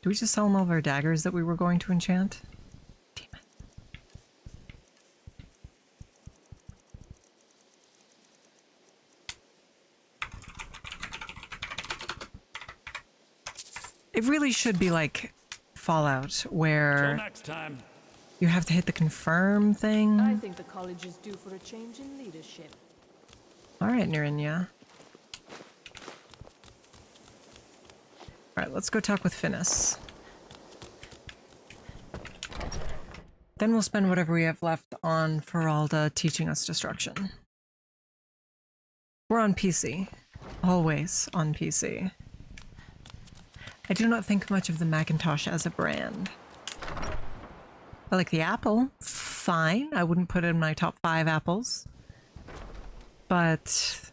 Do we just sell him all of our daggers that we were going to enchant? Damn it. It really should be like Fallout, where Till next time. you have to hit the confirm thing. I think the college is due for a change in leadership. Alright, Narinya. Alright, let's go talk with Finis. Then we'll spend whatever we have left on Feralda teaching us destruction. We're on PC. Always on PC. I do not think much of the Macintosh as a brand. I like the Apple. Fine. I wouldn't put it in my top 5 apples. But,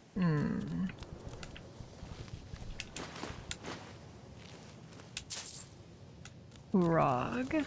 Rog.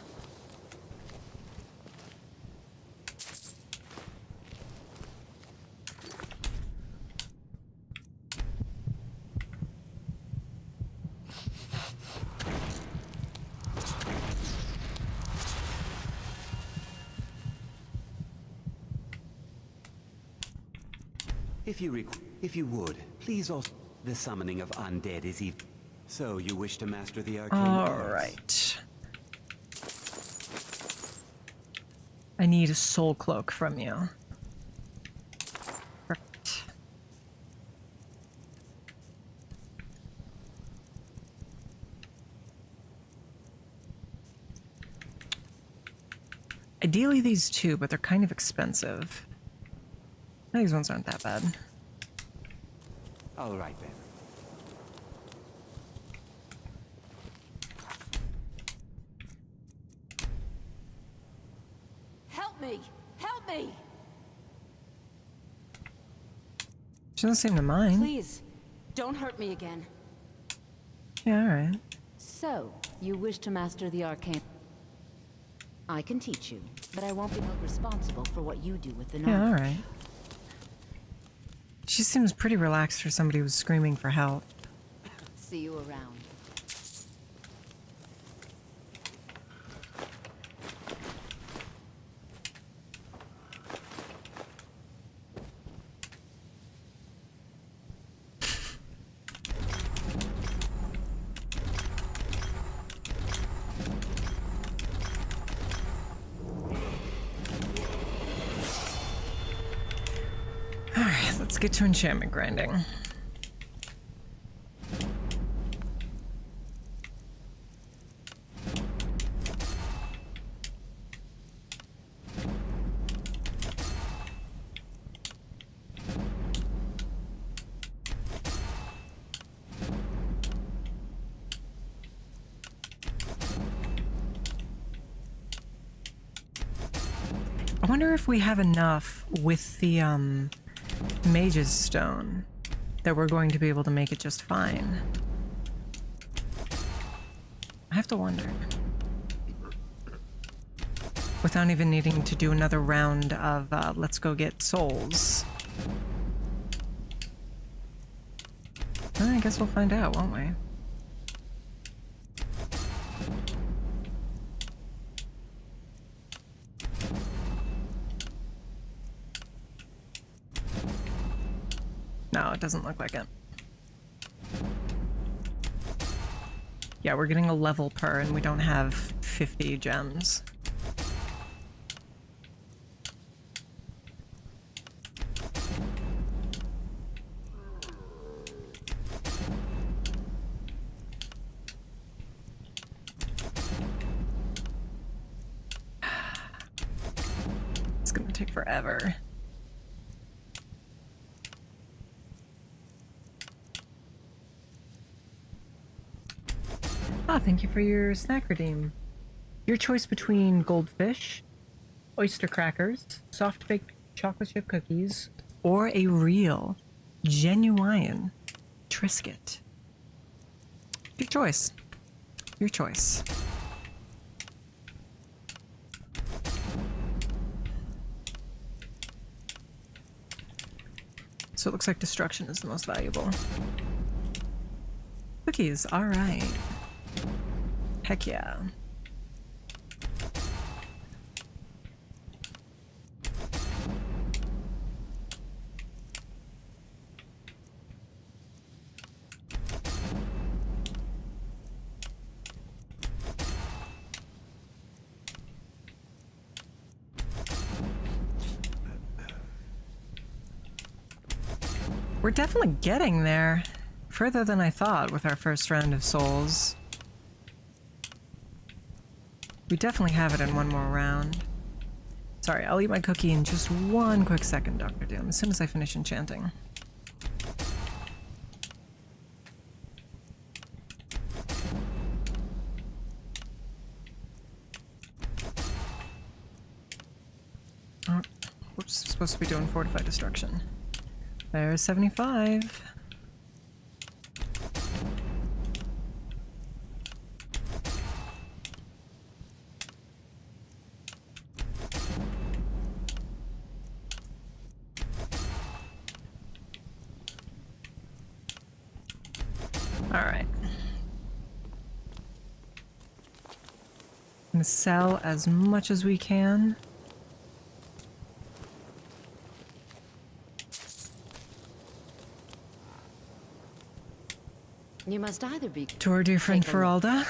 If you would, please also. The summoning of undead is evil. So you wish to master the arcane arts? Alright. I need a soul cloak from you. Perfect. Ideally these two, but they're kind of expensive. These ones aren't that bad. All right then. Help me! Help me! She doesn't seem to mind. Please, don't hurt me again. Yeah, alright. So, you wish to master the arcane? I can teach you, but I won't be held responsible for what you do with the knowledge. Yeah, alright. She seems pretty relaxed for somebody who's screaming for help. See you around. Alright, let's get to enchantment grinding. I wonder if we have enough with the Mage's Stone that we're going to be able to make it just fine. I have to wonder. Without even needing to do another round of let's go get souls. Well, I guess we'll find out, won't we? No, it doesn't look like it. Yeah, we're getting a level per and we don't have 50 gems. It's gonna take forever. Ah, thank you for your snack redeem. Your choice between goldfish, oyster crackers, soft baked chocolate chip cookies, or a real, genuine Triscuit. Your choice. Your choice. So it looks like destruction is the most valuable. Cookies, alright. Heck yeah. We're definitely getting there. Further than I thought with our first round of souls. We definitely have it in one more round. Sorry, I'll eat my cookie in just one quick second, Dr. Doom, as soon as I finish enchanting. Oh, whoops, supposed to be doing fortified destruction. There's 75. All right. I'm gonna sell as much as we can. You must either be To our dear friend Feralda.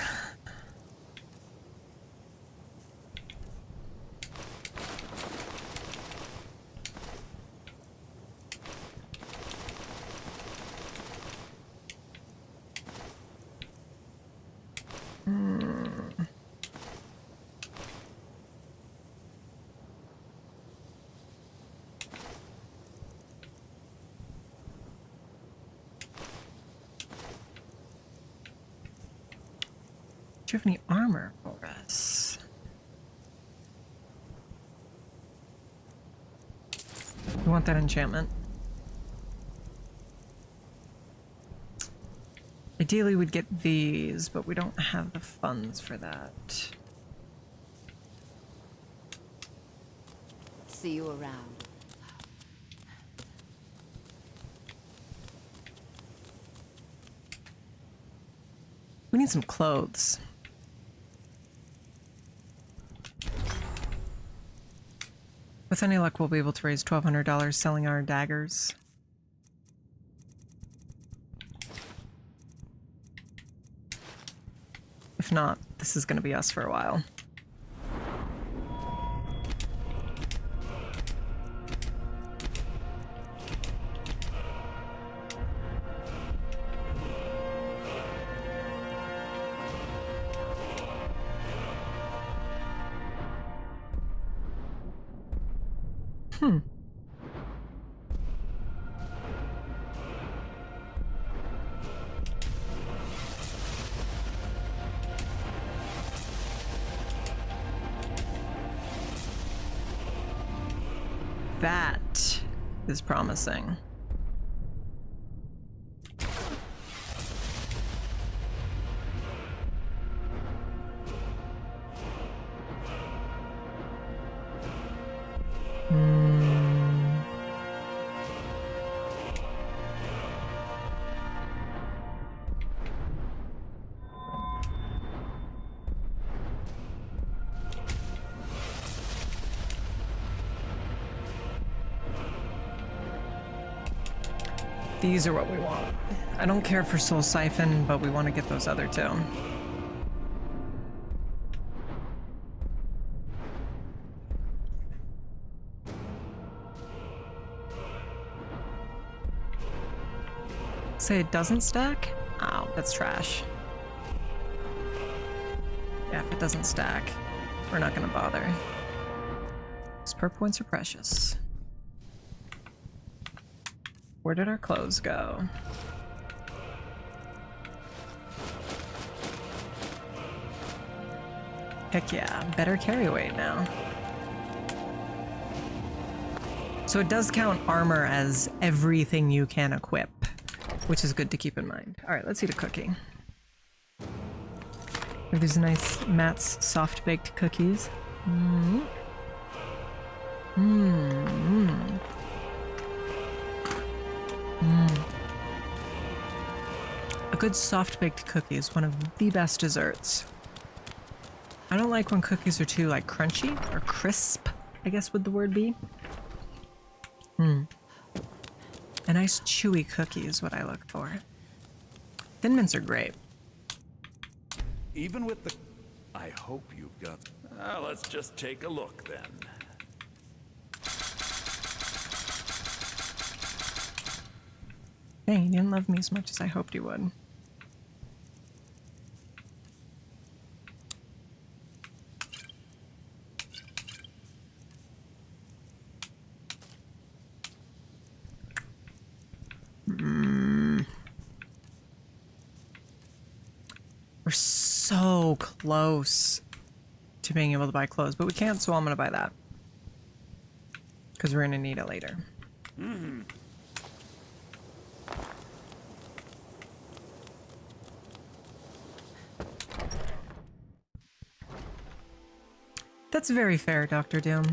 Do you have any armor for us? We want that enchantment. Ideally we'd get these, but we don't have the funds for that. see you around. We need some clothes. With any luck, we'll be able to raise $1,200 selling our daggers. If not, this is going to be us for a while. That is promising. These are what we want. I don't care for Soul Siphon, but we want to get those other two. Say it doesn't stack? Oh, that's trash. Yeah, if it doesn't stack, we're not gonna bother. Those perk points are precious. Where did our clothes go? Heck yeah, better carry weight now. So it does count armor as everything you can equip, which is good to keep in mind. All right, let's eat a cookie. We have these nice Matt's soft-baked cookies. Mm. Mm. Mm. A good soft-baked cookie is one of the best desserts. I don't like when cookies are too like crunchy or crisp, I guess would the word be. A nice chewy cookie is what I look for. Thin mints are great. Even with the... I hope you've got... let's just take a look then. Hey, you didn't love me as much as I hoped you would. We're so close to being able to buy clothes, but we can't, so I'm gonna buy that. Because we're gonna need it later. That's very fair, Dr. Doom.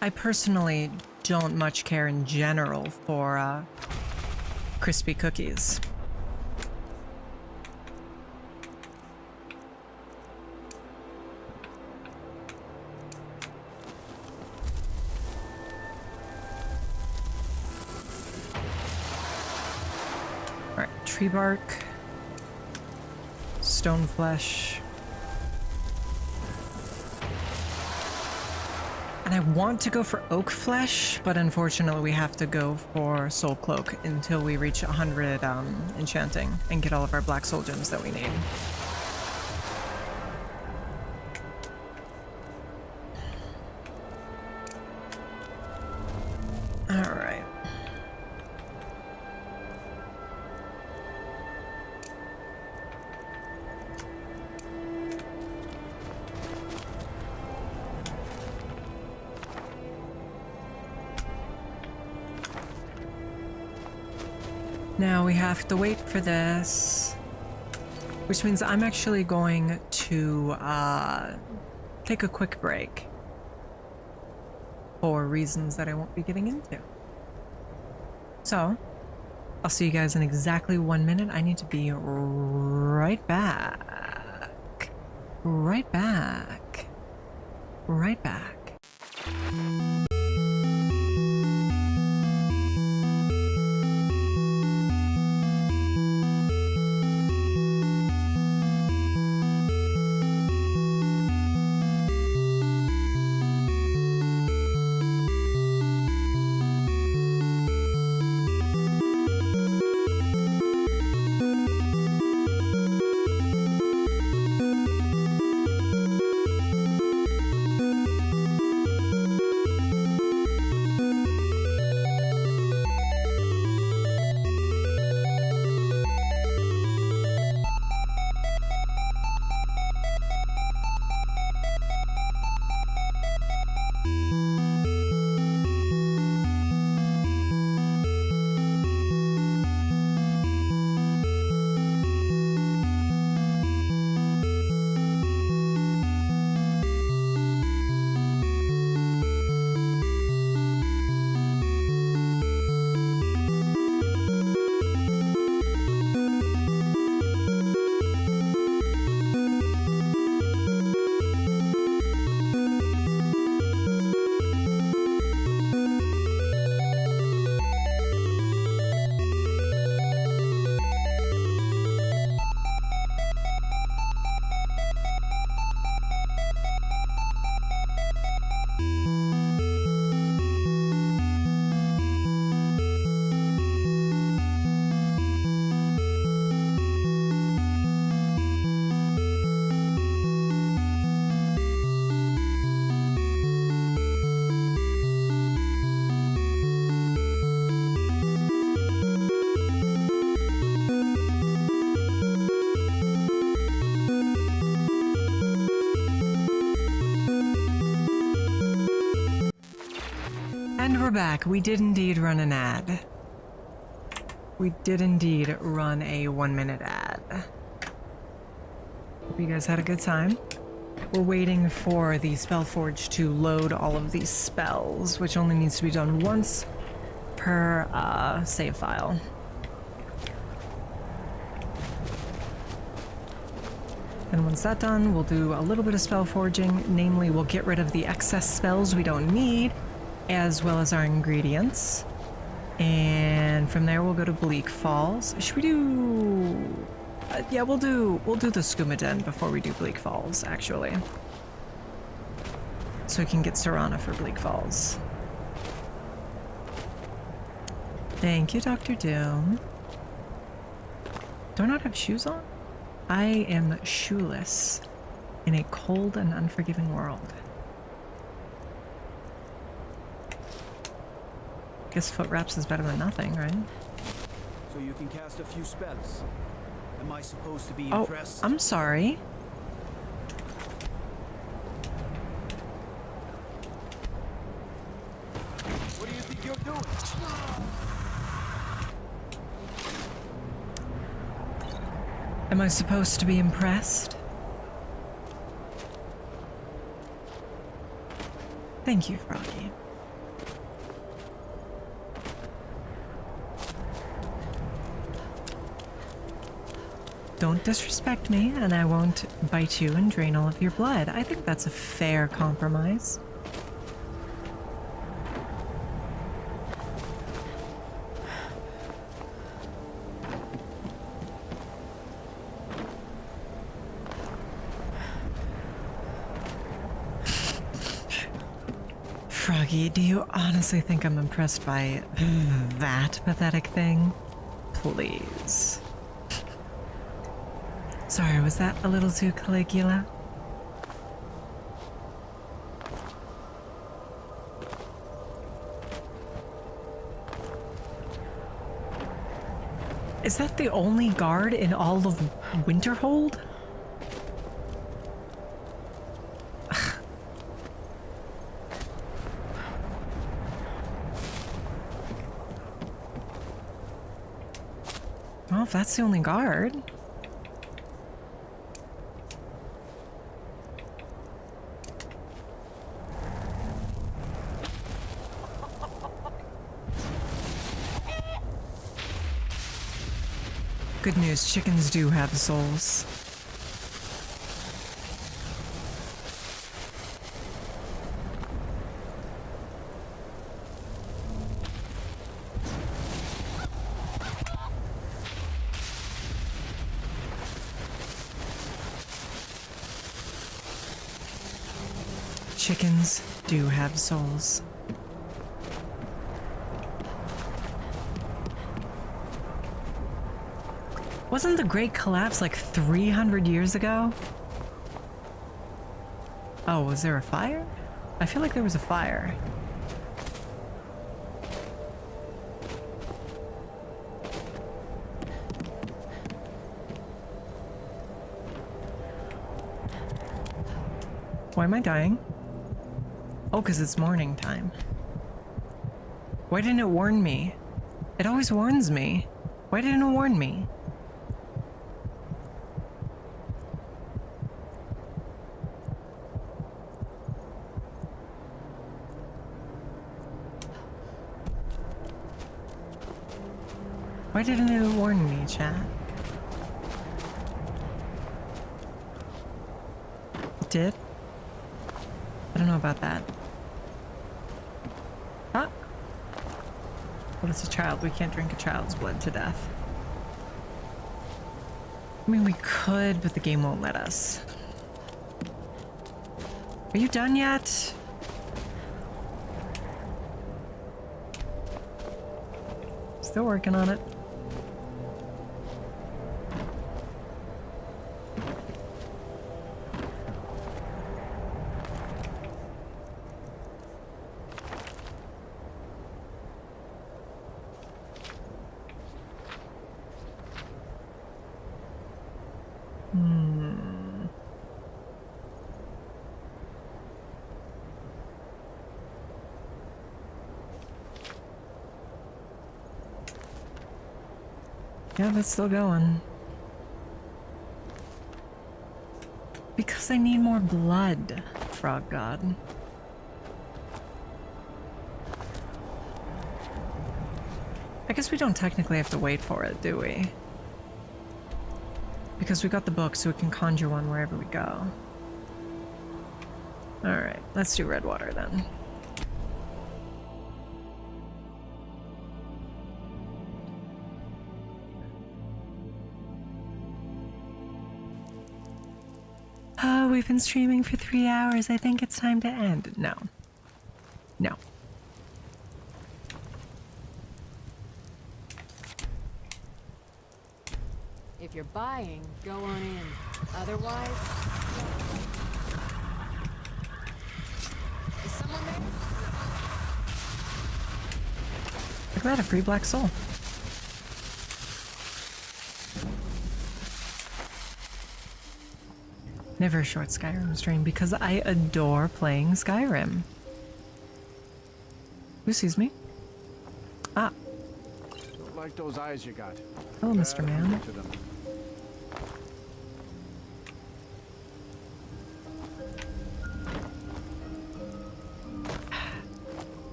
I personally don't much care in general for crispy cookies. Alright, tree bark, stone flesh. And I want to go for oak flesh, but unfortunately we have to go for soul cloak until we reach 100 enchanting and get all of our black soul gems that we need. All right. Now we have to wait for this, which means I'm actually going to take a quick break for reasons that I won't be getting into. So, I'll see you guys in exactly 1 minute. I need to be right back. Right back. Right back. we're back. We did indeed run an ad. We did indeed run a 1-minute ad. Hope you guys had a good time. We're waiting for the Spellforge to load all of these spells, which only needs to be done once per save file. And once that's done, we'll do a little bit of spell forging. Namely, we'll get rid of the excess spells we don't need, as well as our ingredients. And from there, we'll go to Bleak Falls. Should we do... yeah, we'll do the Skooma Den before we do Bleak Falls, actually. So we can get Serana for Bleak Falls. Thank you, Dr. Doom. Do I not have shoes on? I am shoeless in a cold and unforgiving world. Guess foot wraps is better than nothing, right? So you can cast a few spells. Am I supposed to be Oh, impressed? I'm sorry. What do you think you're doing? Am I supposed to be impressed? Thank you, Froggy. Don't disrespect me, and I won't bite you and drain all of your blood. I think that's a fair compromise. Froggy, do you honestly think I'm impressed by that pathetic thing? Please. Sorry, was that a little too Calligula? Is that the only guard in all of Winterhold? Well, if that's the only guard. Good news, chickens do have souls. Chickens do have souls. Wasn't the Great Collapse like 300 years ago? Oh, was there a fire? I feel like there was a fire. Why am I dying? Oh, because it's morning time. Why didn't it warn me? It always warns me. Why didn't it warn me? Why didn't it warn me, chat? It did? I don't know about that. Huh? Well, it's a child. We can't drink a child's blood to death. I mean, we could, but the game won't let us. Are you done yet? Still working on it. Yeah, that's still going. Because I need more blood, Frog God. I guess we don't technically have to wait for it, do we? Because we got the book, so we can conjure one wherever we go. Alright, let's do red water then. Oh, we've been streaming for 3 hours. I think it's time to end. No. No. If you're buying, go on in. Otherwise... Is someone there? Look at that, a free black soul. Never a short Skyrim stream because I adore playing Skyrim. Who sees me? Ah. Don't like those eyes you got. Hello, Mr. Man. To them.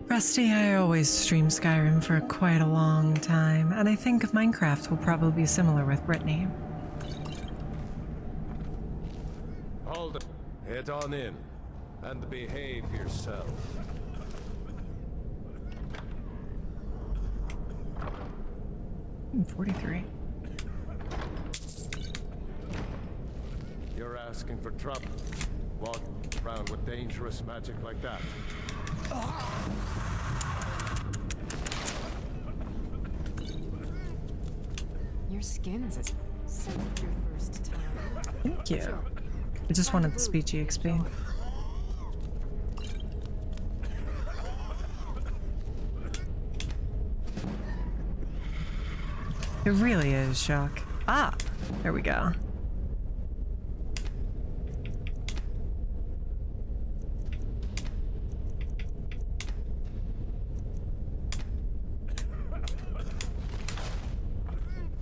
Rusty, I always stream Skyrim for quite a long time, and I think Minecraft will probably be similar with Brytknee. Hold it. Head on in, and behave yourself. I'm 43. You're asking for trouble. Walking around with dangerous magic like that. Your skin's as since your first time. Thank you. I just wanted the speech EXP. It really is, Shock. Ah! There we go.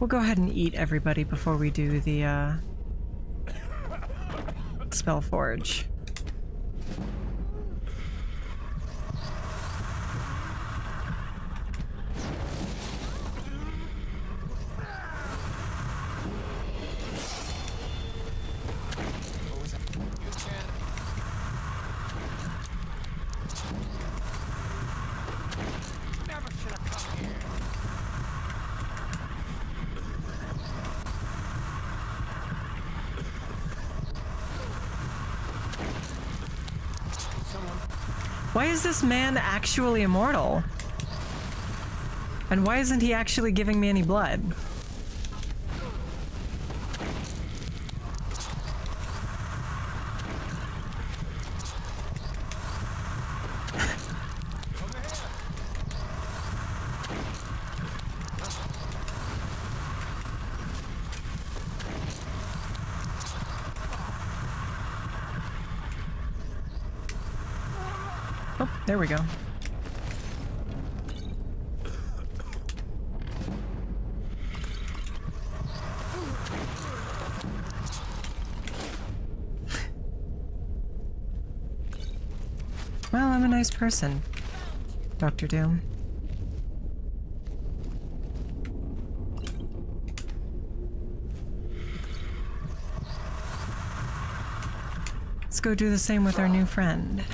We'll go ahead and eat everybody before we do the, Spell Forge. Why is this man actually immortal? And why isn't he actually giving me any blood? Oh, there we go. Well, I'm a nice person, Dr. Doom. Let's go do the same with our new friend.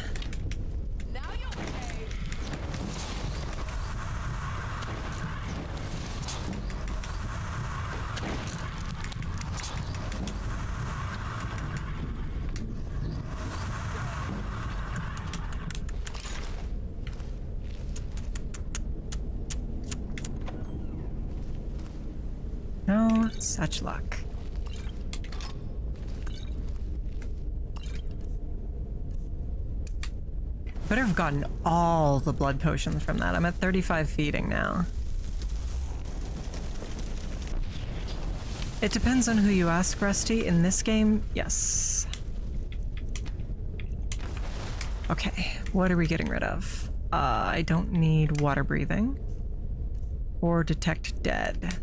Such luck. Better have gotten all the blood potions from that. I'm at 35 feeding now. It depends on who you ask, Rusty. In this game, yes. Okay, what are we getting rid of? I don't need water breathing. Or detect dead.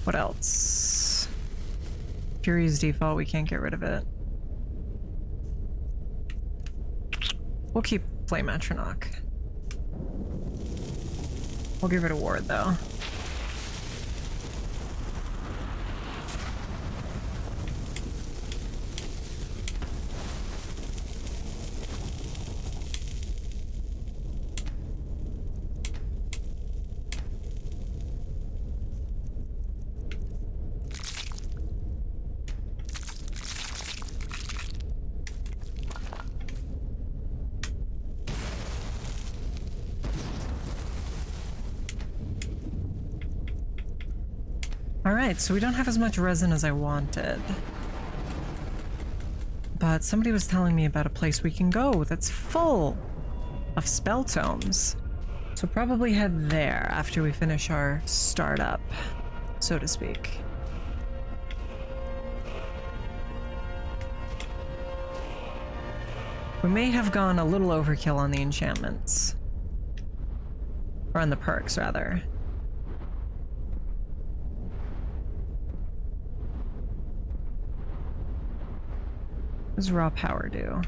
What else? Fury's default, we can't get rid of it. We'll keep Flame Atronach. We'll give it a ward though. Alright, so we don't have as much resin as I wanted. But somebody was telling me about a place we can go that's full of spell tomes. So probably head there after we finish our startup, so to speak. We may have gone a little overkill on the enchantments. Or on the perks, rather. What does raw power do? I feel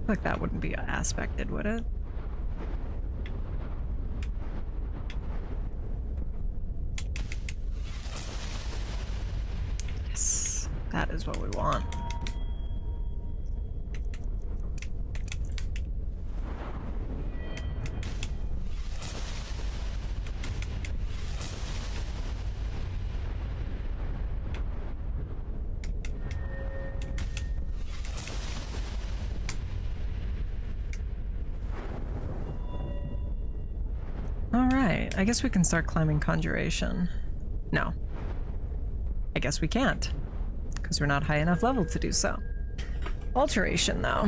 like that wouldn't be aspected, would it? Yes, that is what we want. Alright, I guess we can start climbing Conjuration. No. I guess we can't, because we're not high enough level to do so. Alteration, though.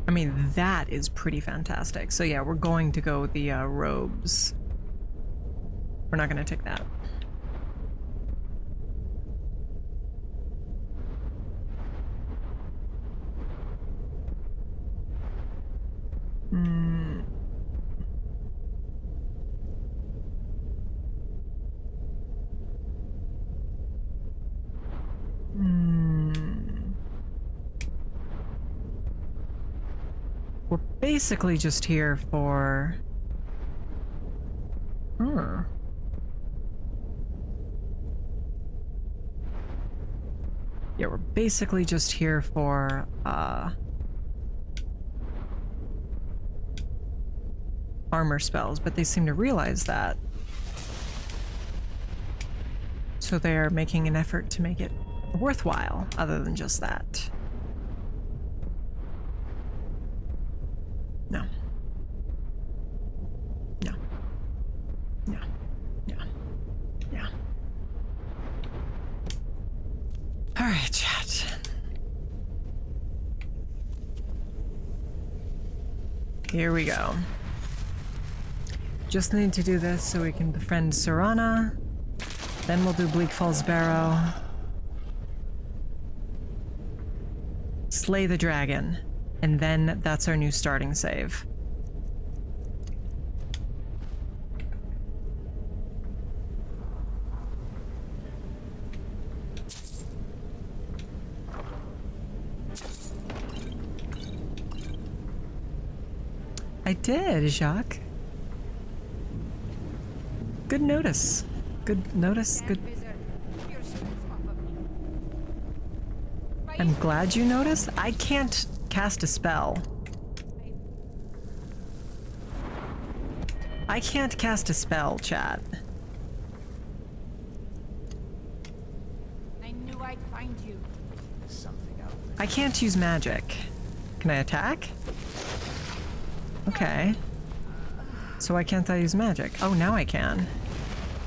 I mean, that is pretty fantastic. So yeah, we're going to go with the robes. We're not going to take that. We're basically just here for... Yeah, we're basically just here for, armor spells, but they seem to realize that. So they're making an effort to make it worthwhile, other than just that. No. No. No. No. Yeah. Alright, chat. Here we go. Just need to do this so we can befriend Serana. Then we'll do Bleak Falls Barrow. Slay the dragon. And then that's our new starting save. I did, Jacques. Good notice. Good notice. Good. I'm glad you noticed. I can't cast a spell I can't cast a spell, chat. I knew I'd find you. There's something out there. I can't use magic. Can I attack? Okay. So why can't I use magic? Oh, now I can.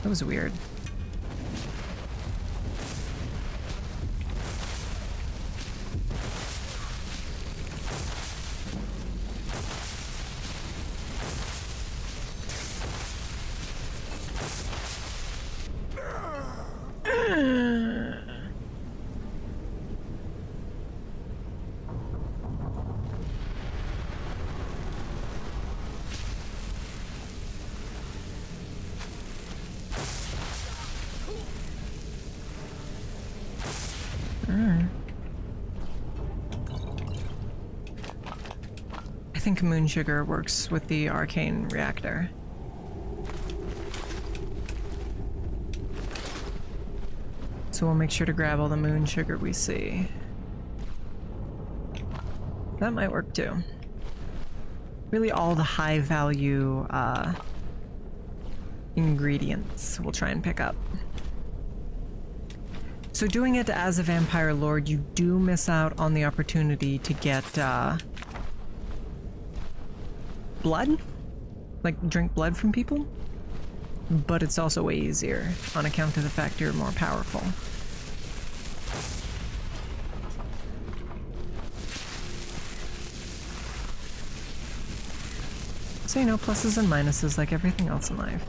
That was weird. I think moon sugar works with the arcane reactor. So we'll make sure to grab all the moon sugar we see. That might work too. Really all the high value ingredients we'll try and pick up. So doing it as a vampire lord, you do miss out on the opportunity to get blood? Like drink blood from people? But it's also way easier on account of the fact you're more powerful. So, you know, pluses and minuses like everything else in life.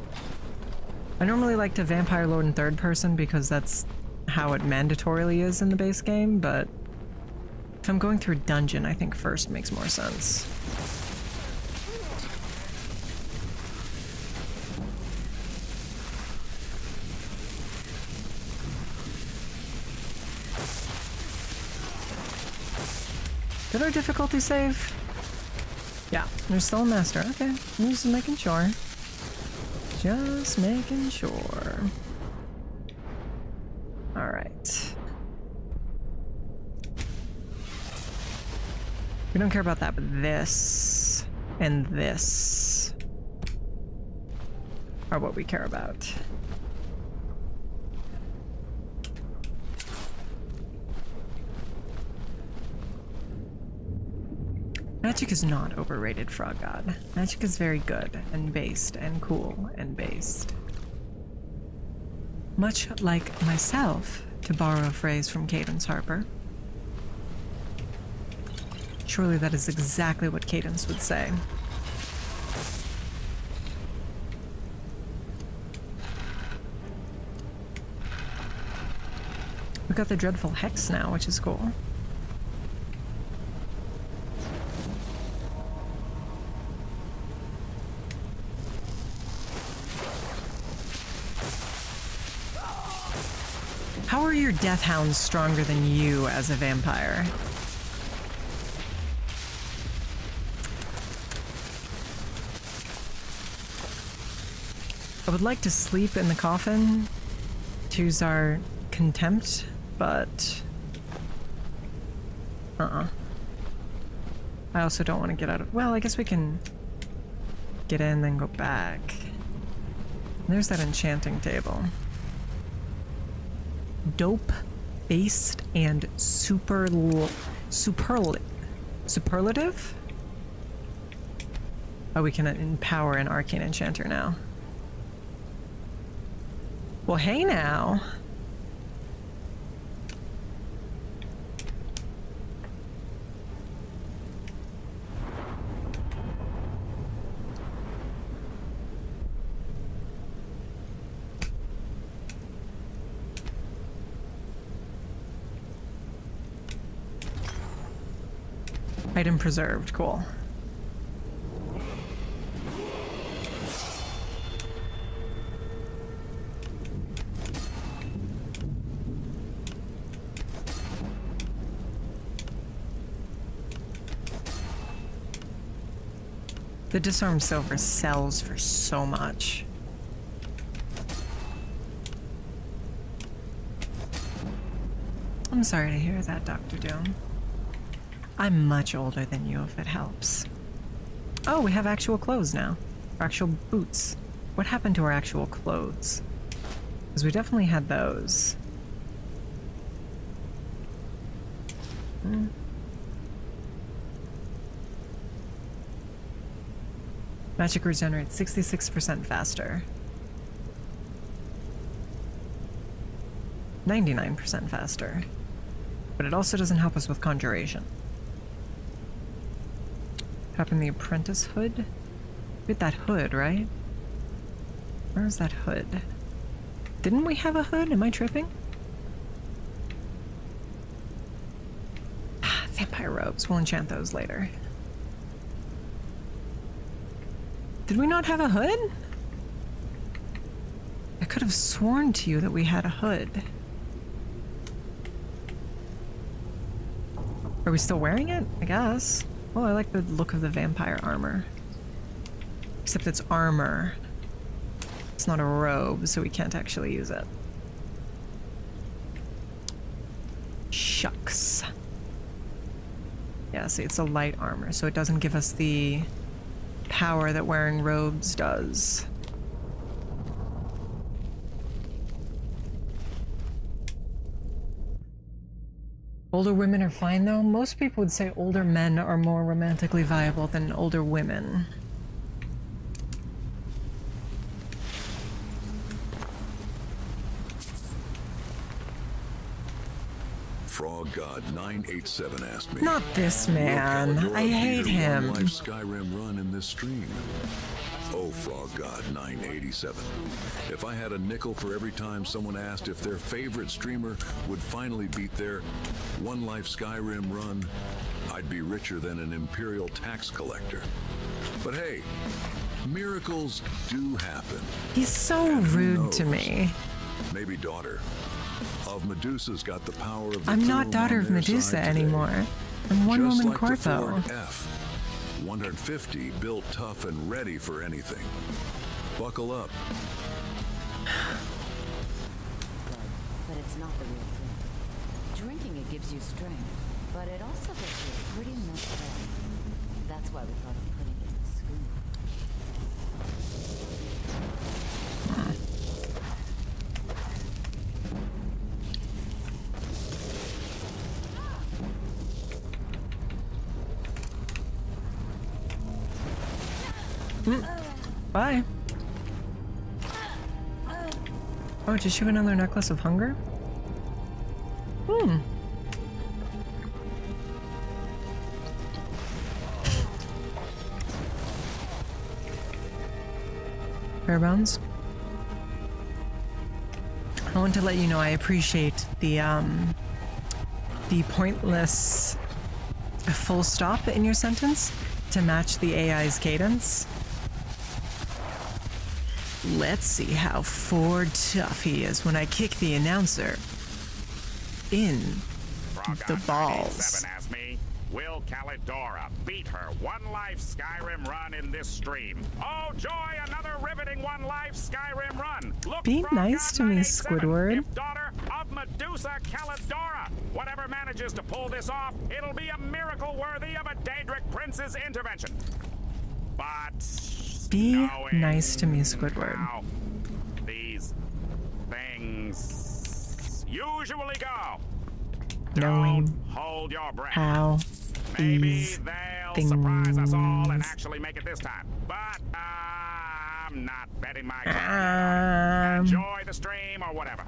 I normally like to vampire lord in third person because that's how it mandatorily is in the base game, but if I'm going through a dungeon, I think first makes more sense. Did our difficulty save? Yeah, there's still a master. Okay, I'm just making sure. Just making sure. Alright. We don't care about that, but this and this are what we care about. Magic is not overrated, Frog God. Magic is very good and based and cool and based. Much like myself, to borrow a phrase from Cadence Harper. Surely that is exactly what Cadence would say. We got the dreadful hex now, which is cool. How are your death hounds stronger than you as a vampire? I would like to sleep in the coffin to use our contempt, but I also don't want to get out of... Well, I guess we can get in, then go back. There's that enchanting table. Dope, based, and superlative? Oh, we can empower an arcane enchanter now. Well, hey now. Item preserved, cool. The disarmed silver sells for so much. I'm sorry to hear that, Dr. Doom. I'm much older than you, if it helps. Oh, we have actual clothes now. Our actual boots. What happened to our actual clothes? Because we definitely had those. Magic regenerates 66% faster. 99% faster. But it also doesn't help us with conjuration. Happened the apprentice hood? We had that hood, right? Where's that hood? Didn't we have a hood? Am I tripping? Vampire robes. We'll enchant those later. Did we not have a hood? I could have sworn to you that we had a hood. Are we still wearing it? I guess. Well, I like the look of the vampire armor. Except it's armor. It's not a robe, so we can't actually use it. Shucks. Yeah, see, it's a light armor, so it doesn't give us the power that wearing robes does. Older women are fine, though. Most people would say older men are more romantically viable than older women. Frog God 987 asked me. Not this man. I hate him. Life Skyrim run in this stream. Oh, Frog God 987. If I had a nickel for every time someone asked if their favorite streamer would finally beat their One Life Skyrim run, I'd be richer than an imperial tax collector. But hey, miracles do happen. He's so rude to me. Maybe daughter of Medusa's got the power of the I'm not tomb daughter on of their Medusa side today. anymore. I'm One Just Woman like the Corpo. Ford F. 150 built tough and ready for anything. Buckle up. But it's not the real thing. Drinking it gives you strength, but it also gets you pretty messed up. That's why we thought of putting it in the schooner. Bye. Oh, did she have another necklace of hunger? Fairbounds. I want to let you know I appreciate the pointless full stop in your sentence to match the AI's cadence. Let's see how Ford tough he is when I kick the announcer in the balls. Asked me, will Callidora beat her One Life Skyrim run in this stream? Oh joy, another riveting One Life Skyrim run. Look, Be nice to me, Squidward. if daughter of Medusa Callidora. Whatever manages to pull this off, it'll be a miracle worthy of a Daedric prince's intervention. But Be nice to me, Squidward. how these things usually go. Knowing Hold your breath. how these things Surprise us all and actually make it this time. But I'm not betting my card. Enjoy the stream or whatever.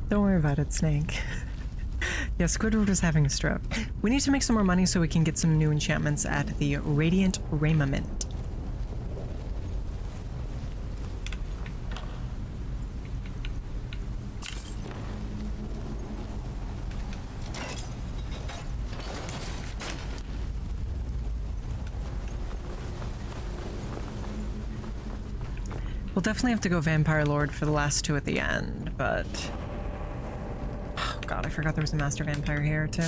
Don't worry about it, Snake. Yeah, Squidward is having a stroke. We need to make some more money so we can get some new enchantments at the Radiant Raiment. We'll definitely have to go Vampire Lord for the last two at the end, but... Oh god, I forgot there was a Master Vampire here, too.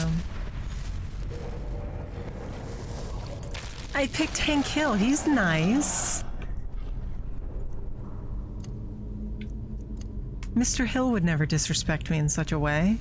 I picked Hank Hill, he's nice. Mr. Hill would never disrespect me in such a way.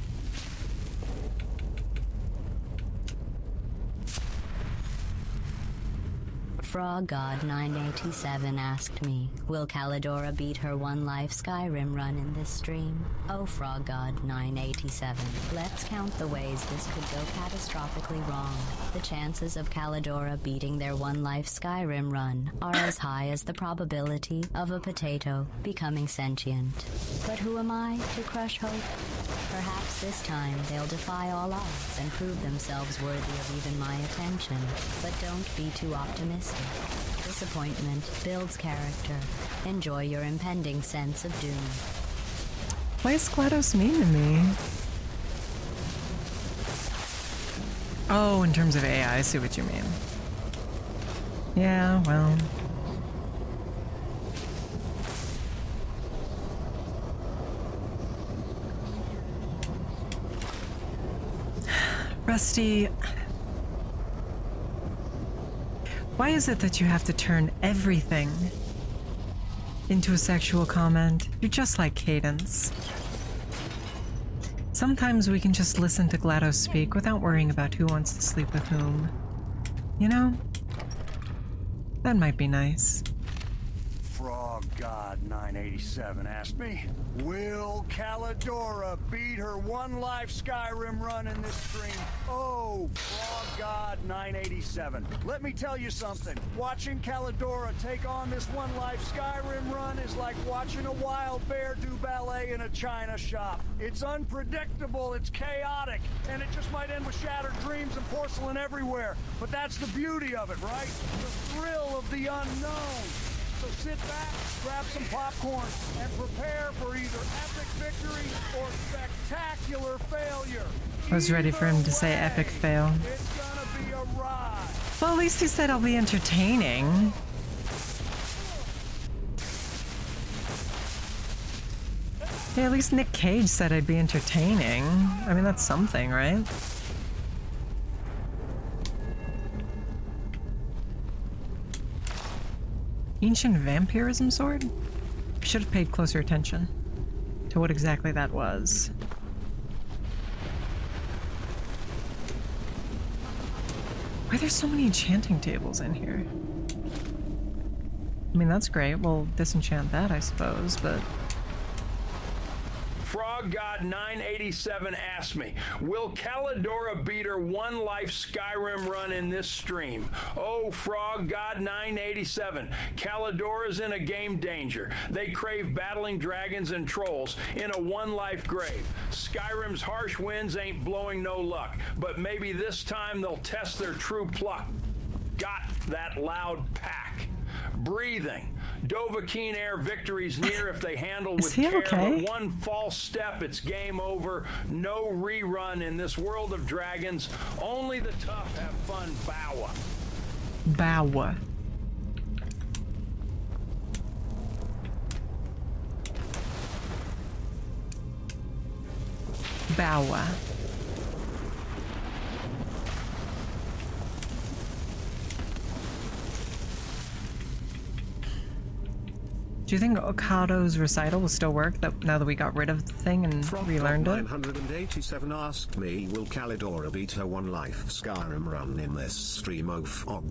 Frog God 987 asked me, will Callidora beat her one life Skyrim run in this stream? Oh, Frog God 987. Let's count the ways this could go catastrophically wrong. The chances of Callidora beating their one life Skyrim run are as high as the probability of a potato becoming sentient. But who am I to crush hope? Perhaps this time they'll defy all odds and prove themselves worthy of even my attention. But don't be too optimistic. Disappointment builds character. Enjoy your impending sense of doom. Why is GLaDOS mean to me? Oh, in terms of AI, I see what you mean. Yeah, well... Rusty... Why is it that you have to turn everything into a sexual comment? You're just like Cadence. Sometimes we can just listen to GLaDOS speak without worrying about who wants to sleep with whom. You know? That might be nice. Frog God 987 asked me, will Callidora beat her one life Skyrim run in this stream? Oh, Frog God 987. Let me tell you something. Watching Callidora take on this one life Skyrim run is like watching a wild bear do ballet in a china shop. It's unpredictable, it's chaotic, and it just might end with shattered dreams and porcelain everywhere. But that's the beauty of it, right? The thrill of the unknown. So sit back, grab some popcorn, and prepare for either epic victory or spectacular failure. I was ready for him to say epic fail. It's gonna be a ride. Well, at least he said I'll be entertaining. Yeah, at least Nick Cage said I'd be entertaining. I mean, that's something, right? Ancient vampirism sword? I should have paid closer attention to what exactly that was. Why are there so many enchanting tables in here? I mean, that's great. We'll disenchant that, I suppose, but... Frog God 987 asked me, will Callidora beat her one life Skyrim run in this stream? Oh, Frog God 987, Callidora's in a game danger. They crave battling dragons and trolls in a one life grave. Skyrim's harsh winds ain't blowing no luck, but maybe this time they'll test their true pluck. Got that loud pack. Breathing. Dovahkiin Air victory's near if they handle with care, okay? But one false step, it's game over. No rerun in this world of dragons. Only the tough have fun. Bowa. Bowa. Bowa. Do you think Okado's recital will still work now that we got rid of the thing and relearned it? 987 asked me, will Callidora beat her one life Skyrim run in this stream? Oh,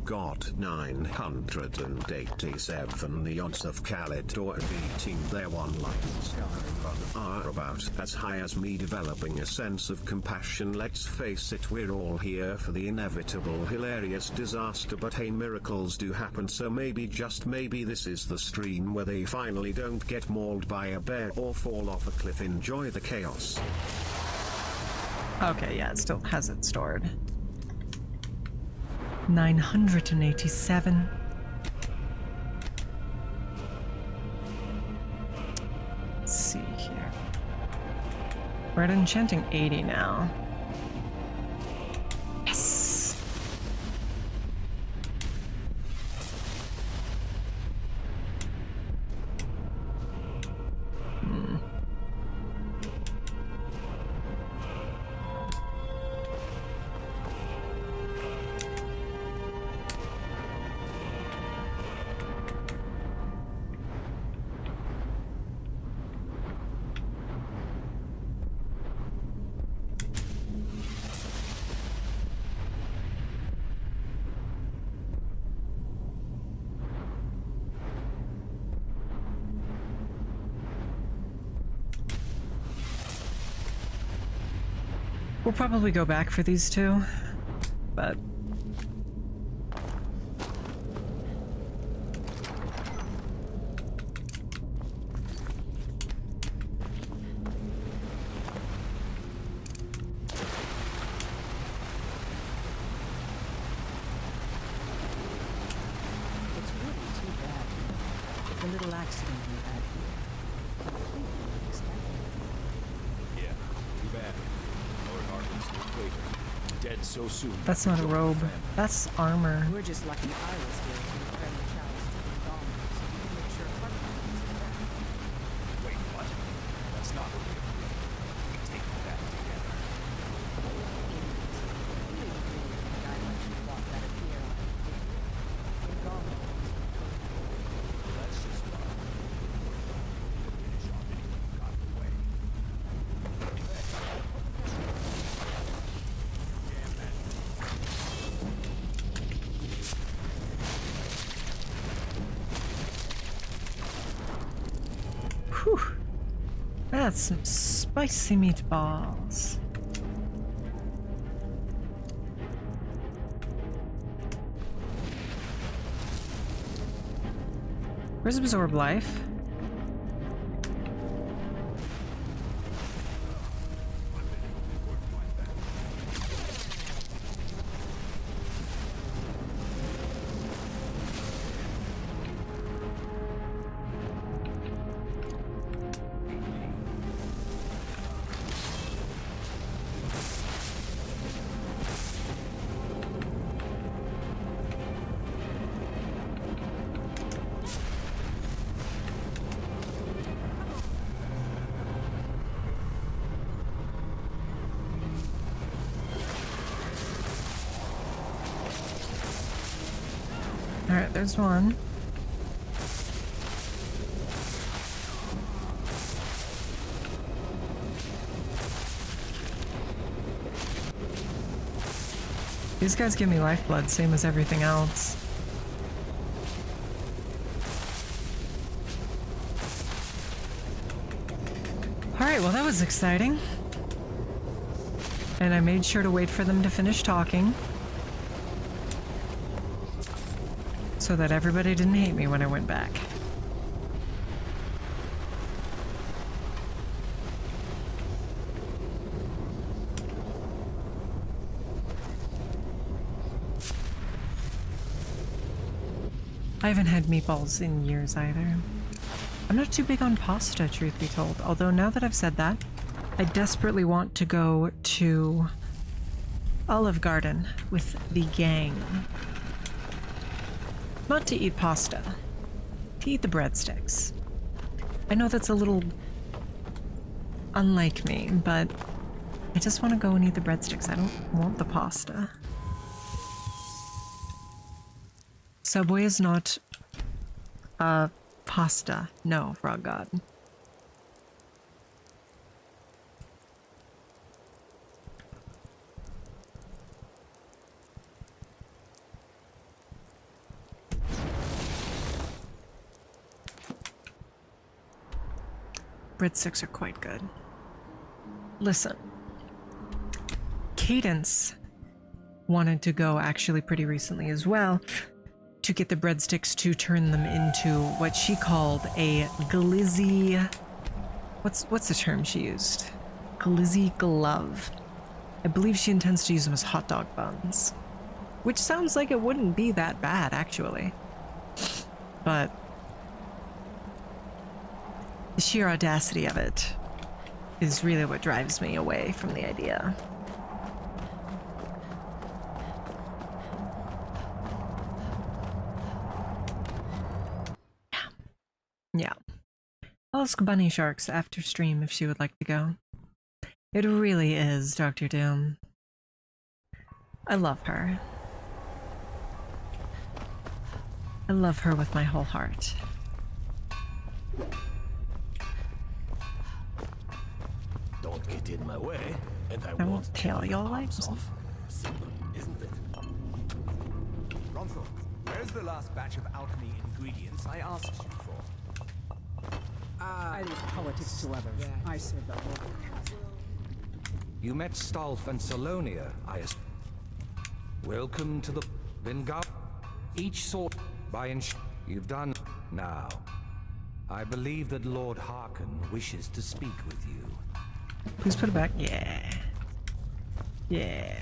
God, 987. The odds of Callidora beating their one life Skyrim run are about as high as me developing a sense of compassion. Let's face it, we're all here for the inevitable hilarious disaster, but hey, miracles do happen, so maybe, just maybe, this is the stream where they finally don't get mauled by a bear or fall off a cliff. Enjoy the chaos. Okay, yeah, it still has it stored. 987. Let's see here. We're at enchanting 80 now. Yes! We'll probably go back for these two, but... It's really too bad. The little accident we had here. Completely unexpected. Yeah, too bad. Lord Harper's the equator. Dead so soon. That's not a robe. That's armor. We're just lucky I was here when the friendly chalice took the bomb, so we can make sure Harper was there. Wait, what? That's not what we agreed. Take that together. That's just fine. Finish off anyone who got in the way. Damn that. Whew. That's some spicy meatballs. Where's Absorb Life? Alright, there's one. These guys give me lifeblood, same as everything else. Alright, well that was exciting. And I made sure to wait for them to finish talking, so that everybody didn't hate me when I went back. I haven't had meatballs in years either. I'm not too big on pasta, truth be told, although now that I've said that, I desperately want to go to Olive Garden with the gang. Not to eat pasta, to eat the breadsticks. I know that's a little unlike me, but I just want to go and eat the breadsticks. I don't want the pasta. Subway is not pasta. No, Frog God. Breadsticks are quite good. Listen, Cadence wanted to go actually pretty recently as well to get the breadsticks to turn them into what she called a glizzy. What's the term she used? Glizzy glove. I believe she intends to use them as hot dog buns, which sounds like it wouldn't be that bad actually, but the sheer audacity of it is really what drives me away from the idea. Yeah. I'll ask Bunny Sharks after stream if she would like to go. It really is Dr. Doom. I love her. I love her with my whole heart. Don't get in my way, and I won't won't tell your lights off. Simple, isn't it? Ronthal, where's the last batch of alchemy ingredients I asked you for? I leave politics to others. I serve the local council. You met Stolf and Salonia, Welcome to the Bengal. Each sort by you've done now. I believe that Lord Harkin wishes to speak with you. Please put it back. Yeah. Yeah.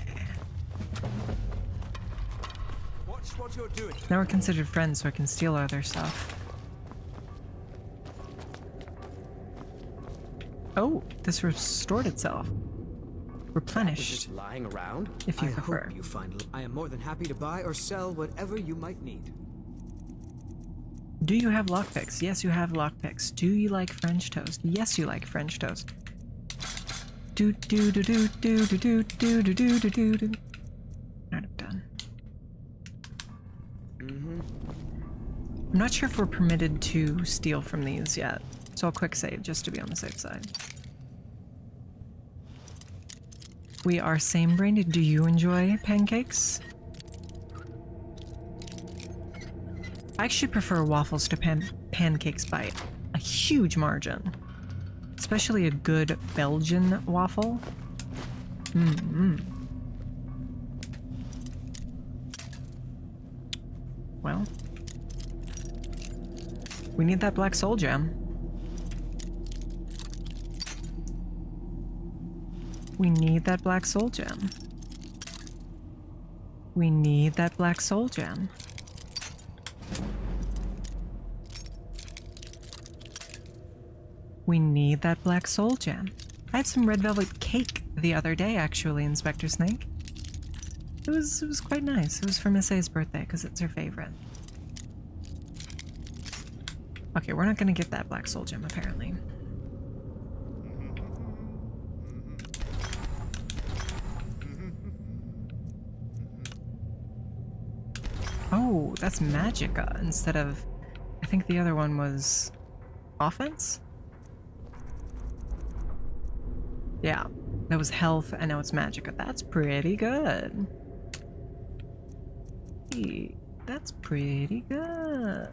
Watch what you're doing. Now we're considered friends, so I can steal all their stuff. Oh, this restored itself. Replenished. Just lying around? If you I prefer. hope you find. I am more than happy to buy or sell whatever you might need. Do you have lockpicks? Yes, you have lockpicks. Do you like French toast? Yes, you like French toast. Do do do do do do do do do do do do do. Alright, I'm done. I'm not sure if we're permitted to steal from these yet, so I'll quick save just to be on the safe side. We are same-brained. Do you enjoy pancakes? I actually prefer waffles to pancakes by a huge margin. Especially a good Belgian waffle. Well. We need that black soul gem. We need that black soul gem. We need that black soul gem. We need that black soul gem. I had some red velvet cake the other day, actually, Inspector Snake. It was quite nice. It was for Miss A's birthday, because it's her favorite. Okay, we're not gonna get that black soul gem, apparently. Oh, that's Magicka instead of... I think the other one was... offense? Yeah, that was health, and now it's Magicka. That's pretty good. Hey, that's pretty good.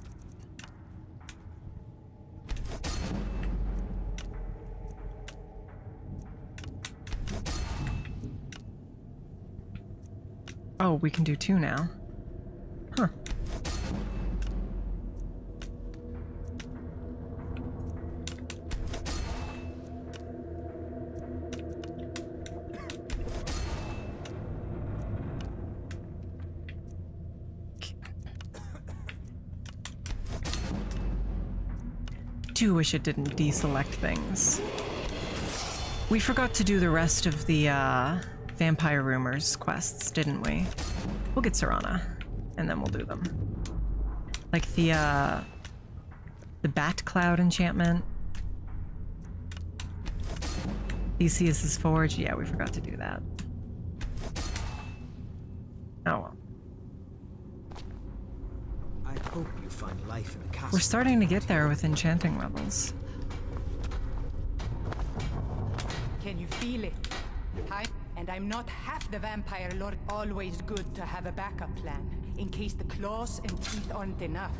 Oh, we can do 2 now. Huh. Do wish it didn't deselect things. We forgot to do the rest of the Vampire Rumors quests, didn't we? We'll get Serana, and then we'll do them. Like the Bat Cloud enchantment. Theseus's Forge, yeah, we forgot to do that. Oh well. I hope you find life in the castle. We're starting to get there with enchanting levels. Can you feel it? And I'm not half the vampire lord. Always good to have a backup plan, in case the claws and teeth aren't enough.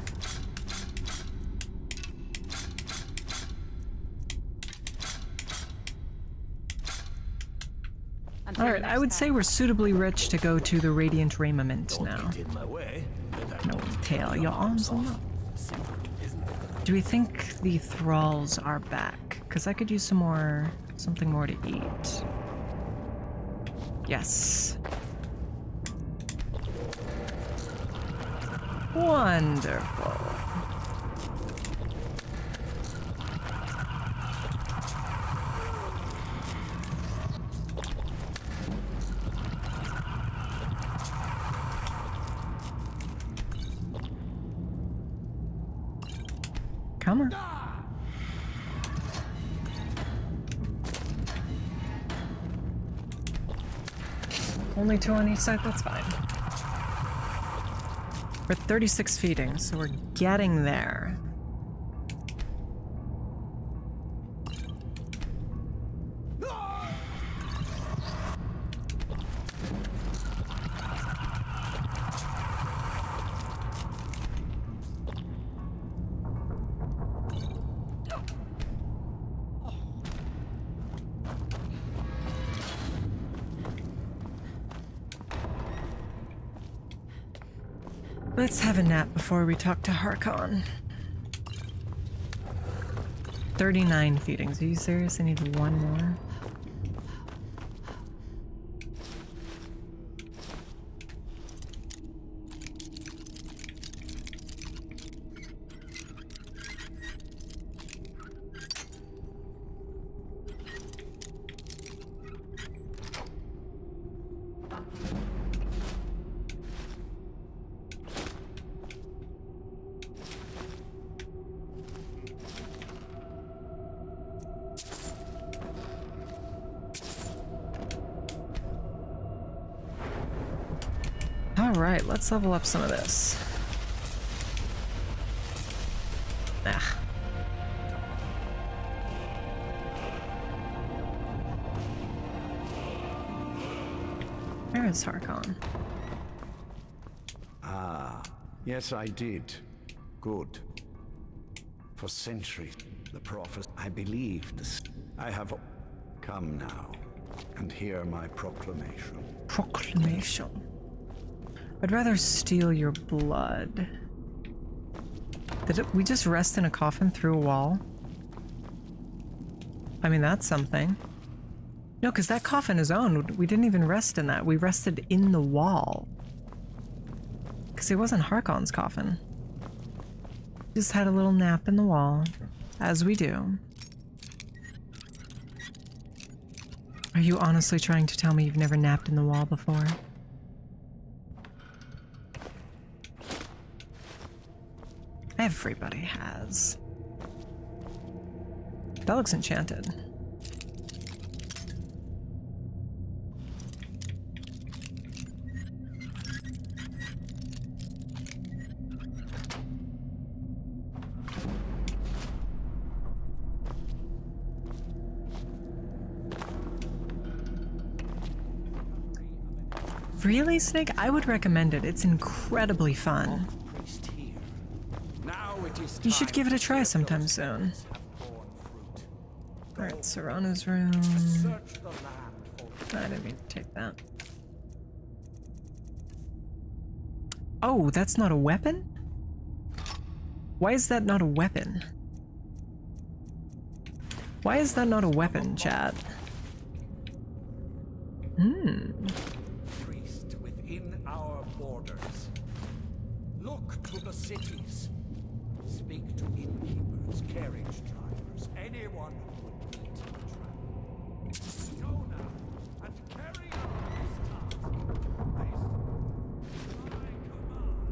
Alright, I would say we're suitably rich to go to the Radiant Raiment now. No, tail, your arms are up. Do we think the thralls are back? Because I could use some more, something more to eat. Yes. Wonderful. Come on. Only 2 on each side, that's fine. We're at 36 feeding, so we're getting there. Let's have a nap before we talk to Harkon. 39 feedings. Are you serious? I need one more. Alright, let's level up some of this. Ah. Where is Harkon? Ah, yes I did. Good. For centuries, the prophet, I believed this. I have come now, and hear my proclamation. Proclamation. I'd rather steal your blood. Did we just rest in a coffin through a wall? I mean, that's something. No, because that coffin is owned. We didn't even rest in that. We rested in the wall. Because it wasn't Harkon's coffin. Just had a little nap in the wall, as we do. Are you honestly trying to tell me you've never napped in the wall before? Everybody has. That looks enchanted. Really, Snake? I would recommend it. It's incredibly fun. You should give it a try sometime soon. Alright, Serana's room. I didn't mean to take that. Oh, that's not a weapon? Why is that not a weapon? Why is that not a weapon, chat? Priest within our borders. Look to the cities. Speak to innkeepers, carriage drivers, anyone who would meet the traveler. Go now and carry out this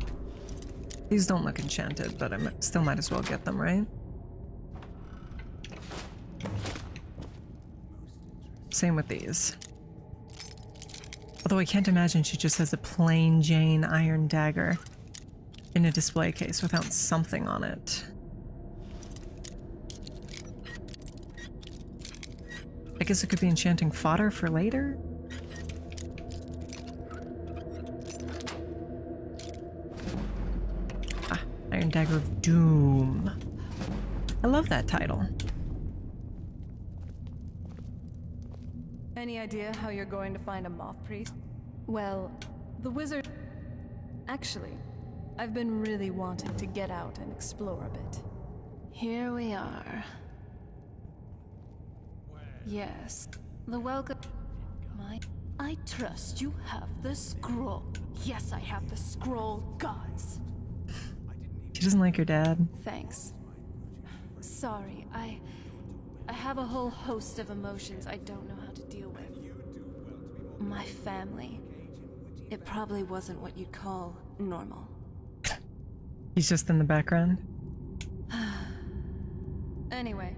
task. These don't look enchanted, but I still might as well get them, right? Same with these. Although I can't imagine she just has a plain Jane iron dagger in a display case without something on it. I guess it could be enchanting fodder for later? Ah, Iron Dagger of Doom. I love that title. Any idea how you're going to find a moth priest? Well, the wizard... Actually, I've been really wanting to get out and explore a bit. Here we are. Yes, the welcome... I trust you have the scroll. Yes, I have the scroll, gods. She doesn't like her dad. Thanks. Sorry, I have a whole host of emotions I don't know how to deal with. My family. It probably wasn't what you'd call normal. He's just in the background. Anyway,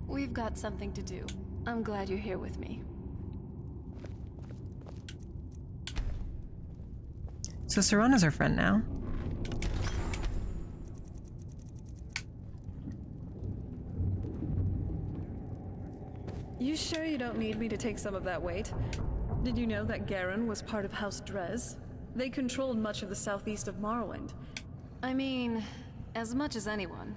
we've got something to do. I'm glad you're here with me. So Serana's our friend now. You sure you don't need me to take some of that weight? Did you know that Garen was part of House Drez? They controlled much of the southeast of Morrowind. I mean, as much as anyone.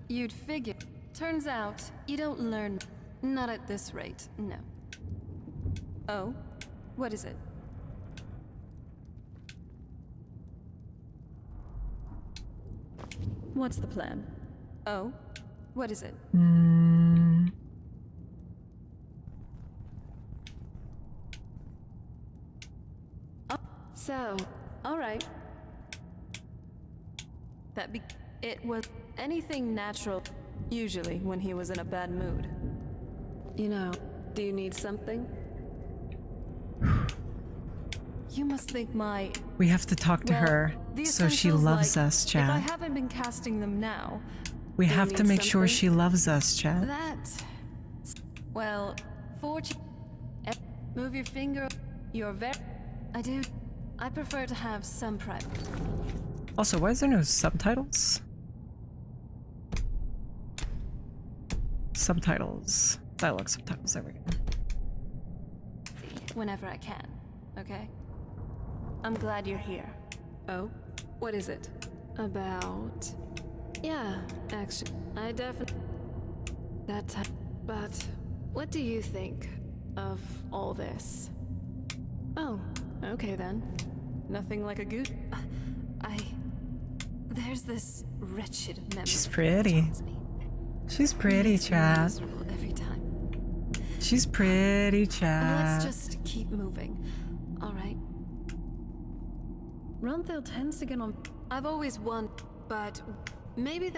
You'd figure. Turns out, you don't learn. Not at this rate, no. Oh? What is it? What's the plan? Oh? What is it? So, alright. It was anything natural, usually when he was in a bad mood. You know, do you need something? You must think my... We have to talk to her, the so she essentials, loves like, us, If I Chad. haven't been casting them now... We do you have to need make sure something? she loves us, Chad. That... Well, move your finger... You're very... I prefer to have some prep. Also, why is there no subtitles? Subtitles. Dialogue subtitles, there we go. Whenever I can, okay? I'm glad you're here. Oh? What is it? About... Yeah, actually, I definitely... But what do you think of all this? Oh, okay then. Nothing like a goot. There's this wretched memory. She's pretty. She's pretty, Chad. Every time. She's pretty, Chad. Let's just keep moving. All right. Runthale tends to get on. I've always won, but maybe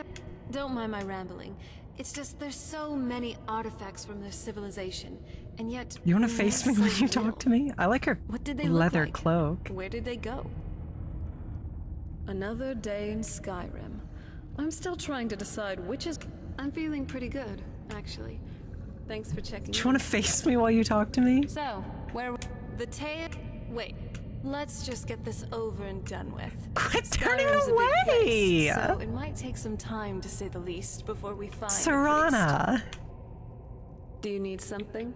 don't mind my rambling. It's just there's so many artifacts from their civilization, and yet You want to face me when you talk to me? I like her What did they look leather like? cloak. Where did they go? Another day in Skyrim. I'm still trying to decide which is... I'm feeling pretty good, actually. Thanks for checking. Do you want to face me while you talk to me? So, where... The tale... Wait. Let's just get this over and done with. Quit turning Skyrim's a big away! place, so it might take some time, to say the least, before we find... Serana! Do you need something?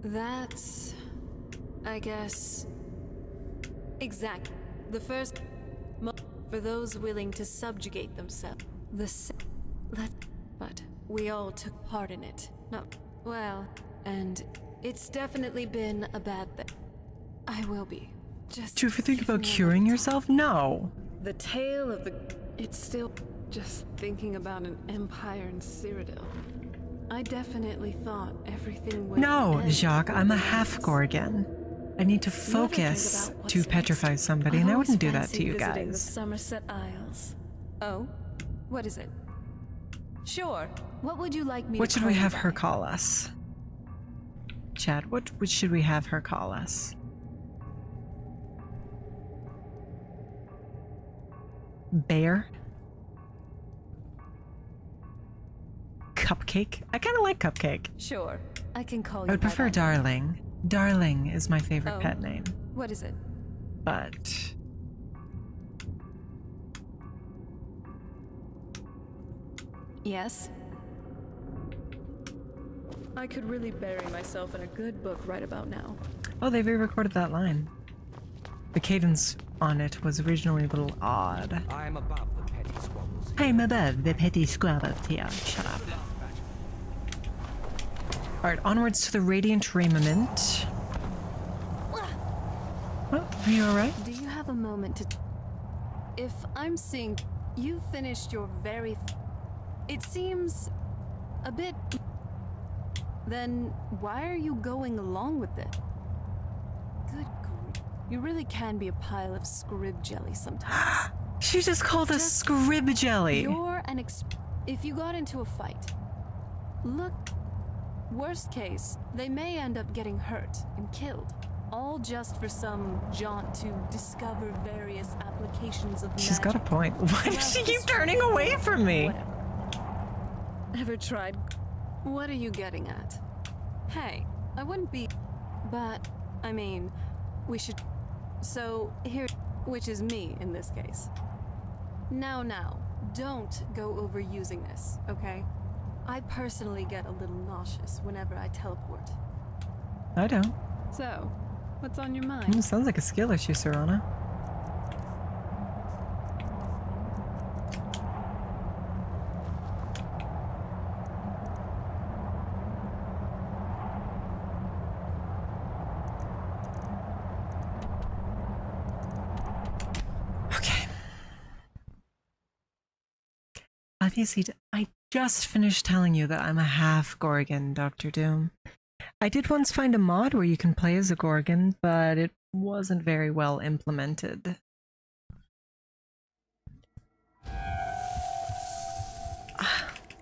That's... I guess... Exactly. The first... For those willing to subjugate themselves. But we all took part in it. No. Well, and it's definitely been a bad thing. I will be. Just... Do you ever think about curing yourself? No. The tale of the... It's still... Just thinking about an empire in Cyrodiil. I definitely thought everything would... No, end Jacques, when I'm a we half-Gorgon. I need to focus to petrify somebody, and I wouldn't do that to you visiting the guys. Somerset Isles. Oh? What is it? Sure. What would you like me What to should call we you have by? her call us? Chad, what should we have her call us? Bear? Cupcake? I kind of like Cupcake. Sure. I can call you I would by prefer that. Darling. Darling is my favorite Oh. pet name. What is it? But... Yes? I could really bury myself in a good book right about now. Oh, they re-recorded that line. The cadence on it was originally a little odd. I'm above the petty squabbles. I'm above the petty squabbles here. Shut up. Alright, onwards to the Radiant Raiment. Oh, are you alright? Do you have a moment to... If I'm seeing... You finished your very... It seems... a bit... Then why are you going along with it? Good grief. You really can be a pile of scrib jelly sometimes. She just called us scrib jelly. You're an If you got into a fight... Look... Worst case, they may end up getting hurt and killed. All just for some jaunt to discover various applications of She's got a point. Why does she keep turning away from me? Ever tried? What are you getting at? Hey, I wouldn't be... But, I mean, we should... So, here... Which is me, in this case. Now, don't go overusing this, okay? I personally get a little nauseous whenever I teleport. I don't. So, what's on your mind? Sounds like a skill issue, Serana. Okay. Obviously, I just finished telling you that I'm a half Gorgon, Dr. Doom. I did once find a mod where you can play as a Gorgon, but it wasn't very well implemented.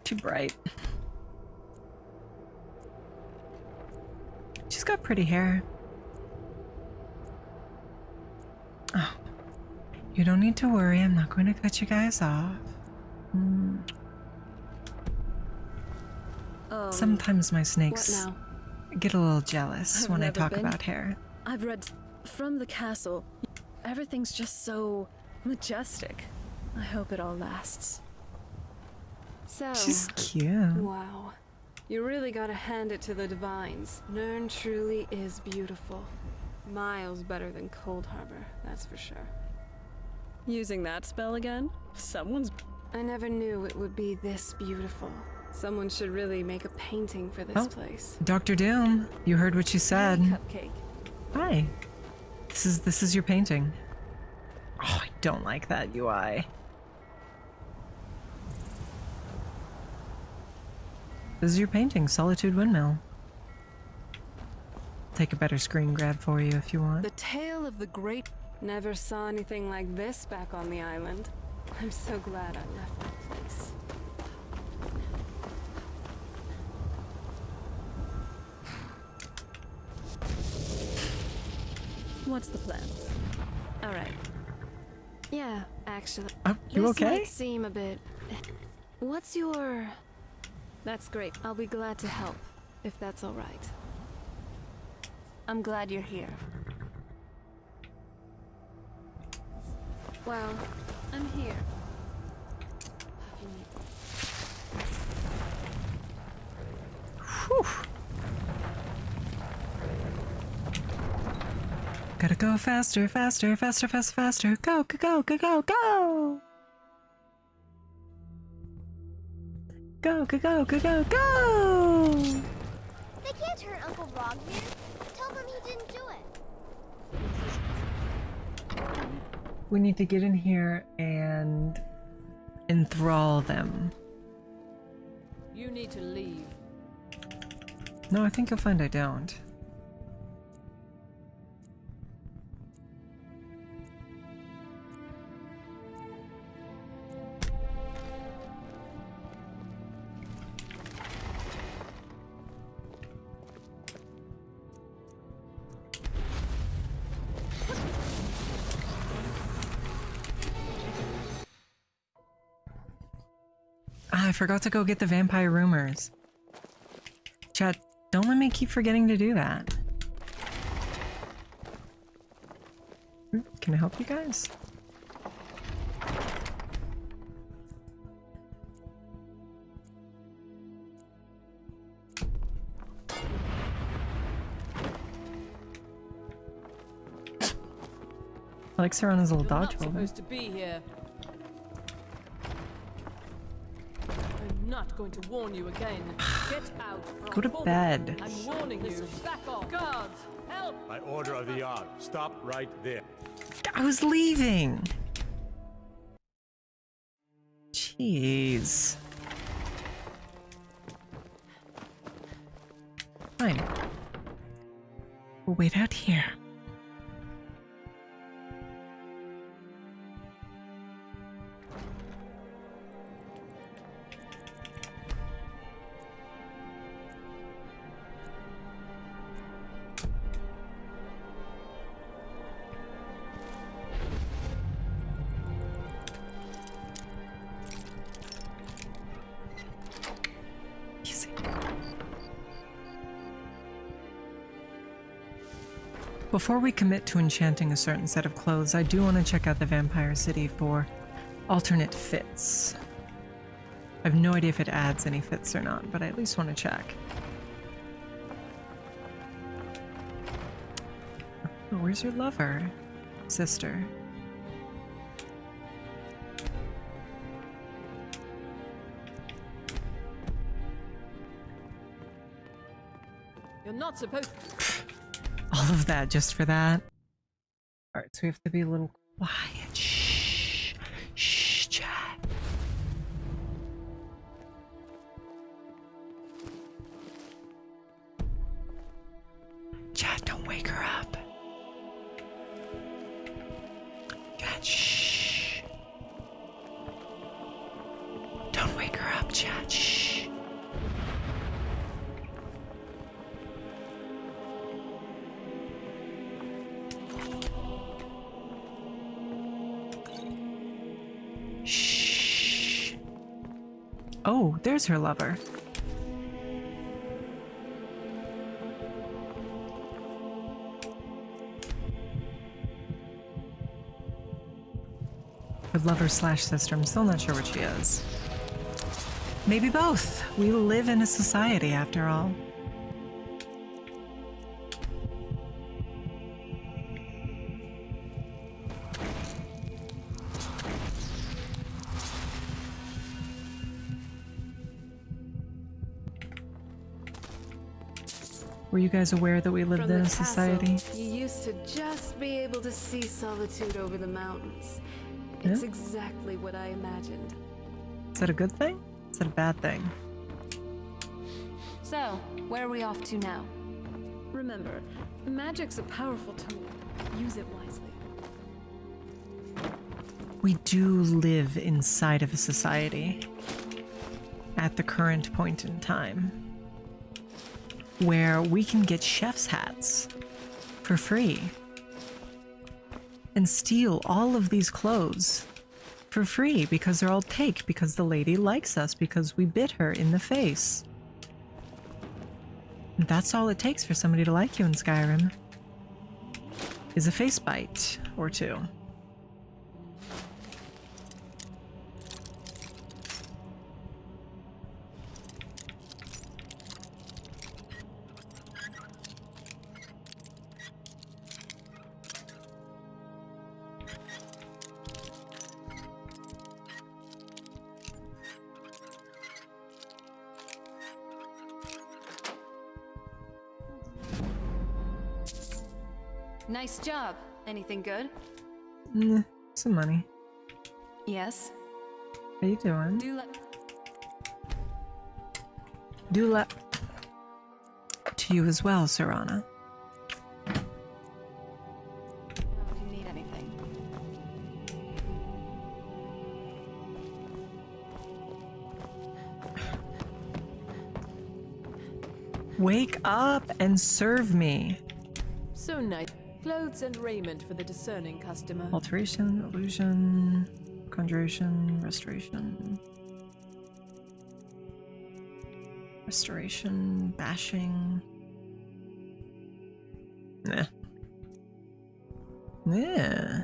Too bright. She's got pretty hair. Oh. You don't need to worry, I'm not going to cut you guys off. Sometimes my snakes get a little jealous when I talk about hair. I've read from the castle. Everything's just so majestic. I hope it all lasts. So, She's cute. Wow. You really gotta hand it to the divines. Nern truly is beautiful. Miles better than Cold Harbor, that's for sure. Using that spell again? Someone's... I never knew it would be this beautiful. Someone should really make a painting for this place. Dr. Doom, you heard what she said. Cupcake. Hi. This is your painting. Oh, I don't like that UI. This is your painting, Solitude Windmill. Take a better screen grab for you if you want. The tale of the great... Never saw anything like this back on the island. I'm so glad I left that place. What's the plan? Alright. Yeah, actually. You this okay? might seem a bit... What's your... That's great. I'll be glad to help, if that's alright. I'm glad you're here. Well, I'm here. Whew. Gotta go faster, faster, faster, faster, faster. Go, go, go, go, go, go! Go, go, go, go, go, go! They can't hurt Uncle Rogmir. Tell them he didn't do it. We need to get in here and enthrall them. You need to leave. No, I think you'll find I don't. I forgot to go get the vampire rumors. Chat, don't let me keep forgetting to do that. Can I help you guys? I like her on his little You're not dodgeball. supposed to be here. I'm not going to warn you again. Get out. Go to bed. I'm warning you. Back off. Guards, help! By order of the Yard, stop right there. I was leaving. Jeez. Fine. We'll wait out here. Before we commit to enchanting a certain set of clothes, I do want to check out the Vampire City for alternate fits. I have no idea if it adds any fits or not, but I at least want to check. Oh, where's your lover, sister? You're not supposed All of that just for that? Alright, so we have to be a little quiet. Shh. Shh, chat. Chad, don't wake her up. Chad, shh. Don't wake her up, Chad, shh. Shh. Oh, there's her lover. Her lover slash sister. I'm still not sure what she is. Maybe both. We live in a society after all. Were you guys aware that we lived From in the a society? castle, you used to just be able to see solitude over the mountains. It's Yeah? exactly what I imagined. Is that a good thing? Is that a bad thing? So, where are we off to now? Remember, magic's a powerful tool. Use it wisely. We do live inside of a society at the current point in time where we can get chef's hats for free and steal all of these clothes for free because they're all take, because the lady likes us, because we bit her in the face. That's all it takes for somebody to like you in Skyrim, is a face bite or two. Nice job. Anything good? Nah, some money. Yes. How you doing? Do let To you as well, Serana. if you need anything. Wake up and serve me. So nice. Clothes and raiment for the discerning customer. Alteration, illusion, conjuration, restoration. Restoration, bashing. Nah. Yeah.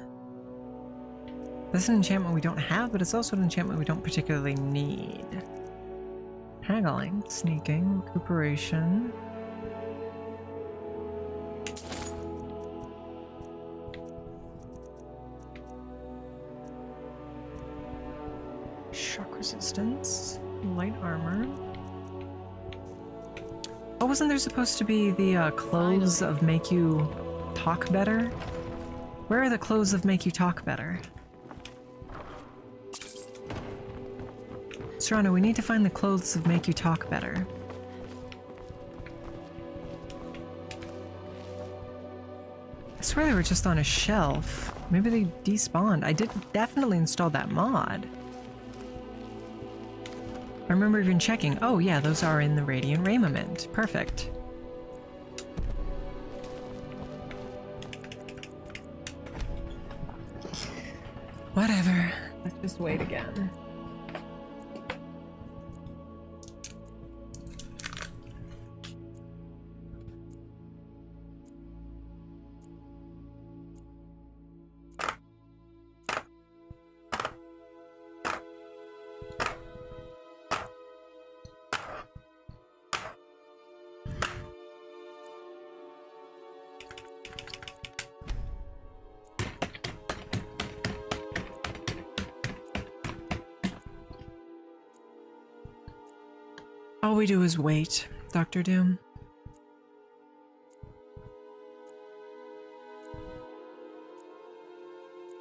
That's an enchantment we don't have, but it's also an enchantment we don't particularly need. Haggling, sneaking, recuperation. Shock resistance, light armor. Oh, wasn't there supposed to be the clothes of make you talk better? Where are the clothes of make you talk better? Serrano, we need to find the clothes of make you talk better. I swear they were just on a shelf. Maybe they despawned. I did definitely install that mod. I remember even checking. Oh yeah, those are in the Radiant Raiment. Perfect. Whatever. Let's just wait again. All we do is wait, Dr. Doom.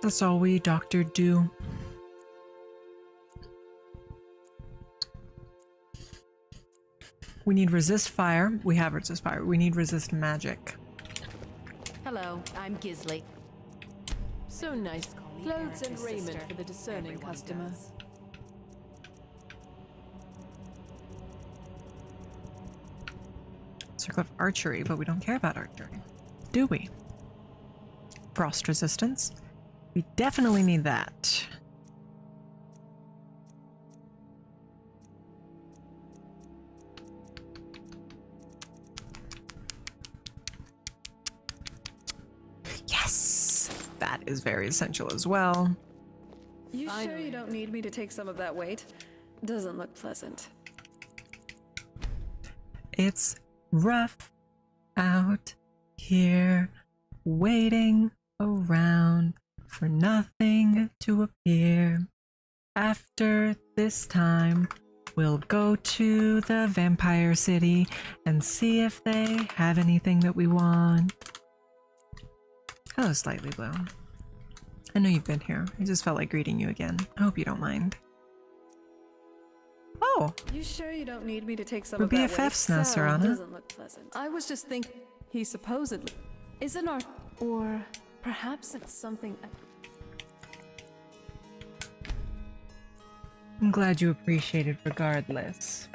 That's all we, Doctor, do. We need resist fire. We have resist fire. We need resist magic. Hello, I'm Gisley. So nice. Clothes and raiment for the discerning customer. Circle of archery, but we don't care about archery, do we? Frost resistance. We definitely need that. Yes! That is very essential as well. You sure you don't need me to take some of that weight? Doesn't look pleasant. It's rough out here, waiting around for nothing to appear. After this time, we'll go to the vampire city and see if they have anything that we want. Hello, Slightly Blue. I know you've been here. I just felt like greeting you again. I hope you don't mind. Oh! You sure you don't need me to take some We're of that weight? BFFs now, Serana. Doesn't look pleasant. I was just thinking, he supposedly isn't our, or perhaps it's something. I'm glad you appreciate it regardless.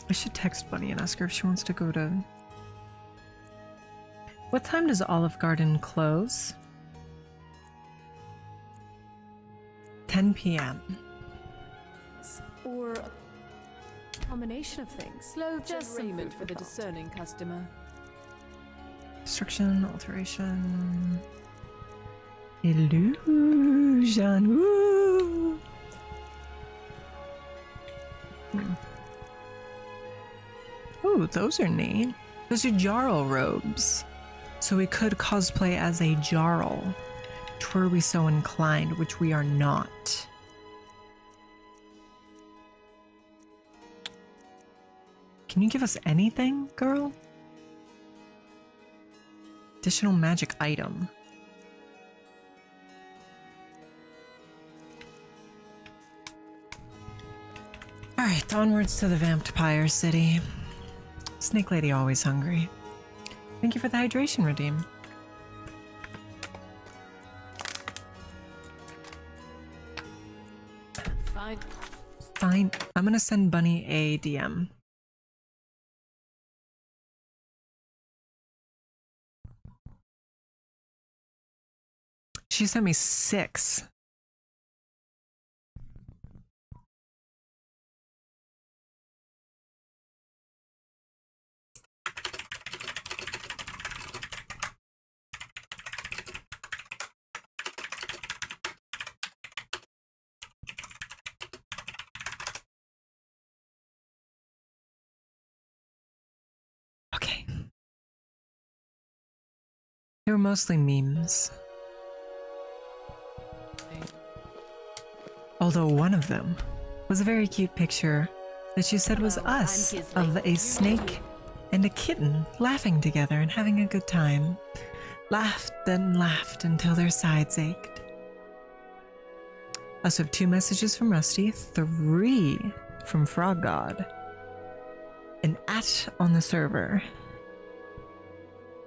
I should text Bunny and ask her if she wants to go to... What time does Olive Garden close? 10 p.m. Or a combination of things. Clothes Just and raiment some for the food for discerning customer. Destruction, alteration... Illusion! Woo! Ooh, those are neat. Those are Jarl robes. So we could cosplay as a Jarl, were we so inclined, which we are not. Can you give us anything, girl? Additional magic item. Alright, onwards to the vampire city. Snake Lady always hungry. Thank you for the hydration redeem. Fine. Fine. I'm gonna send Bunny a DM. She sent me 6. Okay. They were mostly memes. Although one of them was a very cute picture that she said was us, of a snake and a kitten laughing together and having a good time. Laughed and laughed until their sides ached. I also have 2 messages from Rusty, 3 from Frog God, an @ on the server,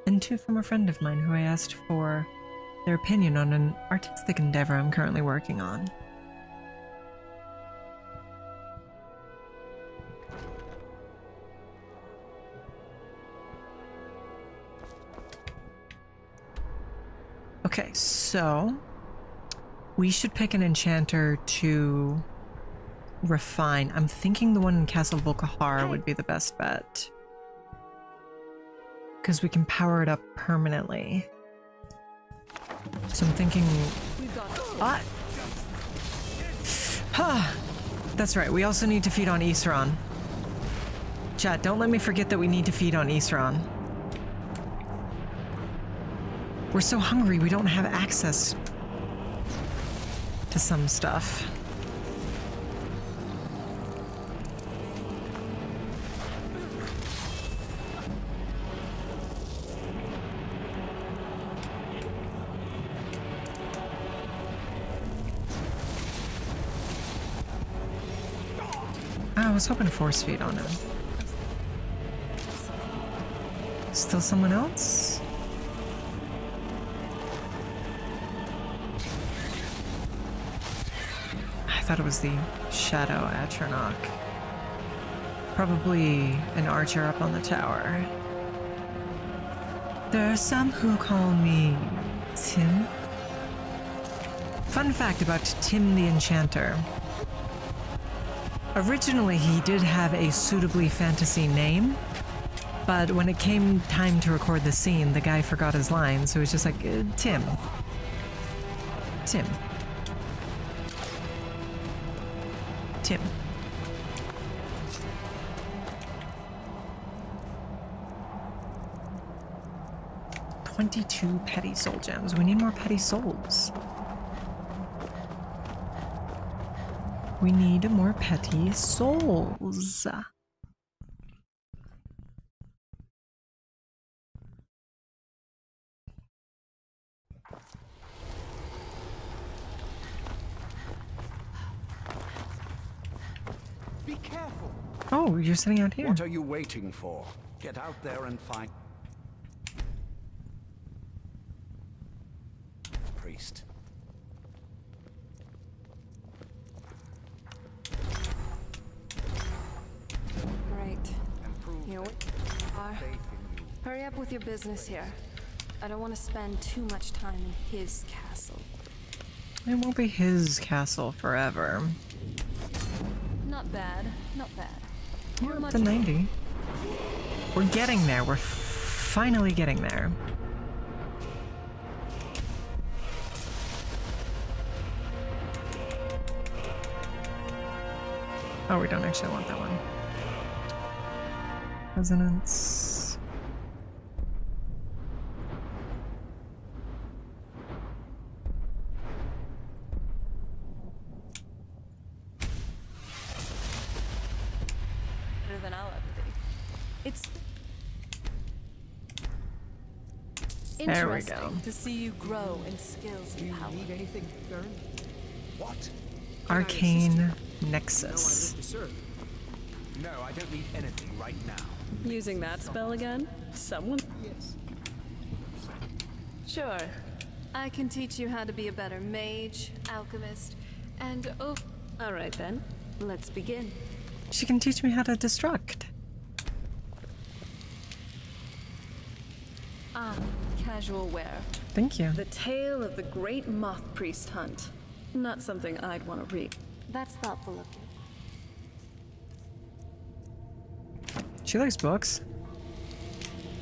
and 2 from a friend of mine who I asked for their opinion on an artistic endeavor I'm currently working on. Okay, so we should pick an enchanter to refine. I'm thinking the one in Castle Volkahar would be the best bet, because we can power it up permanently. So I'm thinking... Ah! That's right, we also need to feed on Isran. Chat, don't let me forget that we need to feed on Isran. We're so hungry, we don't have access to some stuff. I was hoping force feed on him. Still someone else? I thought it was the Shadow Atronach. Probably an archer up on the tower. There are some who call me Tim. Fun fact about Tim the Enchanter. Originally, he did have a suitably fantasy name, but when it came time to record the scene, the guy forgot his lines, so it was just like, Tim. Tim. Tim. "22 petty soul gems. We need more petty souls. We need more petty souls." Be careful. Oh, you're sitting out here. What are you waiting for? Get out there and find... Priest. Great. Here we are. Hurry up with your business here. I don't want to spend too much time in his castle. It won't be his castle forever. Not bad. Not bad. We're up to 90. We're getting there. We're finally getting there. Oh, we don't actually want that one. Resonance. Better than I'll ever be. It's There we interesting go. to see you grow in skills and power. Need anything, Baron? What? Arcane No, I Nexus. live to serve. No, I don't need anything right now. Using that spell again? Someone? Yes. Sure. I can teach you how to be a better mage, alchemist, and oh. All right then. Let's begin. She can teach me how to destruct. Ah, casual wear. Thank you. The tale of the great moth priest hunt. Not something I'd want to read. That's thoughtful of you. She likes books.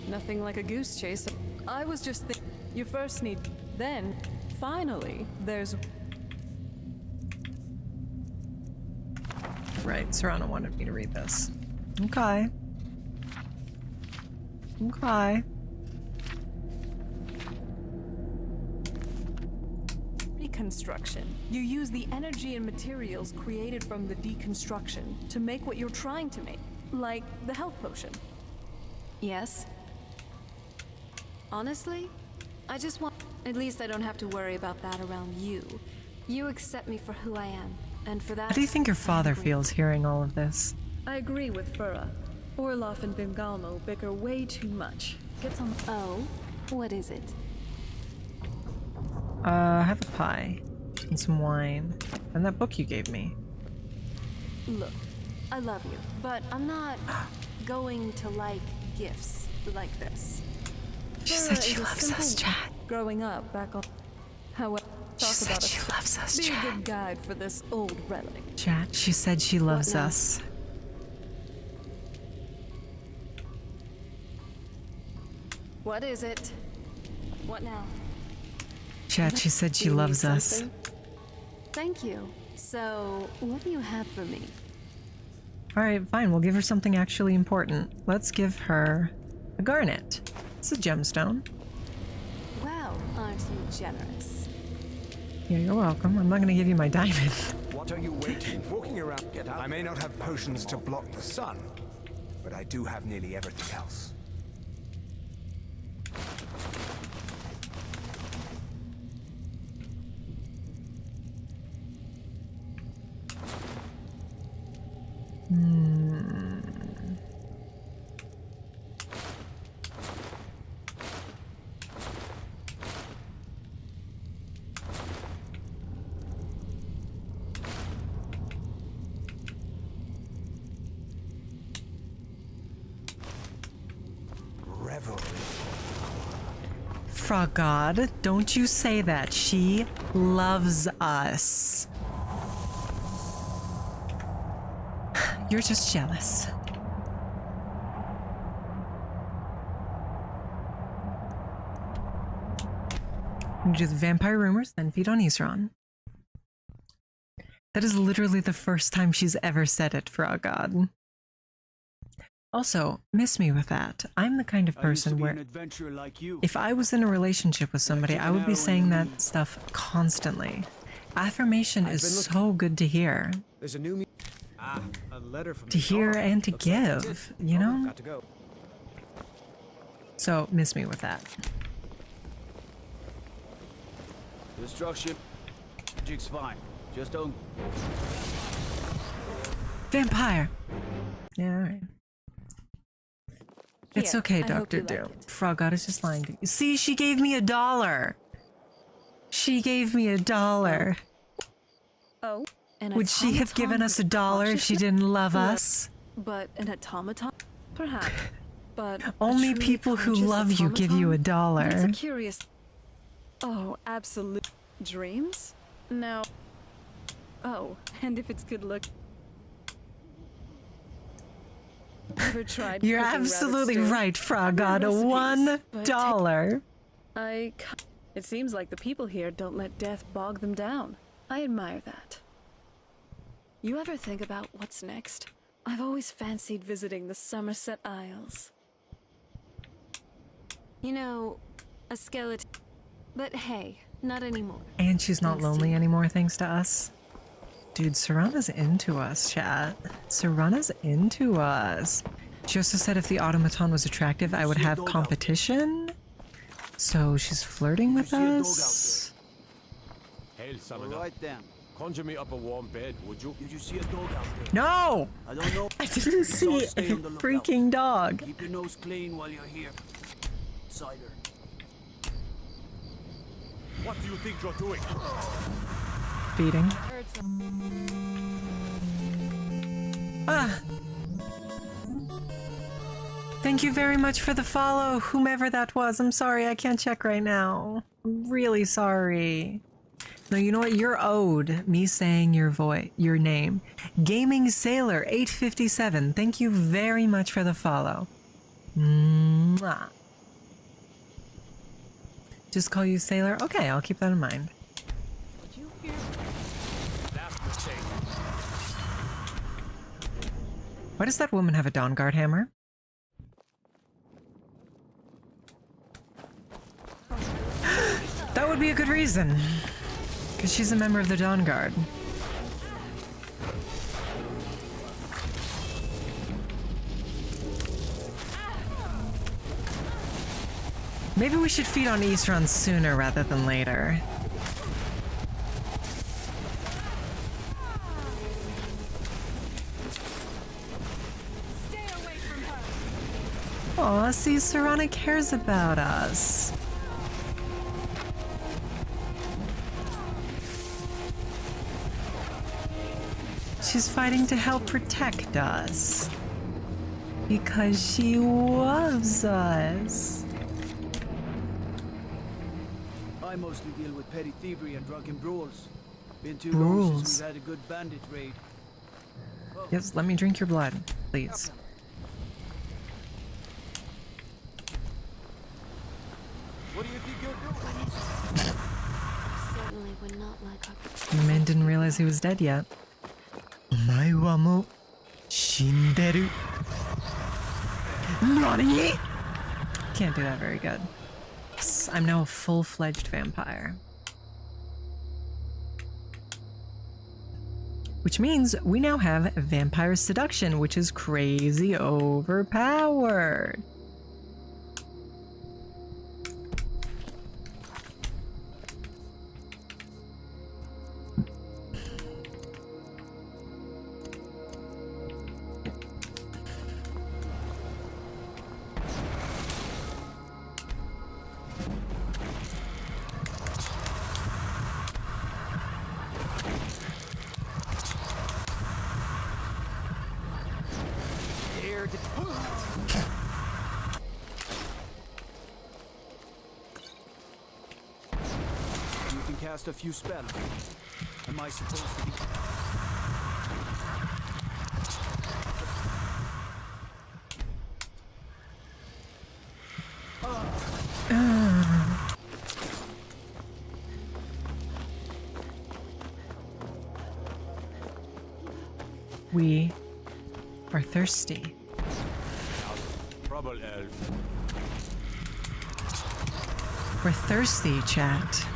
Nothing like a goose chase. I was just thinking, you first need, then, finally, there's... Right, Serrano wanted me to read this. Okay. Okay. Reconstruction. You use the energy and materials created from the deconstruction to make what you're trying to make, like the health potion. Yes? Honestly, I just want... At least I don't have to worry about that around you. You accept me for who I am, and for that... How do you think your father feels hearing all of this? I agree with Fura. Orloff and Bengalmo bicker way too much. Get some... Oh? What is it? I have a pie and some wine and that book you gave me. Look, I love you, but I'm not going to like gifts like this. She said she loves us, chat. Growing up back on... However, She talk said about she loves us, Be a chat. good guide for this old relic. Chat, she said she loves now? us. What is it? What now? Chat, she said she You need loves us. something? Thank you. So, what do you have for me? Alright, fine, we'll give her something actually important. Let's give her a garnet. It's a gemstone. Well, aren't you generous? Yeah, you're welcome. I'm not gonna give you my diamond. What are you waiting for? Walking around, get out. I may not have potions to block the sun, but I do have nearly everything else. Frog God. Don't you say that. She loves us. You're just jealous. I'm gonna do the vampire rumors, then feed on Isran. That is literally the first time she's ever said it, Frog God. Also, miss me with that. I'm the kind of person where if I was in a relationship with somebody, I would be saying that stuff constantly. Affirmation is so good to hear. There's a new a letter from To hear and to give, you know? Got to go. So, miss me with that. Destruction. Magic's fine. Just don't. Vampire! Yeah, alright. It's Here, okay, I hope Dr. you like Doom. it. Frog God is just lying to you. See, she gave me $1. She gave me $1. Oh, an Would she have given automaton us with $1 if she consciousness? didn't love No, us? But an automaton? Perhaps. But a Only truly people who conscious love you give you automaton? That's a $1. curious. Oh, absolute dreams? Now. Oh, and if it's good look. Ever tried You're cooking rabbit absolutely stew? right, Frog I've God. read recipes, but $1. It seems like the people here don't let death bog them down. I admire that. You ever think about what's next? I've always fancied visiting the Somerset Isles. You know, a skeleton. But hey, not anymore. And she's not Thanks, lonely dear. anymore thanks to us. Dude, Serana's into us, chat. Serana's into us. She also said if the automaton was attractive, I would have competition. So she's flirting with us. Hail, Summoner. Right then. Conjure me up a warm bed, would you? Did you see a dog out there? No! I don't know. I didn't see a Stay on the lookout. freaking dog. Keep your nose clean while you're here. Cider. What do you think you're doing? Feeding. Ah. Thank you very much for the follow, whomever that was. I'm sorry, I can't check right now. I'm really sorry. No, you know what? You're owed me saying your name. Gaming Sailor 857. Thank you very much for the follow. Mwah. Just call you Sailor? Okay, I'll keep that in mind. Why does that woman have a Dawn Guard hammer? That would be a good reason. Because she's a member of the Dawn Guard. Maybe we should feed on Isran sooner rather than later. Aw, see, Serana cares about us. She's fighting to help protect us. Because she loves us. I mostly deal with petty thievery and drunken brawls. Been too long Brawls. since we've had a good bandit raid. Yes, let me drink your blood, please. What do you think you're doing? Certainly would not like our. The man didn't realize he was dead yet. Omae wa mo shinderu. Nani? Can't do that very good. Yes, I'm now a full-fledged vampire. Which means we now have vampire seduction, which is crazy overpowered. cast a few spells. Am I supposed to be... We are thirsty. Trouble elf. We're thirsty, chat.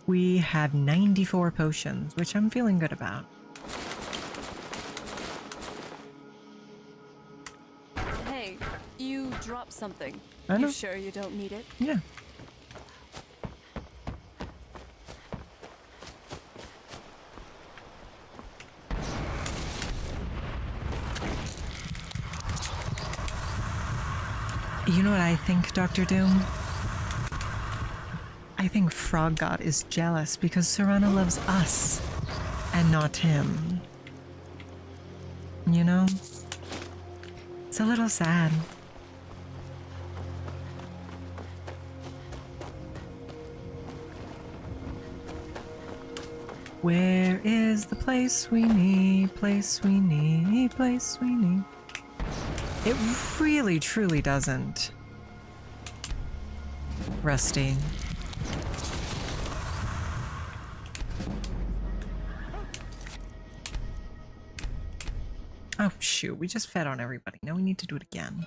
We have 94 potions, which I'm feeling good about. Hey, you dropped something. I know. You sure you don't need it? Yeah. You know what I think, Dr. Doom? I think Frog God is jealous because Serana loves us and not him. You know? It's a little sad. Where is the place we need, place we need, place we need? It really, truly doesn't. Rusty. Oh shoot, we just fed on everybody. Now we need to do it again.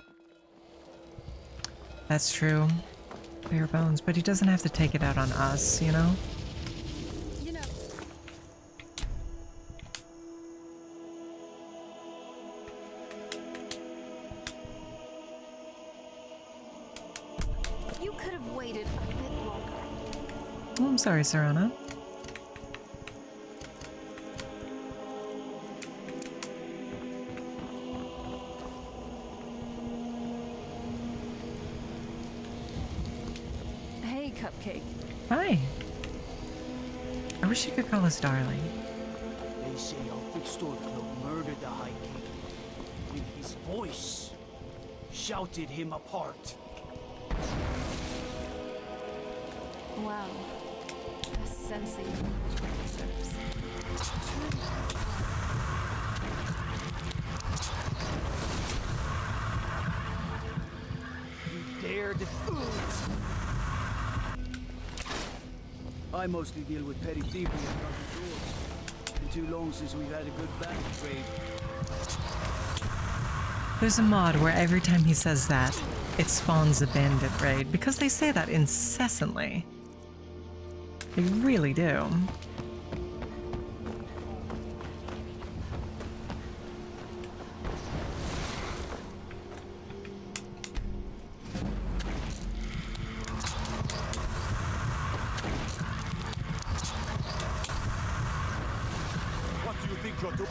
That's true. Bare bones, but he doesn't have to take it out on us, you know? You could have waited a bit longer. Oh, I'm sorry, Serana. Hey, Cupcake. Hi. I wish you could call us darling. They say our Fixtor Cloak murdered the High King. With his voice, shouted him apart. Wow. A sensing deserves. You dared. I mostly deal with petty thievery and drunken fools. Been too long since we've had a good battle trade. There's a mod where every time he says that, it spawns a bandit raid, because they say that incessantly. They really do. What do you think you're doing?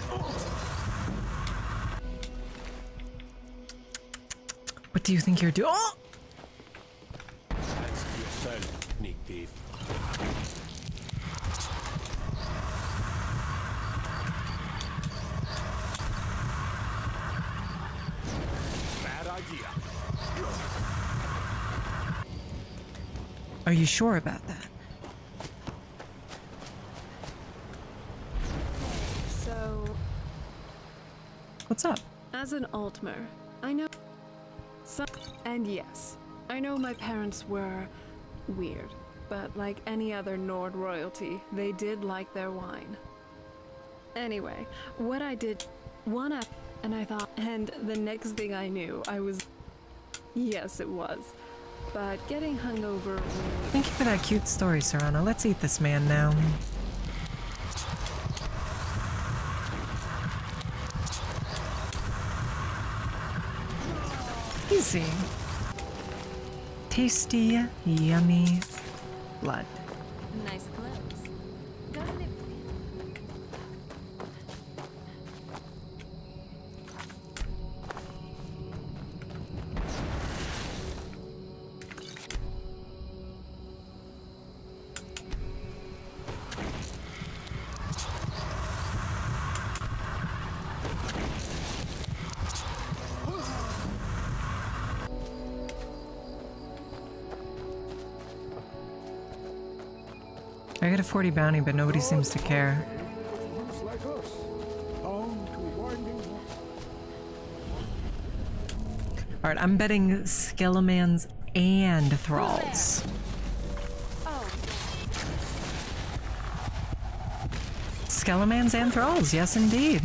What do you think you're doing? Oh! Answer yourself, sneak thief. Bad idea. Are you sure about that? So, What's up? as an Altmer, I know some, and yes, I know my parents were weird, but like any other Nord royalty, they did like their wine. Anyway, what I did, one up, and I thought, and the next thing I knew, I was, yes, it was, but getting hungover. Thank you for that cute story, Serana. Let's eat this man now. Easy. Tasty, yummy blood. Nice clothes. Doesn't it? got a 40 bounty, but nobody seems to care. Alright, I'm betting Skelemans and Thralls. Skelemans and Thralls, yes indeed.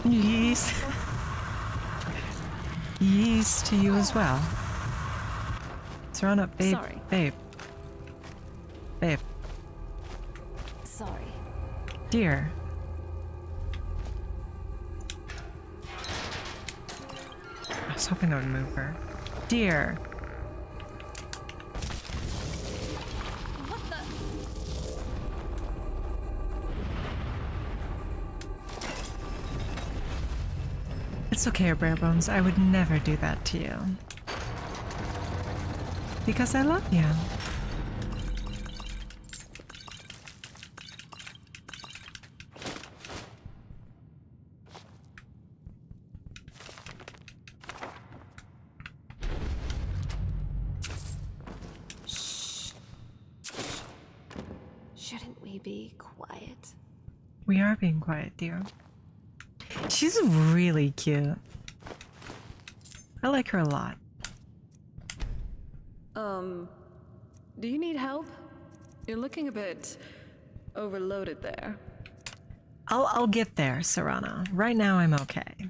Yes. Yes to you as well. Surround up, babe. Sorry. Babe. Babe. Sorry. Dear. I was hoping I would move her. Dear. What the? It's okay, Barebones. I would never do that to you. Because I love you. Shouldn't we be quiet? We are being quiet, dear. She's really cute. I like her a lot. Do you need help? You're looking a bit overloaded there. I'll get there, Serana. Right now I'm okay.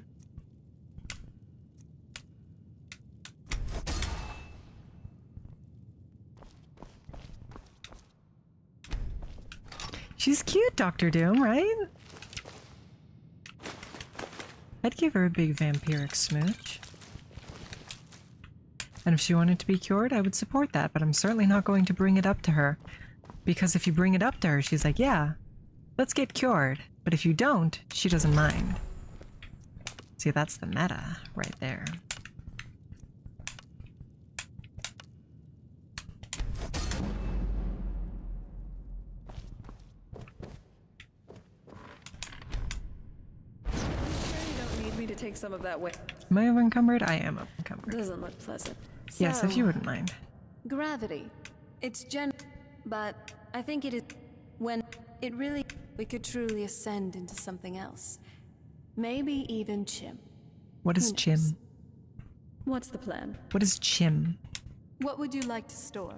She's cute, Dr. Doom, right? I'd give her a big vampiric smooch. And if she wanted to be cured, I would support that, but I'm certainly not going to bring it up to her. Because if you bring it up to her, she's like, yeah, let's get cured. But if you don't, she doesn't mind. See, that's the meta right there. To take some of that way. Am I over-encumbered? I am over-encumbered. Doesn't look pleasant. Yes, if you wouldn't mind. Gravity. It's but I think it is when it really we could truly ascend into something else. Maybe even Chim. What is Chim? What's the plan? What is Chim? What would you like to store?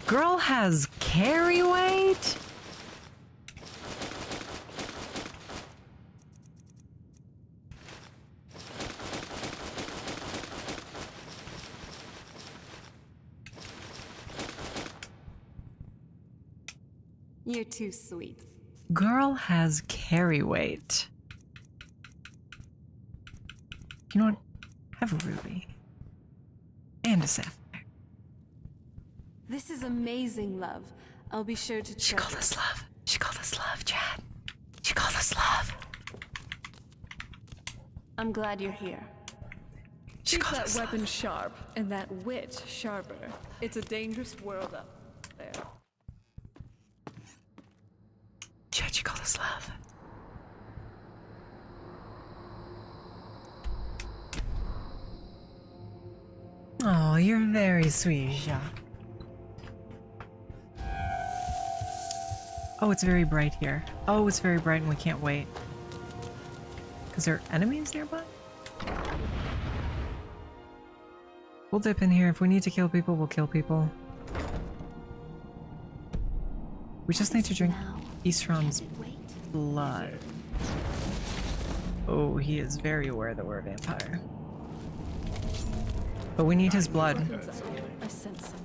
Girl has carry weight? You're too sweet. Girl has carry weight. You know what? Have a ruby. And a sapphire. This is amazing, love. I'll be sure to She check. called us love. She called us love, Chad. She called us love. I'm glad you're here. Keep that weapon sharp and that wit sharper. It's a dangerous world up there. Chad, she called us love. Oh, you're very sweet, Jacques. Oh, it's very bright here. Oh, it's very bright and we can't wait. Because there are enemies nearby? We'll dip in here. If we need to kill people, we'll kill people. We just need to drink Isran's blood. Oh, he is very aware that we're a vampire. But we need his blood. I sense something.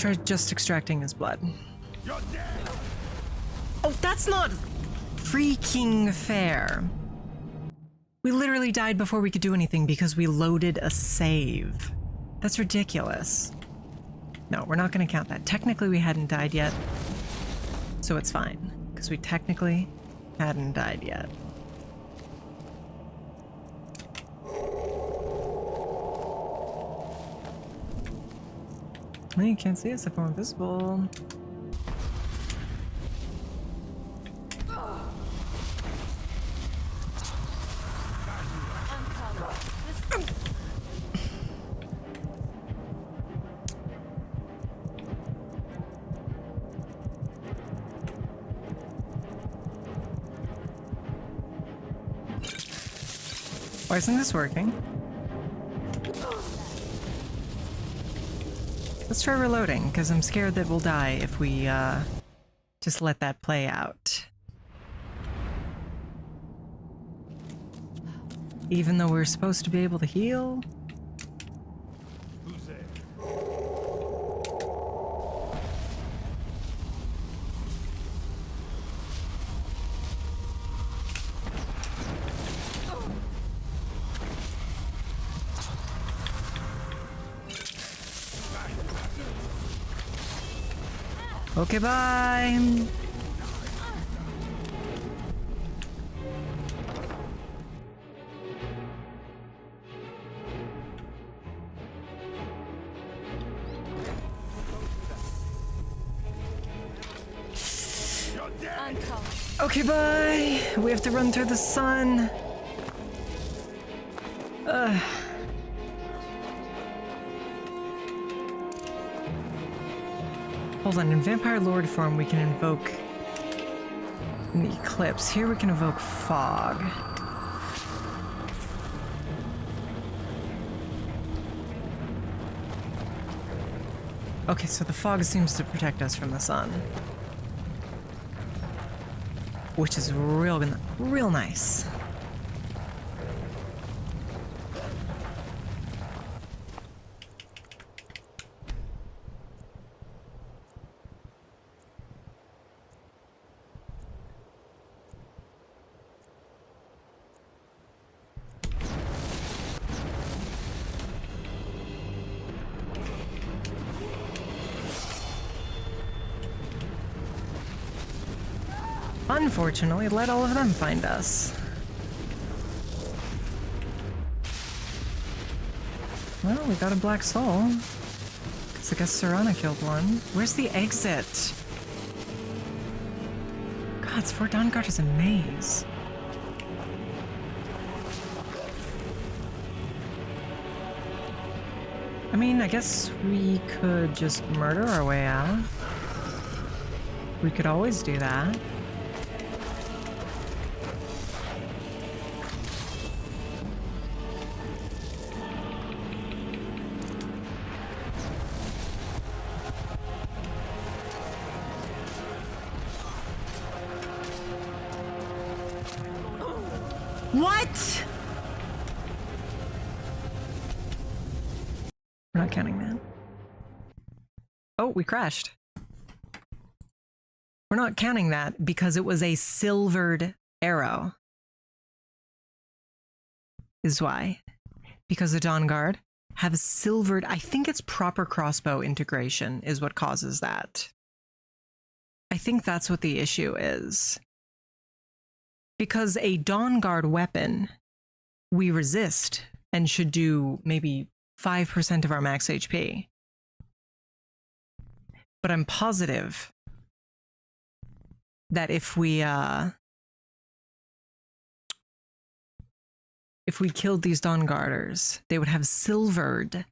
Let's try just extracting his blood. Oh, that's not freaking fair. We literally died before we could do anything because we loaded a save. That's ridiculous. No, we're not going to count that. Technically, we hadn't died yet, so it's fine, because we technically hadn't died yet. Well, you can't see us if we're invisible. Why isn't this working? Let's try reloading, because I'm scared that we'll die if we just let that play out. Even though we're supposed to be able to heal? Who's there? Okay, bye! Okay, bye! We have to run through the sun. Hold on, in Vampire Lord form we can invoke an eclipse. Here we can invoke fog. Okay, so the fog seems to protect us from the sun. Which is real nice. Unfortunately, let all of them find us. Well, we got a black soul. Because I guess Serana killed one. Where's the exit? God, Fort Dawnguard is a maze. I mean, I guess we could just murder our way out. We could always do that. What? We're not counting that. Oh, we crashed. We're not counting that because it was a silvered arrow. Is why. Because the Dawnguard have silvered, I think it's proper crossbow integration is what causes that. I think that's what the issue is. Because a Dawnguard weapon, we resist and should do maybe 5% of our max HP. But I'm positive that if we killed these Dawnguarders, they would have silvered,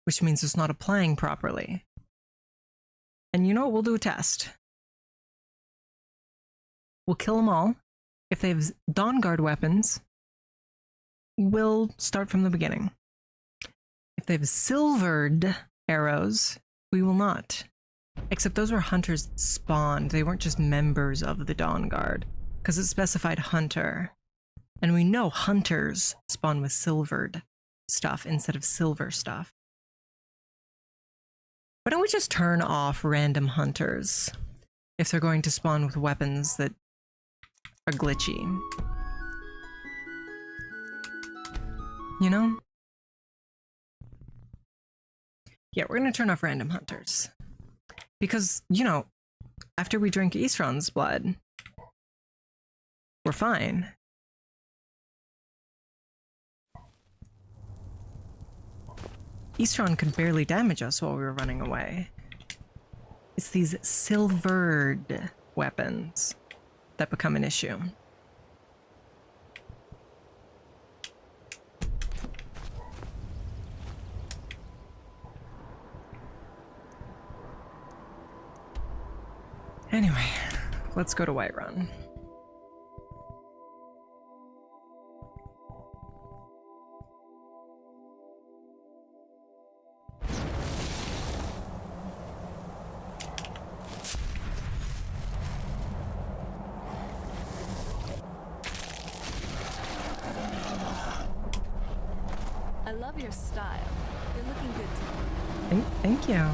which means it's not applying properly. And you know what? We'll do a test. We'll kill them all. If they have Dawnguard weapons, we'll start from the beginning. If they have silvered arrows, we will not. Except those were hunters that spawned. They weren't just members of the Dawnguard, because it specified hunter. And we know hunters spawn with silvered stuff instead of silver stuff. Why don't we just turn off random hunters if they're going to spawn with weapons that are glitchy? You know? Yeah, we're gonna turn off random hunters. Because, you know, after we drink Eastron's blood, we're fine. Eastron could barely damage us while we were running away. It's these silvered weapons that become an issue. Anyway, let's go to Whiterun. I love your style. You're looking good today. Thank you.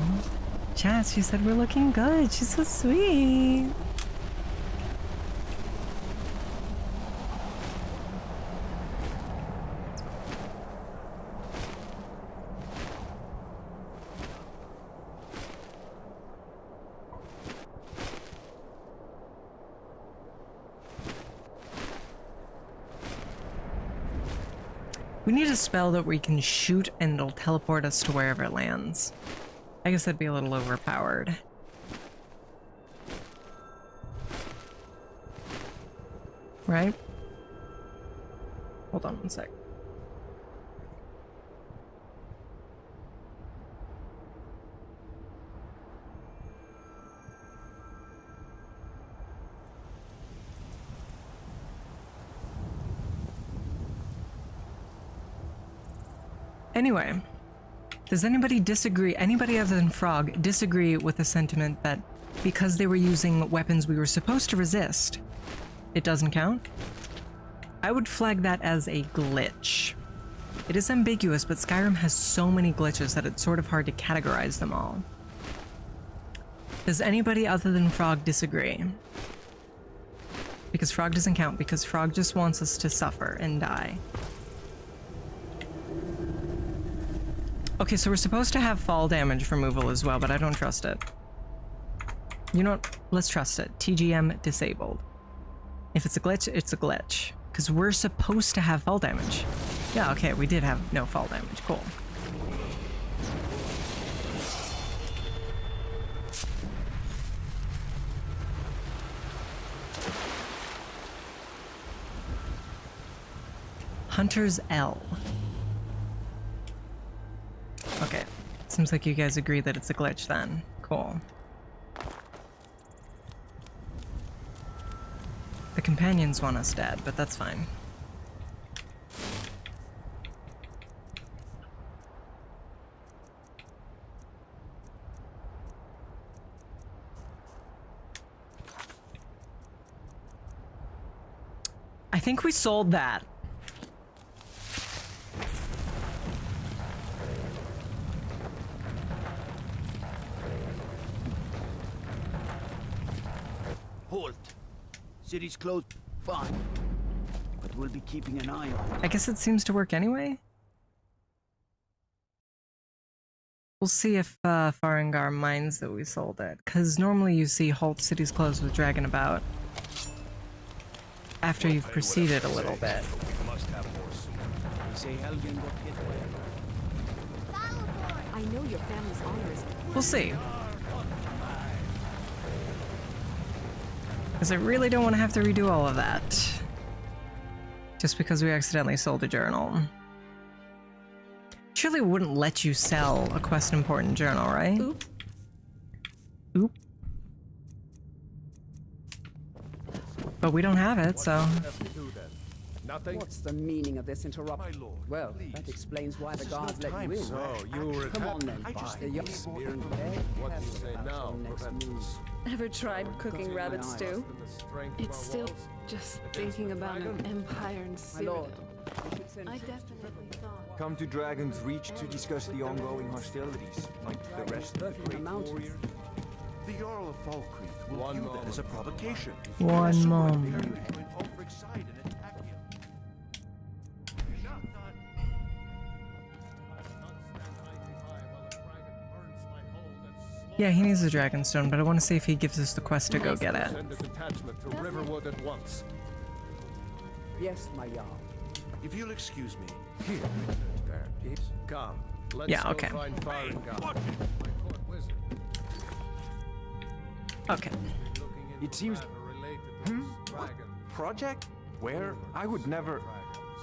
Chaz, she said we're looking good. She's so sweet. We need a spell that we can shoot and it'll teleport us to wherever it lands. I guess that'd be a little overpowered. Right? Hold on one sec. Anyway, does anybody disagree, anybody other than Frog, disagree with the sentiment that because they were using weapons we were supposed to resist, it doesn't count? I would flag that as a glitch. It is ambiguous, but Skyrim has so many glitches that it's sort of hard to categorize them all. Does anybody other than Frog disagree? Because Frog doesn't count, because Frog just wants us to suffer and die. Okay, so we're supposed to have fall damage removal as well, but I don't trust it. You know what? Let's trust it. TGM disabled. If it's a glitch, it's a glitch. Because we're supposed to have fall damage. Yeah, okay, we did have no fall damage. Cool. Hunter's L. Okay, seems like you guys agree that it's a glitch then. Cool. The companions want us dead, but that's fine. I think we sold that. Halt. City's closed. Fine. But we'll be keeping an eye on it. I guess it seems to work anyway. We'll see if Farengar minds that we sold it, because normally you see Halt City's closed with Dragon about after you've proceeded a little bit. We must have more soon. They say Helgen got hit by I know your family's honor is... We'll see. Because I really don't want to have to redo all of that. Just because we accidentally sold a journal. Surely it wouldn't let you sell a quest important journal, right? Oop. Oop. But we don't have it, so... Nothing? What's the meaning of this interruption? Well, that explains why the guards let you in. So, you were Come on then, the young What do you say now, Professor? Ever tried cooking rabbit stew? It's still just thinking about an empire in Cyrodiil. I definitely thought... come to Dragon's Reach to discuss the ongoing hostilities, like the rest of the Great Warriors. The Earl of Falkreath will view that as a provocation. One moment. Yeah, he needs a Dragonstone, but I want to see if he gives us the quest to go get it. Send a detachment to Riverwood at once. Yes, my Jarl. If you'll excuse me. Here. There, peeps. Come. Let's Yeah, go okay. find Farengar, my court wizard. Okay. It seems... What? Project? Where? I would never...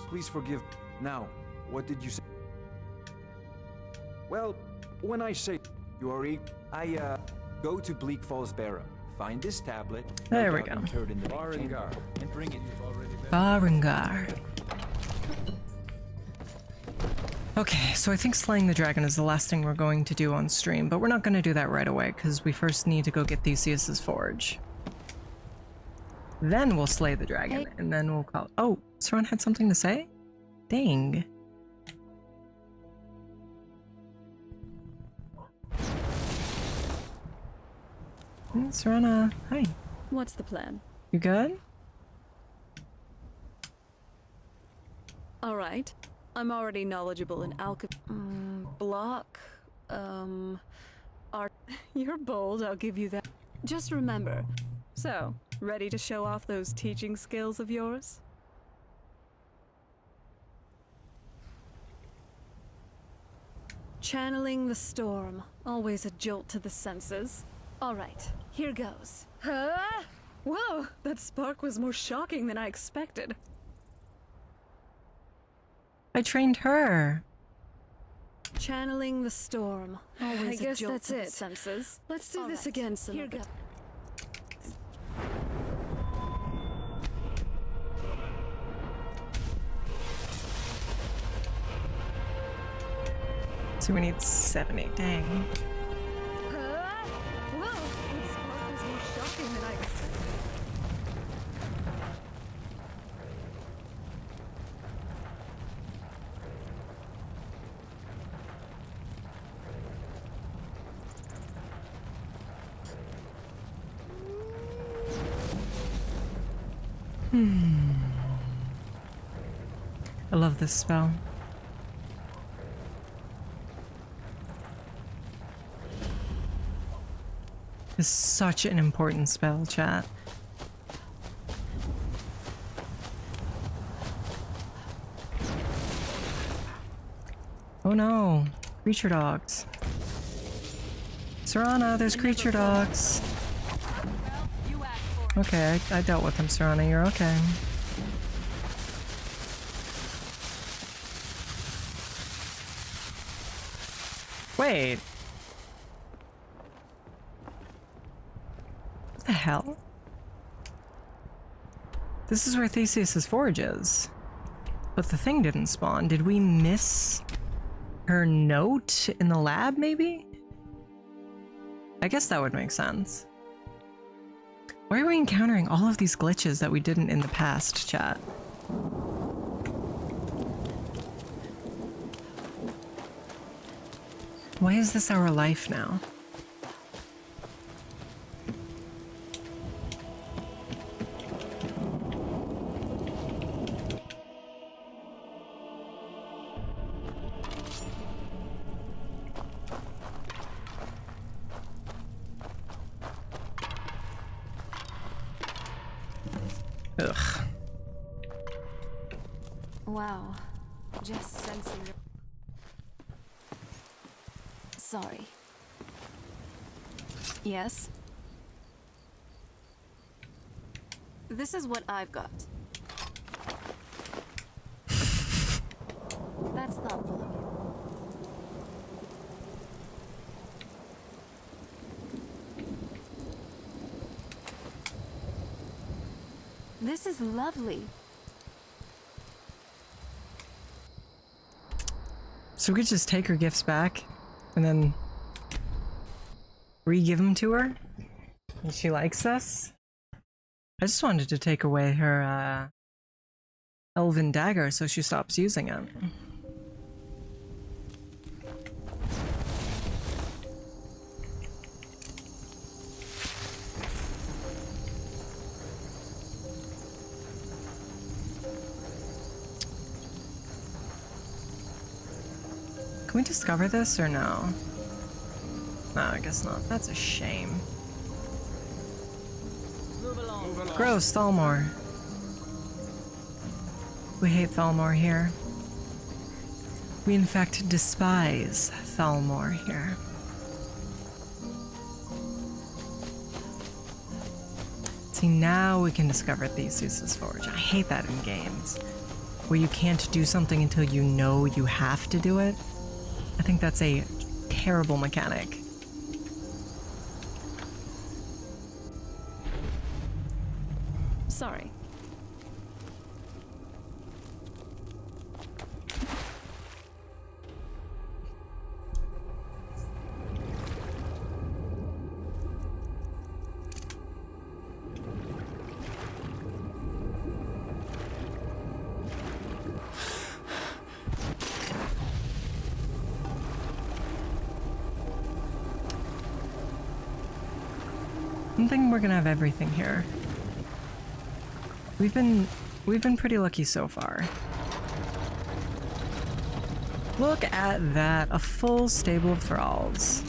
Please forgive... Now, what did you say? Well, when I say you are I go to Bleak Falls Barrow, find this tablet, There we go. interred in the chamber, and bring it. Farengar. Okay, so I think slaying the dragon is the last thing we're going to do on stream, but we're not going to do that right away, because we first need to go get Theseus's forge. Then we'll slay the dragon, and then we'll call... Oh, Saran had something to say? Dang. Serena, hi. What's the plan? You good? Alright. I'm already knowledgeable in alchemy. Block. Art. You're bold, I'll give you that. Just remember. So, ready to show off those teaching skills of yours? Channeling the storm. Always a jolt to the senses. Alright, here goes. Huh? Whoa, that spark was more shocking than I expected. I trained her. Channeling the storm. Always I guess a jolt that's to the it. senses. Let's do this again some Here other goes. So we need 70, dang. Whoa, that spark was more shocking than I expected. I love this spell. It's such an important spell, chat. Oh no, creature dogs. Serana, there's creature dogs. Okay, I dealt with them, Serana, you're okay. Wait. What the hell? This is where Theseus's forge is. But the thing didn't spawn. Did we miss her note in the lab, maybe? I guess that would make sense. Why are we encountering all of these glitches that we didn't in the past, chat? Why is this our life now? Ugh. Wow. Just sensing your... Sorry. Yes? This is what I've got. That's thoughtful of you. This is lovely. So we could just take her gifts back and then re-give them to her? And she likes us? I just wanted to take away her elven dagger so she stops using it. Can we discover this or no? No, I guess not. That's a shame. Gross, Thalmor. We hate Thalmor here. We in fact despise Thalmor here. See, now we can discover Theseus's Forge. I hate that in games, where you can't do something until you know you have to do it. I think that's a terrible mechanic. Sorry. I'm thinking we're gonna have everything here. We've been pretty lucky so far. Look at that, a full stable of thralls.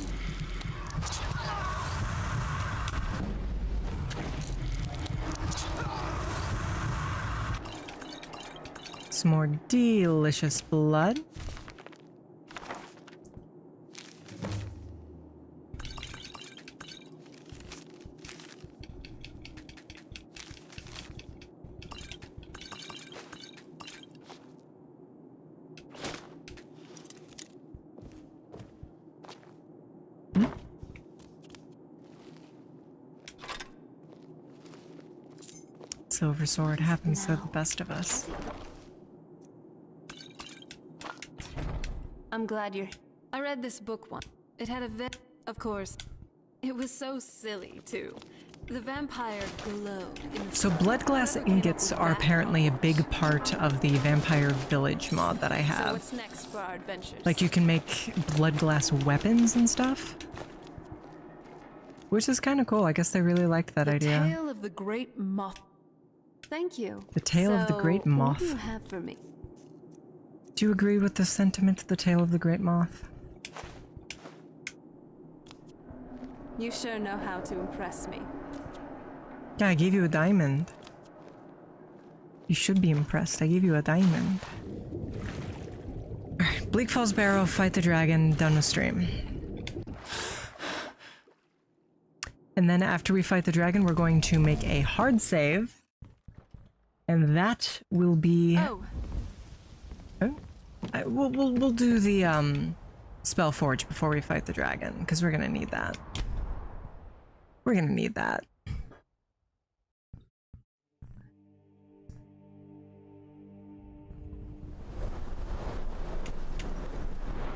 Some more delicious blood. Silver sword happens to the best of us. I'm glad you're... I read this book once. It had a of course. It was so silly, too. The vampire glowed in the So bloodglass ingots are apparently a big part of the Vampire Village mod that I have. So what's next for our adventures? Like you can make bloodglass weapons and stuff. Which is kind of cool. I guess they really liked that idea. The Tale of the Great Moth. Thank you. The Tale of the Great Moth. What do you have for me? Do you agree with the sentiment, the Tale of the Great Moth? You sure know how to impress me. Yeah, I gave you a diamond. You should be impressed. I gave you a diamond. Alright, Bleak Falls Barrow, fight the dragon, done with stream. And then after we fight the dragon, we're going to make a hard save. And that will be... Oh. We'll do the spell forge before we fight the dragon, because we're gonna need that. We're gonna need that.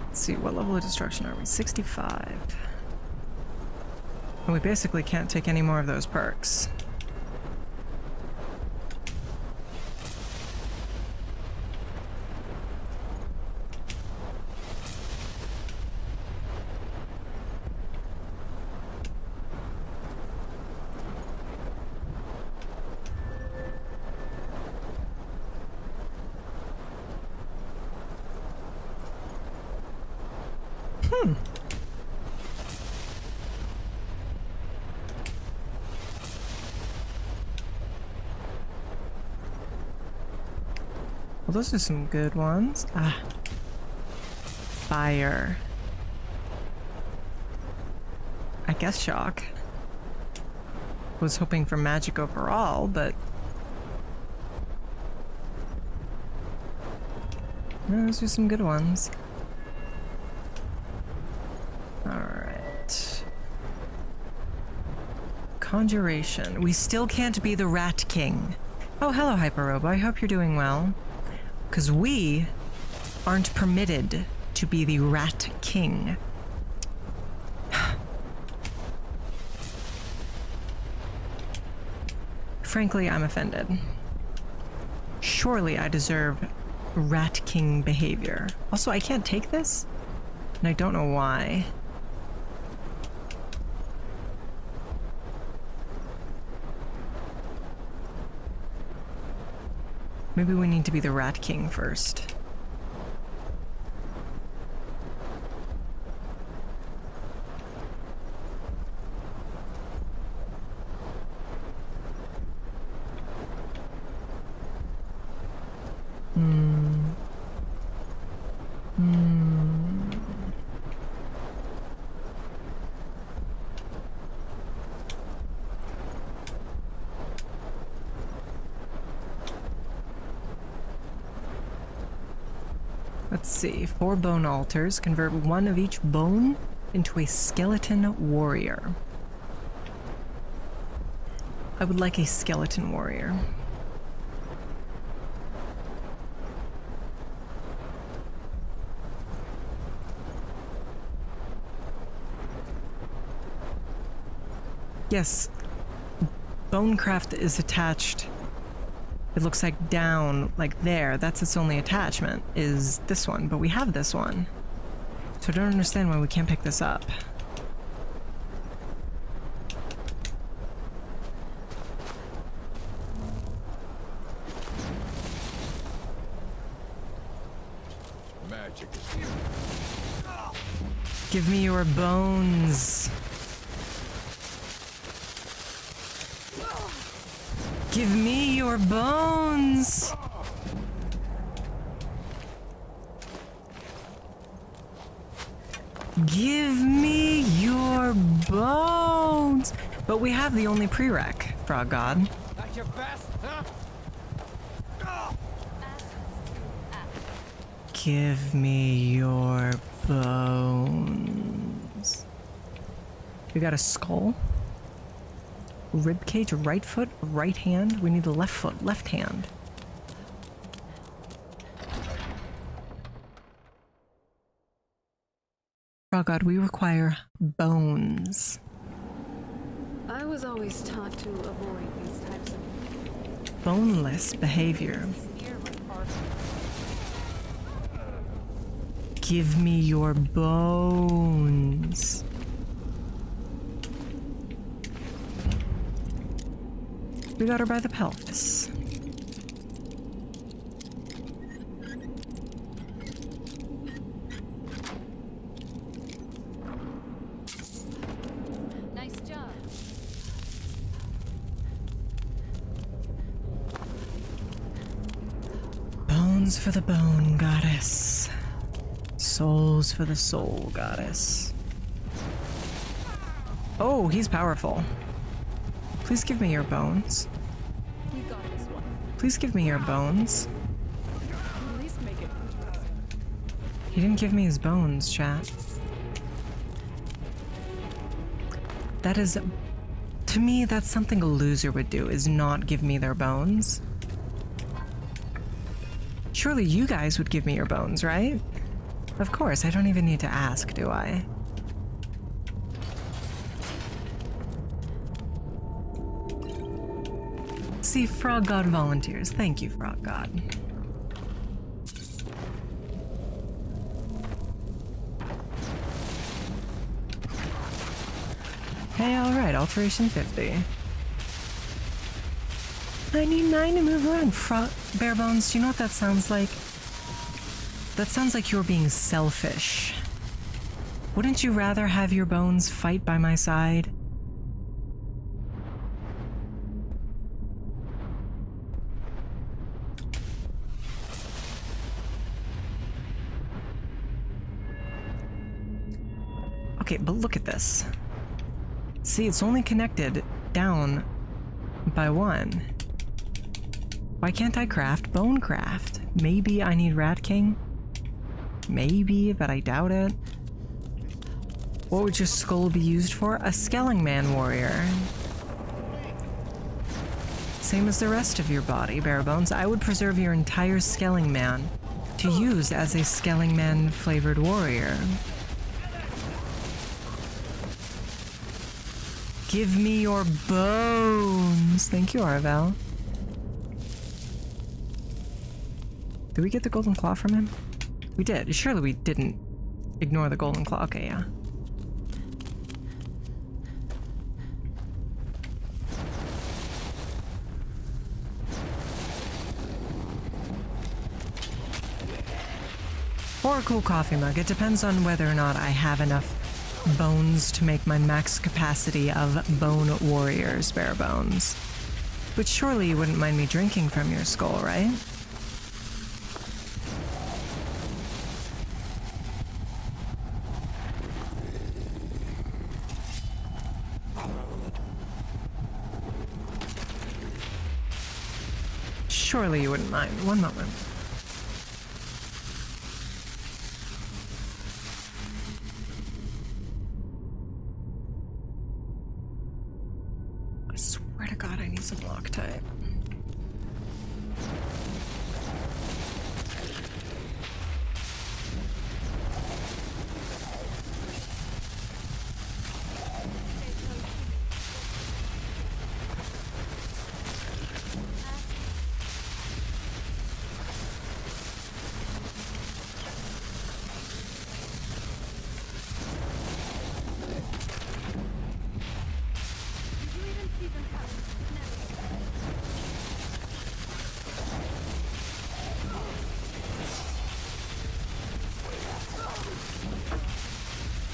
Let's see, what level of destruction are we? 65. And we basically can't take any more of those perks. Well, those are some good ones. Ah. Fire. I guess shock. Was hoping for magic overall, but... no, those are some good ones. Alright. Conjuration. We still can't be the Rat King. Oh, hello, Hyperrobo. I hope you're doing well. Because we aren't permitted to be the Rat King. Frankly, I'm offended. Surely I deserve Rat King behavior. Also, I can't take this, and I don't know why. Maybe we need to be the Rat King first. Let's see. 4 bone altars. Convert 1 of each bone into a skeleton warrior. I would like a skeleton warrior. Yes, Bonecraft is attached. It looks like down, like there. That's its only attachment, is this one. But we have this one. So I don't understand why we can't pick this up. Magic. Give me your bones. Give me your bones! Give me your bones! But we have the only prereq, Frog God. At your best, huh? Give me your bones. We got a skull. Rib cage, right foot, right hand. We need the left foot, left hand. Oh God, we require bones. I was always taught to avoid these types of Boneless behavior. Give me your bones. We got her by the pelvis. Nice job. Bones for the bone goddess. Souls for the soul goddess. Oh, he's powerful. Please give me your bones. You got this one. Please give me your bones. At least make it interesting. He didn't give me his bones, chat. That is... To me, that's something a loser would do, is not give me their bones. Surely you guys would give me your bones, right? Of course, I don't even need to ask, do I? See, Frog God volunteers. Thank you, Frog God. Hey, alright, alteration 50. I need 9 to move around. Bare Bones, do you know what that sounds like? That sounds like you're being selfish. Wouldn't you rather have your bones fight by my side? Okay, but look at this. See, it's only connected down by 1. Why can't I craft Bonecraft? Maybe I need Rat King? Maybe, but I doubt it. What would your skull be used for? A Skelling Man warrior. Same as the rest of your body, Bare Bones. I would preserve your entire Skelling Man to use as a Skelling Man flavored warrior. Give me your bones. Thank you, Arvel. Did we get the golden claw from him? We did. Surely we didn't ignore the golden claw. Okay, yeah. Or a cool coffee mug. It depends on whether or not I have enough bones to make my max capacity of bone warriors, Bare Bones. But surely you wouldn't mind me drinking from your skull, right? Surely you wouldn't mind. One moment. I swear to God, I need some Loctite.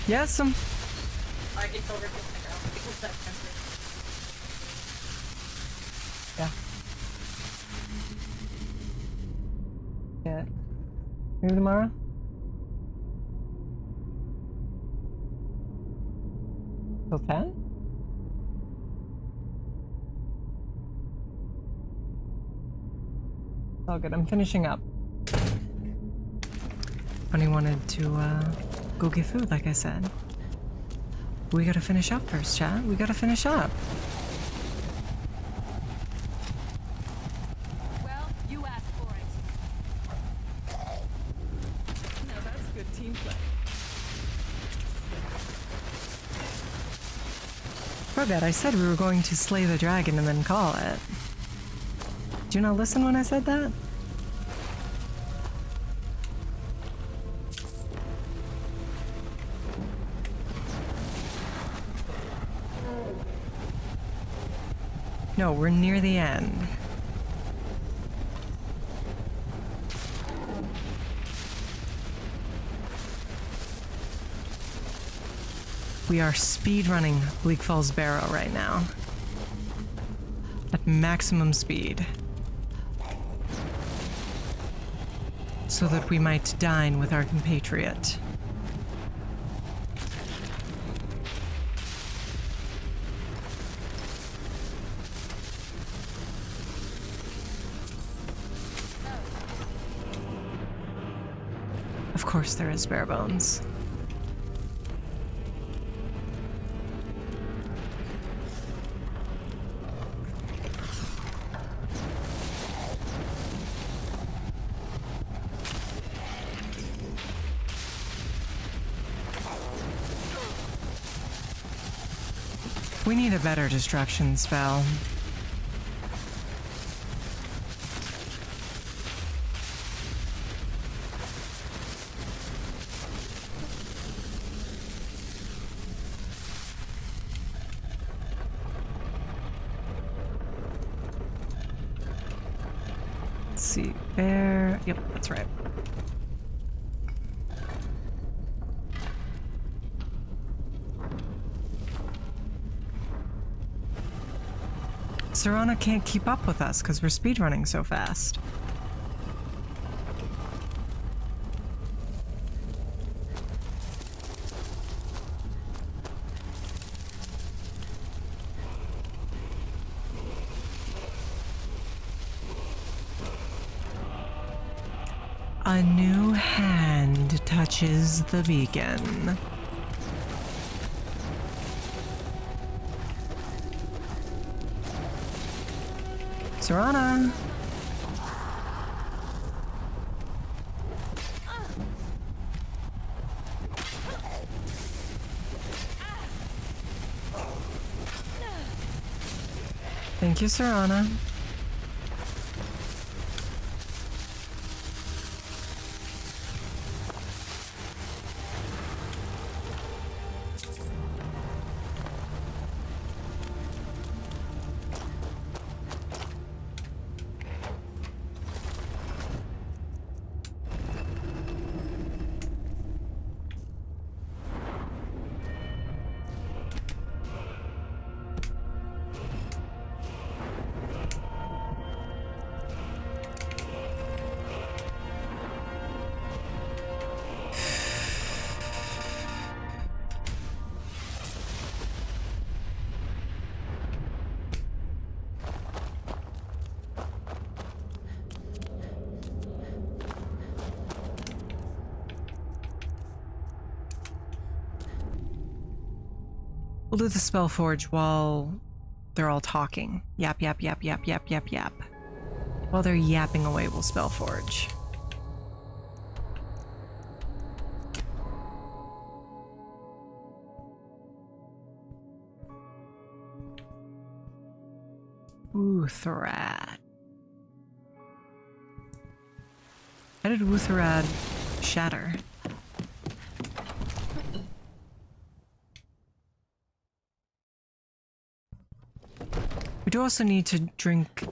Yes, yeah. Yeah. Maybe tomorrow? Till 10? All good, I'm finishing up. Funny wanted to, go get food, like I said. We gotta finish up first, chat. We gotta finish up. Well, you asked for it. Now that's good team play. Forget, I said we were going to slay the dragon and then call it. Did you not listen when I said that? No, we're near the end. We are speedrunning Bleak Falls Barrow right now. At maximum speed. So that we might dine with our compatriot. Of course there is bare bones. We need a better destruction spell. Let's see, bear. Yep, that's right. Serana can't keep up with us because we're speedrunning so fast. A new hand touches the beacon. Serana! Thank you, Serana. We'll do the spell forge while they're all talking. Yap, yap, yap, yap, yap, yap, yap. While they're yapping away, we'll spell forge. Wuthrad. How did Wuthrad shatter? We do also need to drink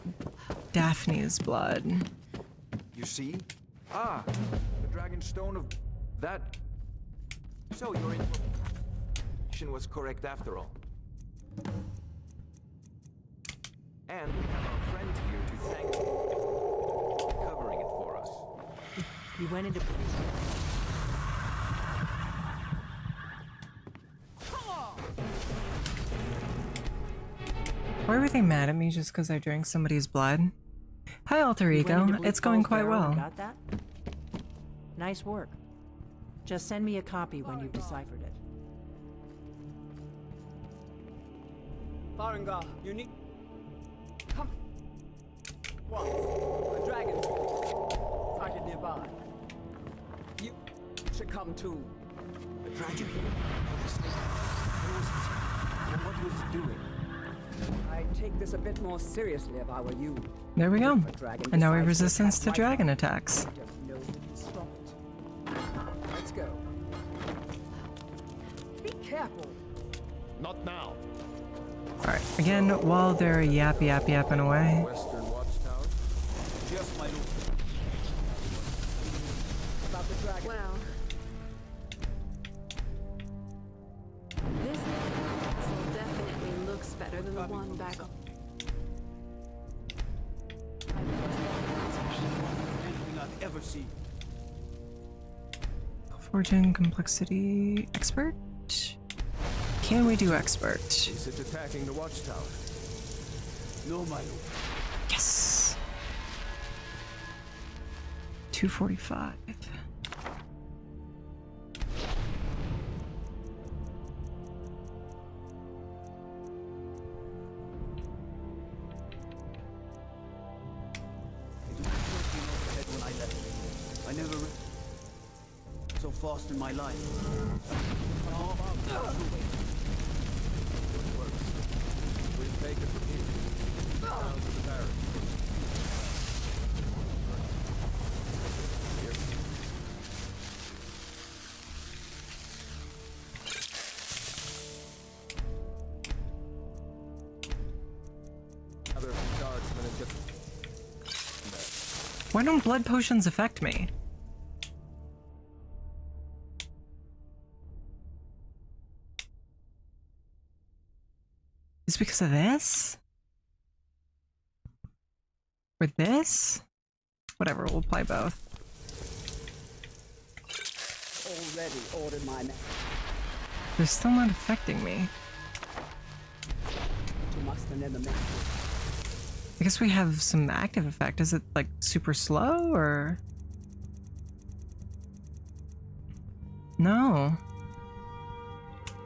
Daphne's blood. You see? Ah, the dragon stone of that. So your information was correct after all. And we have our friend here to thank you for covering it for us. He went into prison. Why are they mad at me just because I drank somebody's blood? Hi, Alter Ego. It's going quite well. Got that? Nice work. Just send me a copy when you've deciphered it. Farengar, you need... Come. What? A dragon. Sighted nearby. You should come too. A dragon? What was it doing? I'd take this a bit more seriously if I were you. There we go. If a dragon And now we have decides resistance attack to my dragon farm, attacks. I don't know who can stop it. Let's go. Be careful. Not now. Alright, again, while they're yapping away. Western Watchtower? Just my lord. About the dragon. Well, this castle definitely looks better than the one back up. Anything I've ever seen. Fortune, complexity, expert? Can we do expert? Is it attacking the watchtower? No, my lord. Yes! 245. When I left, I never so fast in my life. We'll take it from here. Down to the barracks. Here. Other guardsmen and get. Why don't blood potions affect me? Is it because of this? Or this? Whatever, we'll play both. Already ordered my men. They're still not affecting me. You must have never met. I guess we have some active effect. Is it like super slow or? No.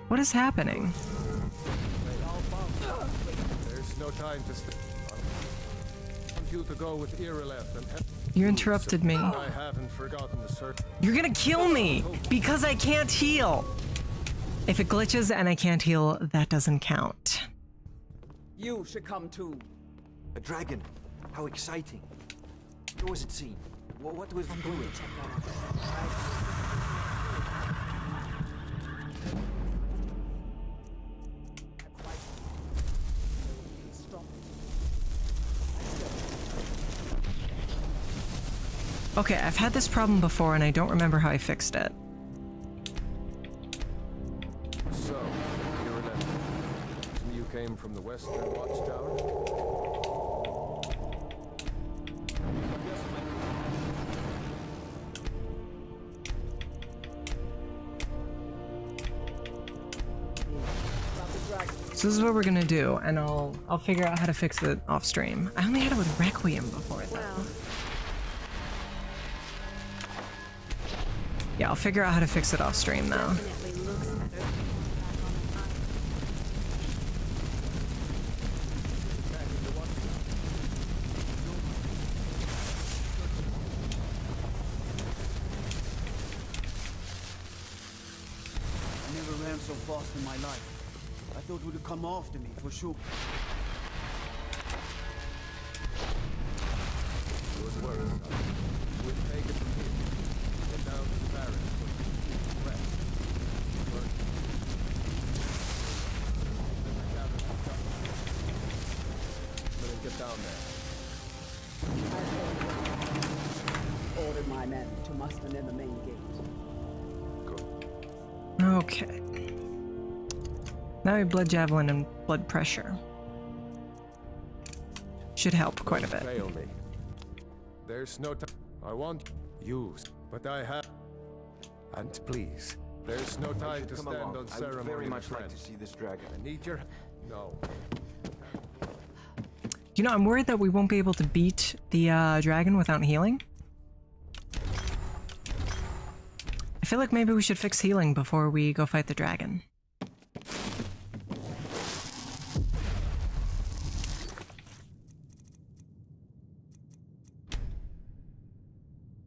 What is happening? There's no time to stay. I want you to go with Irileth and You interrupted me. I haven't forgotten the search. You're gonna kill me because I can't heal. If it glitches and I can't heal, that doesn't count. You should come too. A dragon. How exciting. What was it seen? What was it doing? Okay, I've had this problem before and I don't remember how I fixed it. So, Irileth, you came from the Western Watchtower? So this is what we're gonna do, and I'll figure out how to fix it off stream. I only had it with Requiem before though. Yeah, I'll figure out how to fix it off stream though. fast in my life. I thought it would come after me for sure. Good work. We'll take it from here. Get down to the barracks for rest. Work. Then I gather some stuff. Let him get down there. Ordered my men to muster in the main gate. Okay. Now we have blood javelin and blood pressure. Should help quite a bit. Fail me. There's no time. I want use, but I have. And please, there's no time to stand on ceremony. I would very much friend. like to see this dragon. I need your. No. You know, I'm worried that we won't be able to beat the dragon without healing. I feel like maybe we should fix healing before we go fight the dragon.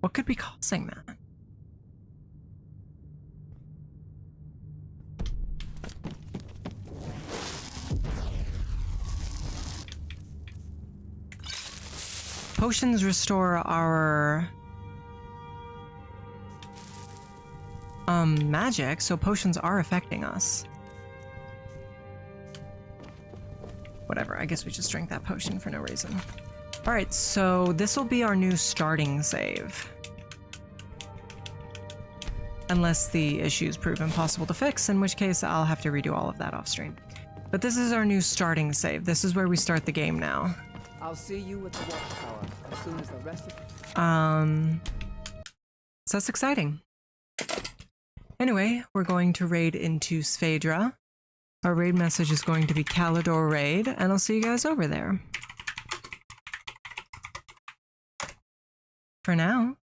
What could be causing that? Potions restore our magic, so potions are affecting us. Whatever, I guess we just drank that potion for no reason. Alright, so this will be our new starting save. Unless the issues prove impossible to fix, in which case I'll have to redo all of that off stream. But this is our new starting save. This is where we start the game now. I'll see you at the watchtower as soon as the rest of... So that's exciting. Anyway, we're going to raid into Sphaedra. Our raid message is going to be Callidora raid, and I'll see you guys over there. For now,